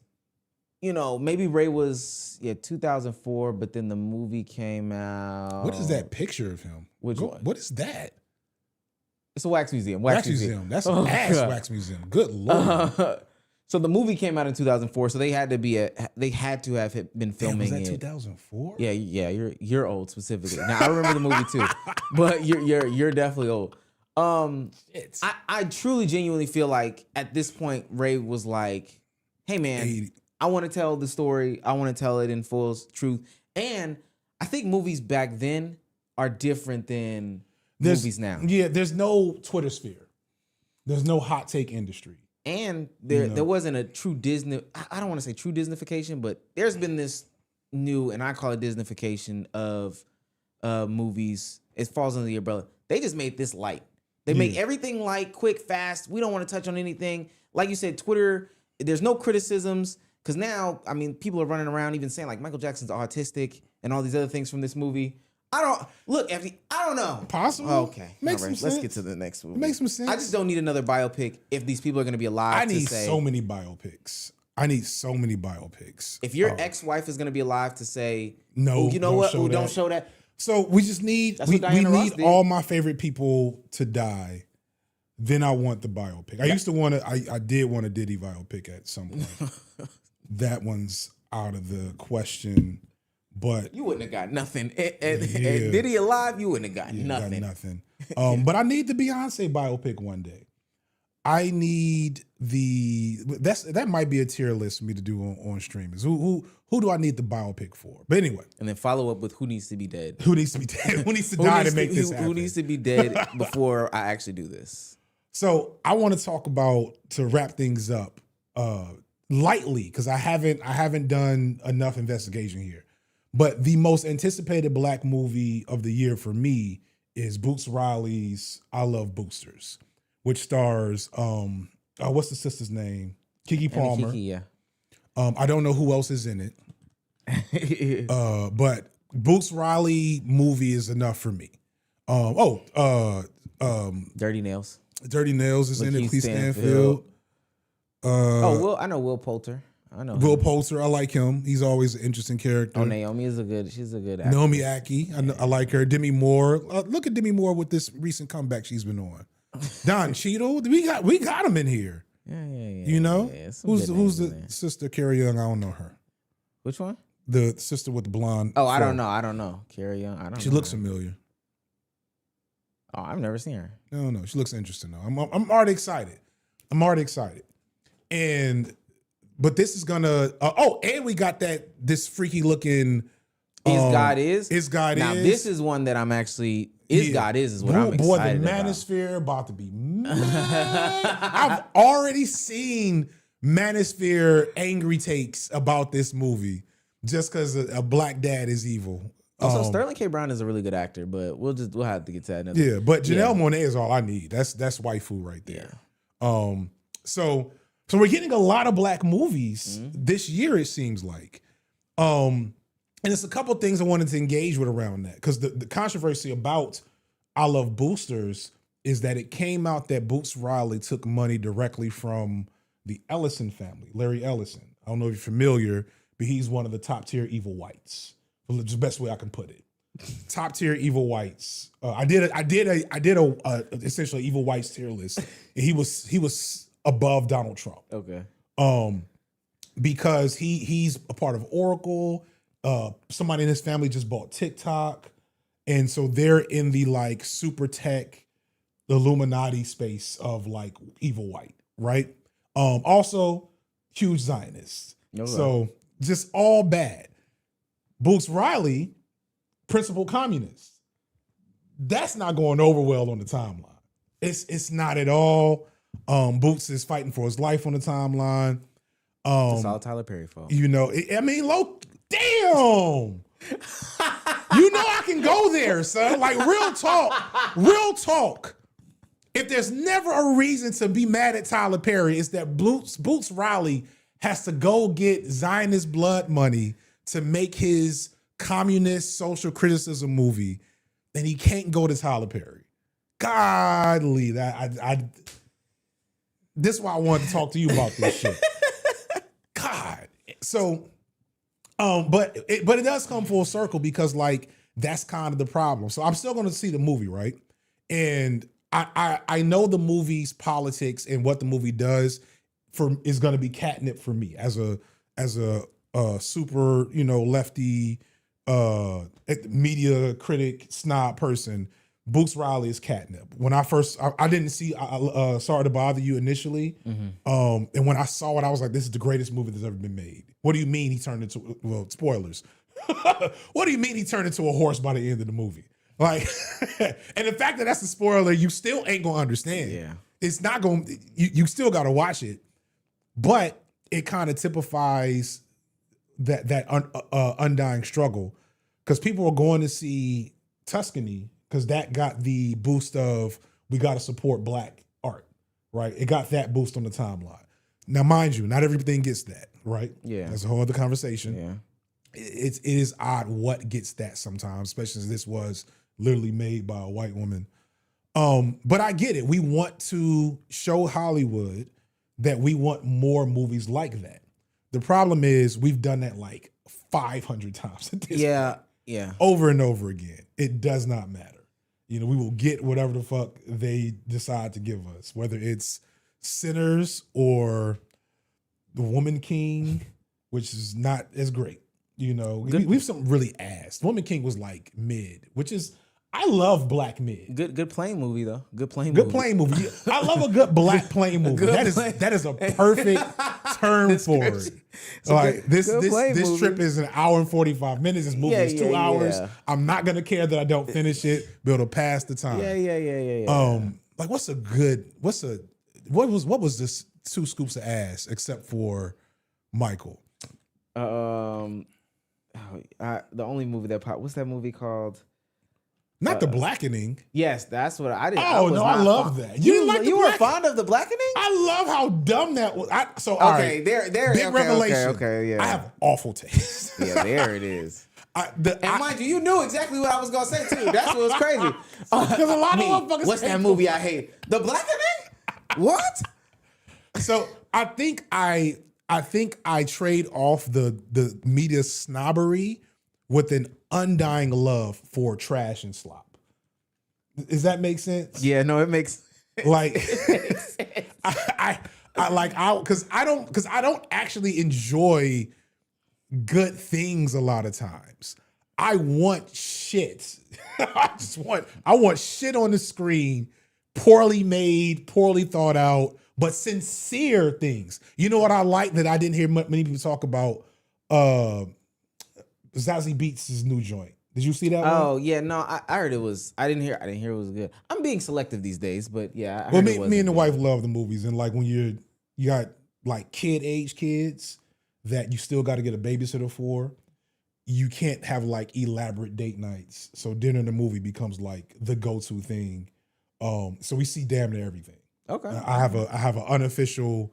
maybe Ray was 2004, but then the movie came out. What is that picture of him? Which one? What is that? It's a wax museum. Wax museum. That's an ass wax museum. Good Lord. So the movie came out in 2004, so they had to have been filming it. Was that 2004? Yeah, you're old specifically. Now I remember the movie too, but you're definitely old. I truly genuinely feel like at this point Ray was like, "Hey man, I want to tell the story. I want to tell it in full truth." And I think movies back then are different than movies now. Yeah, there's no Twitter sphere. There's no hot take industry. And there wasn't a true Disney. I don't want to say true Disneyfication, but there's been this new, and I call it Disneyfication of movies. It falls under the umbrella. They just made this light. They make everything light, quick, fast. We don't want to touch on anything. Like you said, Twitter, there's no criticisms. Because now, I mean, people are running around even saying like Michael Jackson's autistic and all these other things from this movie. I don't know. Possible. Okay. Makes some sense. Let's get to the next movie. Makes some sense. I just don't need another biopic if these people are going to be alive. I need so many biopics. I need so many biopics. If your ex-wife is gonna be alive to say, No, "Oh, you know don't what? show Oh, don't that. show that." So we just need That's we what Diana Ross need did. all my favorite people to die. Then I want the biopic. I used to want to. I did want a Diddy biopic at some point. That one's out of the question. But You wouldn't have got nothing. Diddy alive, you wouldn't have got nothing. got nothing. But I need the Beyonce biopic one day. I need that might be a tier list for me to do on streamers. Who do I need the biopic for? But anyway, And then follow up with who needs to be dead. who needs to be dead? Who needs to die to make this happen? Who needs to be dead before I actually do this? So I want to talk about, to wrap things up, lightly, because I haven't done enough investigation here. But the most anticipated Black movie of the year for me is Boots Riley's I Love Boosters, which stars what's the sister's name? Keke Palmer. Kiki, yeah. I don't know who else is in it. But Boots Riley movie is enough for me. Dirty Nails. Dirty Nails is in it. Lakeith Cleese Stanfield. Stanfield. I know Will Poulter. I know Will him. Poulter, I like him. He's always an interesting character. Oh, Naomi is she's a good actor. Naomi Aki, I like her. Demi Moore. Look at Demi Moore with this recent comeback she's been on. Don Cheadle. We got him in here. Yeah. You know? Yeah, some Who's good names the in there. sister? Carrie Young. I don't know her. Which one? The sister with the blonde. Oh, I fro. don't know. Carrie Young. I don't. She know looks her. familiar. Oh, I've never seen her. No. She looks interesting though. I'm already excited. But this is gonna. And we got this freaky looking. God Is. Is God now, Is. this is one that I'm actually. God Is what I'm Boy, excited the about. Manosphere about to be mad. I've already seen Manosphere angry takes about this movie just because a black dad is evil. Also, Sterling K. Brown is a really good actor, but we'll have to get to that another. Yeah, but Janelle Monáe is all I need. That's waifu right there. Yeah. So we're getting a lot of Black movies this year, it seems like. And it's a couple things I wanted to engage with around that, because the controversy about I Love Boosters is that it came out that Boots Riley took money directly from the Ellison family, Larry Ellison. I don't know if you're familiar, but he's one of the top tier evil whites. It's the best way I can put it. Top tier evil whites. I did a essentially evil whites tier list, and he was above Donald Trump. Okay. Because he's a part of Oracle. Somebody in his family just bought TikTok, and so they're in the like super tech, Illuminati space of like evil white, right? Also huge Zionists. Okay. So just all bad. Boots Riley, principal communist. That's not going over well on the timeline. It's not at all. Boots is fighting for his life on the timeline. It's all Tyler Perry fault. You know, damn. You know I can go there, son. Like real talk. If there's never a reason to be mad at Tyler Perry, it's that Boots Riley has to go get Zionist blood money to make his communist social criticism movie, and he can't go to Tyler Perry. Godly, that this is why I wanted to talk to you about this shit. God. So, but it does come full circle, because like that's kind of the problem. So I'm still going to see the movie, right? And I know the movie's politics and what the movie does is going to be catnip for me as a super lefty media critic snob person. Boots Riley is catnip. When I didn't see Sorry to Bother You initially, and when I saw it, I was like, this is the greatest movie that's ever been made. What do you mean he turned into, well, spoilers. What do you mean he turned into a horse by the end of the movie? Like, and the fact that that's a spoiler, you still ain't gonna understand. Yeah. It's not going, you still gotta watch it, but it kind of typifies that undying struggle, because people are going to see Tuscany because that got the boost of, we got to support Black art, right? It got that boost on the timeline. Now, mind you, not everything gets that, right? Yeah. That's a whole other conversation. Yeah. It is odd what gets that sometimes, especially as this was literally made by a white woman. But I get it. We want to show Hollywood that we want more movies like that. The problem is we've done that like 500 times at this point. Yeah. Over and over again. It does not matter. We will get whatever the fuck they decide to give us, whether it's Sinners or The Woman King, which is not as great. We've something really ass. The Woman King was like mid, which is, I love black mid. Good plane movie though. Good plane movie. I love a good black plane movie. That is a perfect term for it. Like this trip is an hour and 45 minutes. This movie is 2 hours. Yeah. I'm not gonna care that I don't finish it. Be able to pass the time. Yeah. Like what was this 2 scoops of ass except for Michael? The only movie that popped. What's that movie called? Not The Blackening. Yes, that's what I did. Oh, I love that. You were fond of The Blackening? I love how dumb that was. There. Big revelation. Okay, yeah. I have awful taste. Yeah, there it is. Mind you, you knew exactly what I was gonna say too. That's what was crazy. Because a lot of motherfuckers. What's that movie I hate? The Blackening? What? So I think I trade off the media snobbery with an undying love for trash and slop. Does that make sense? Yeah, no, it makes like because I don't actually enjoy good things a lot of times. I want shit. I want shit on the screen, poorly made, poorly thought out, but sincere things. You know what I like that I didn't hear many people talk about? Zazie Beetz' new joint. Did you see that one? Oh yeah, no, I heard it was. I didn't hear it was good. I'm being selective these days, but yeah. Me and the wife love the movies, and like when you got like age kids that you still got to get a babysitter for, you can't have like elaborate date nights. So dinner and the movie becomes like the go-to thing. So we see damn near everything. Okay. I have an unofficial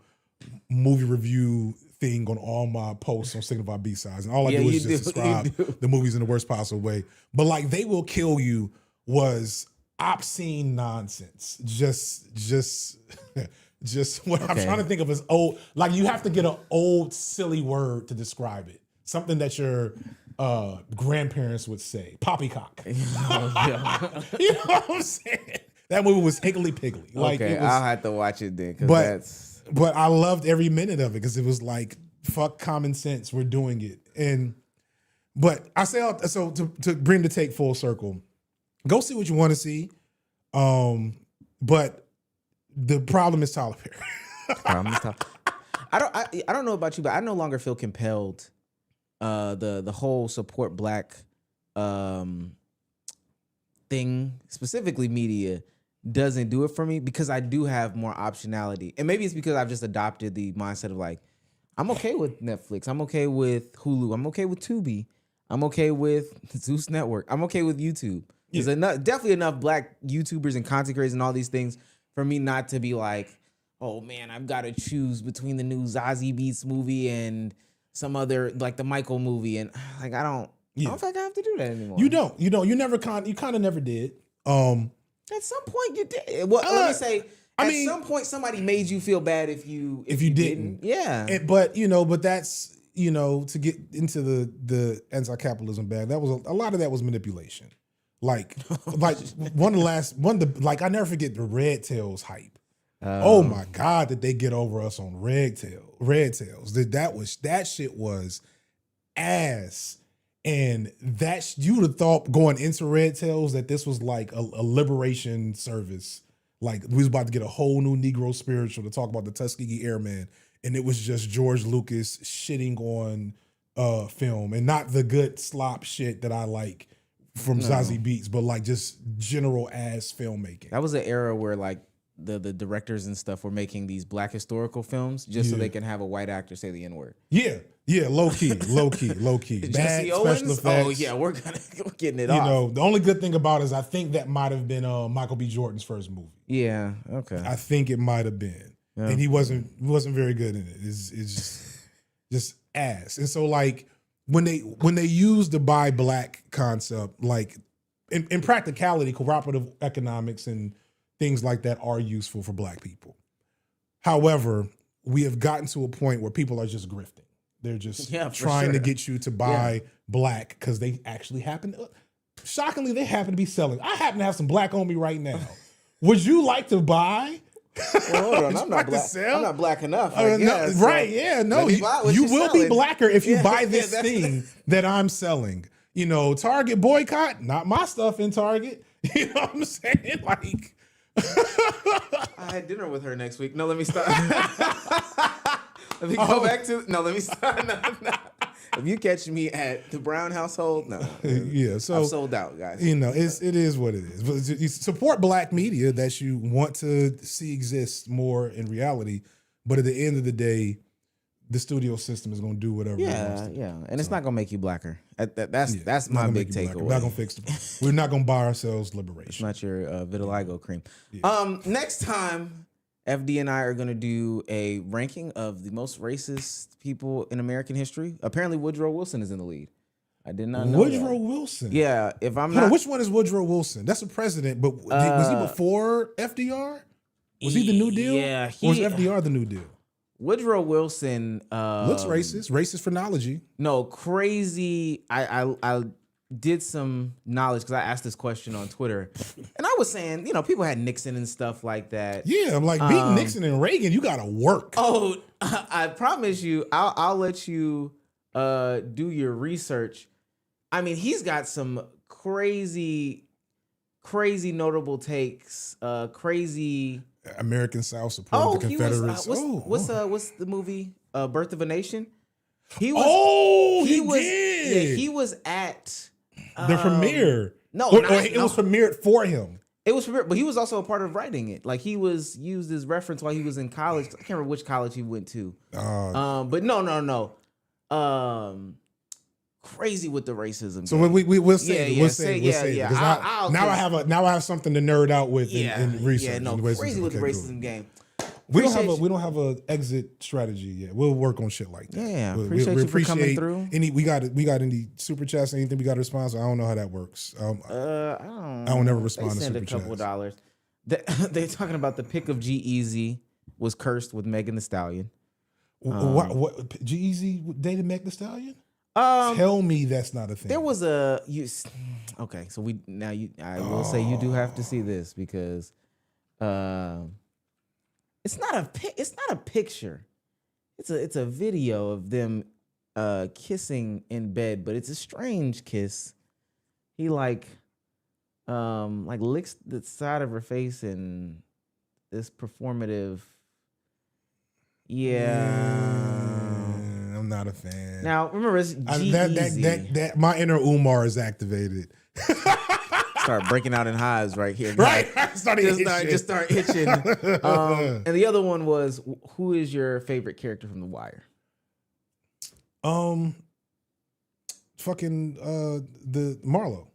movie review thing on all my posts on Signify B-Sides, and all I do is just describe the movies in the worst possible way. But like They Will Kill You was obscene nonsense. Just what I'm trying to think of is old. Like you have to get an old silly word to describe it. Something that your grandparents would say. Poppycock. You know what I'm saying? That movie was higgly-piggly. Like, okay, I'll have to watch it then. But I loved every minute of it because it was like, fuck common sense, we're doing it. But I say, so to bring the take full circle, go see what you want to see. But the problem is Tyler Perry. I don't know about you, but I no longer feel compelled. The whole support black thing, specifically media, doesn't do it for me because I do have more optionality. And maybe it's because I've just adopted the mindset of like, I'm okay with Netflix. I'm okay with Hulu. I'm okay with Tubi. I'm okay with Zeus Network. I'm okay with YouTube. There's definitely enough black YouTubers and content creators and all these things for me not to be like, oh man, I've got to choose between the new Zazie Beetz movie and some other, like the Michael movie. And like, I don't think I have to do that anymore. You don't. You kind of never did. At some point you did. Well, let me say, at some point somebody made you feel bad if you didn't. Yeah. But that's, to get into the anti-capitalism bag, that was a lot of that was manipulation. Like I never forget the Red Tails hype. Oh my God, did they get over us on Red Tails? That shit was ass. And you would have thought going into Red Tails that this was like a liberation service. Like we was about to get a whole new Negro spiritual to talk about the Tuskegee Airmen. And it was just George Lucas shitting on film, and not the good slop shit that I like from Zazie Beetz, but like just general ass filmmaking. That was an era where like the directors and stuff were making these black historical films just so they can have a white actor say the N-word. Yeah, low key. Bad Jesse Owens? special effects. Oh yeah, we're getting it off. off. The only good thing about it is I think that might have been Michael B. Jordan's first movie. Yeah, okay. I think it might have been, and he wasn't very good in it. It's just ass. And so like when they use the buy black concept, like in practicality, cooperative economics and things like that are useful for black people. However, we have gotten to a point where people are just grifting. They're just Yeah, for trying to sure. get you to buy black because they actually happen. Shockingly, they happen to be selling. I happen to have some black on me right now. Would you like to buy? Well, hold on, Would you I'm like not to black. sell? I'm not black enough. No, I guess, so right? Yeah, no. let me buy what You you're will be selling. blacker if you Yeah, buy yeah, this that's- thing that I'm selling. You know, Target boycott, not my stuff in Target. You know what I'm saying? Like, I had dinner with her next week. No, let me stop. Let me go back to. No, let me start. No. If you catch me at the Brown household, no. yeah. So I've sold out, guys. you know, it is what it is. But you support black media that you want to see exist more in reality. But at the end of the day, the studio system is going to do whatever it wants Yeah, to. yeah, and it's not gonna make you blacker. That's Yeah, that's not my gonna big make you blacker. takeaway. We're not going to fix the. We're not going to buy ourselves It's liberation. not your vitiligo cream. Next time, FD and I are gonna do a ranking of the most racist people in American history. Apparently, Woodrow Wilson is in the lead. I did not know Woodrow that. Wilson. Yeah, if I'm Hold on, not, which one is Woodrow Wilson? That's a president, but was he before FDR? Was he the New Deal? Yeah, or was FDR the New Deal? Woodrow Wilson Looks racist phrenology. No, crazy. I did some knowledge because I asked this question on Twitter, and I was saying, you know, people had Nixon and stuff like that. Yeah, I'm like beating Nixon and Reagan. You got to work. Oh, I promise you, I'll let you do your research. I mean, he's got some crazy notable takes. Crazy. American South supported the Confederates. What's the movie? Birth of a Nation. He was. He was. did. Yeah, he was at the premiere. No, or not- it was premiered for him. It was premiere, but he was also a part of writing it. Like he was used as reference while he was in college. I can't remember which college he went to. But no. Crazy with the racism. So we'll say Yeah, we'll say- say we'll say yeah, because I'll- now I have something to nerd out with in research. Yeah, no, and racism. crazy with the Okay, racism cool. game. We don't Appreciate have a exit strategy yet. We'll work on shit like that. Yeah, we appreciate you for coming through. We got any super chats? Anything we got to respond? So I don't know how that works. I don't. I don't ever respond They to send super a couple chats. dollars. They're talking about the pick of G-Eazy was cursed with Megan Thee Stallion. What G-Eazy dated Meg Thee Stallion? Tell me that's not a thing. There was okay, so I will say you do have to see this because it's not a picture. It's a video of them kissing in bed, but it's a strange kiss. He like licks the side of her face and this performative. I'm not a fan. Now remember, it's G-Eazy. That my inner Umar is activated. Start breaking out in hives right here. Right, start itching. And the other one was, who is your favorite character from The Wire? Fucking the Marlo.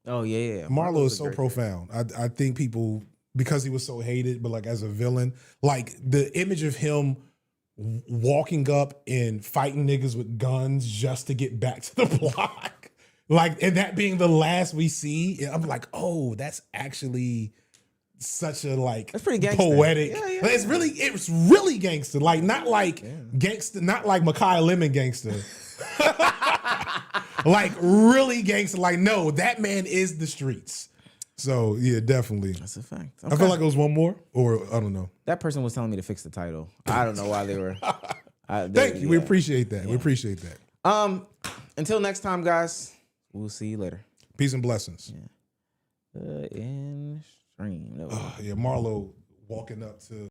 Oh yeah. Marlo Marlo's is a so great profound. I think people, because he was so hated, but like as a villain, like the image of him walking up and fighting niggas with guns just to get back to the block, like, and that being the last we see, I'm like, oh, that's actually such a That's pretty gangster. poetic. Yeah. It's really gangster. Like not like gangster, not like Makai Lemon gangster. Like really gangster. Like no, that man is the streets. So yeah, definitely. That's a fact. I feel like it was one more, or I don't know. That person was telling me to fix the title. I don't know why they were. Thank you. We appreciate that. We appreciate that. Until next time, guys. We'll see you later. Peace and blessings. In stream. Yeah, Marlo walking up to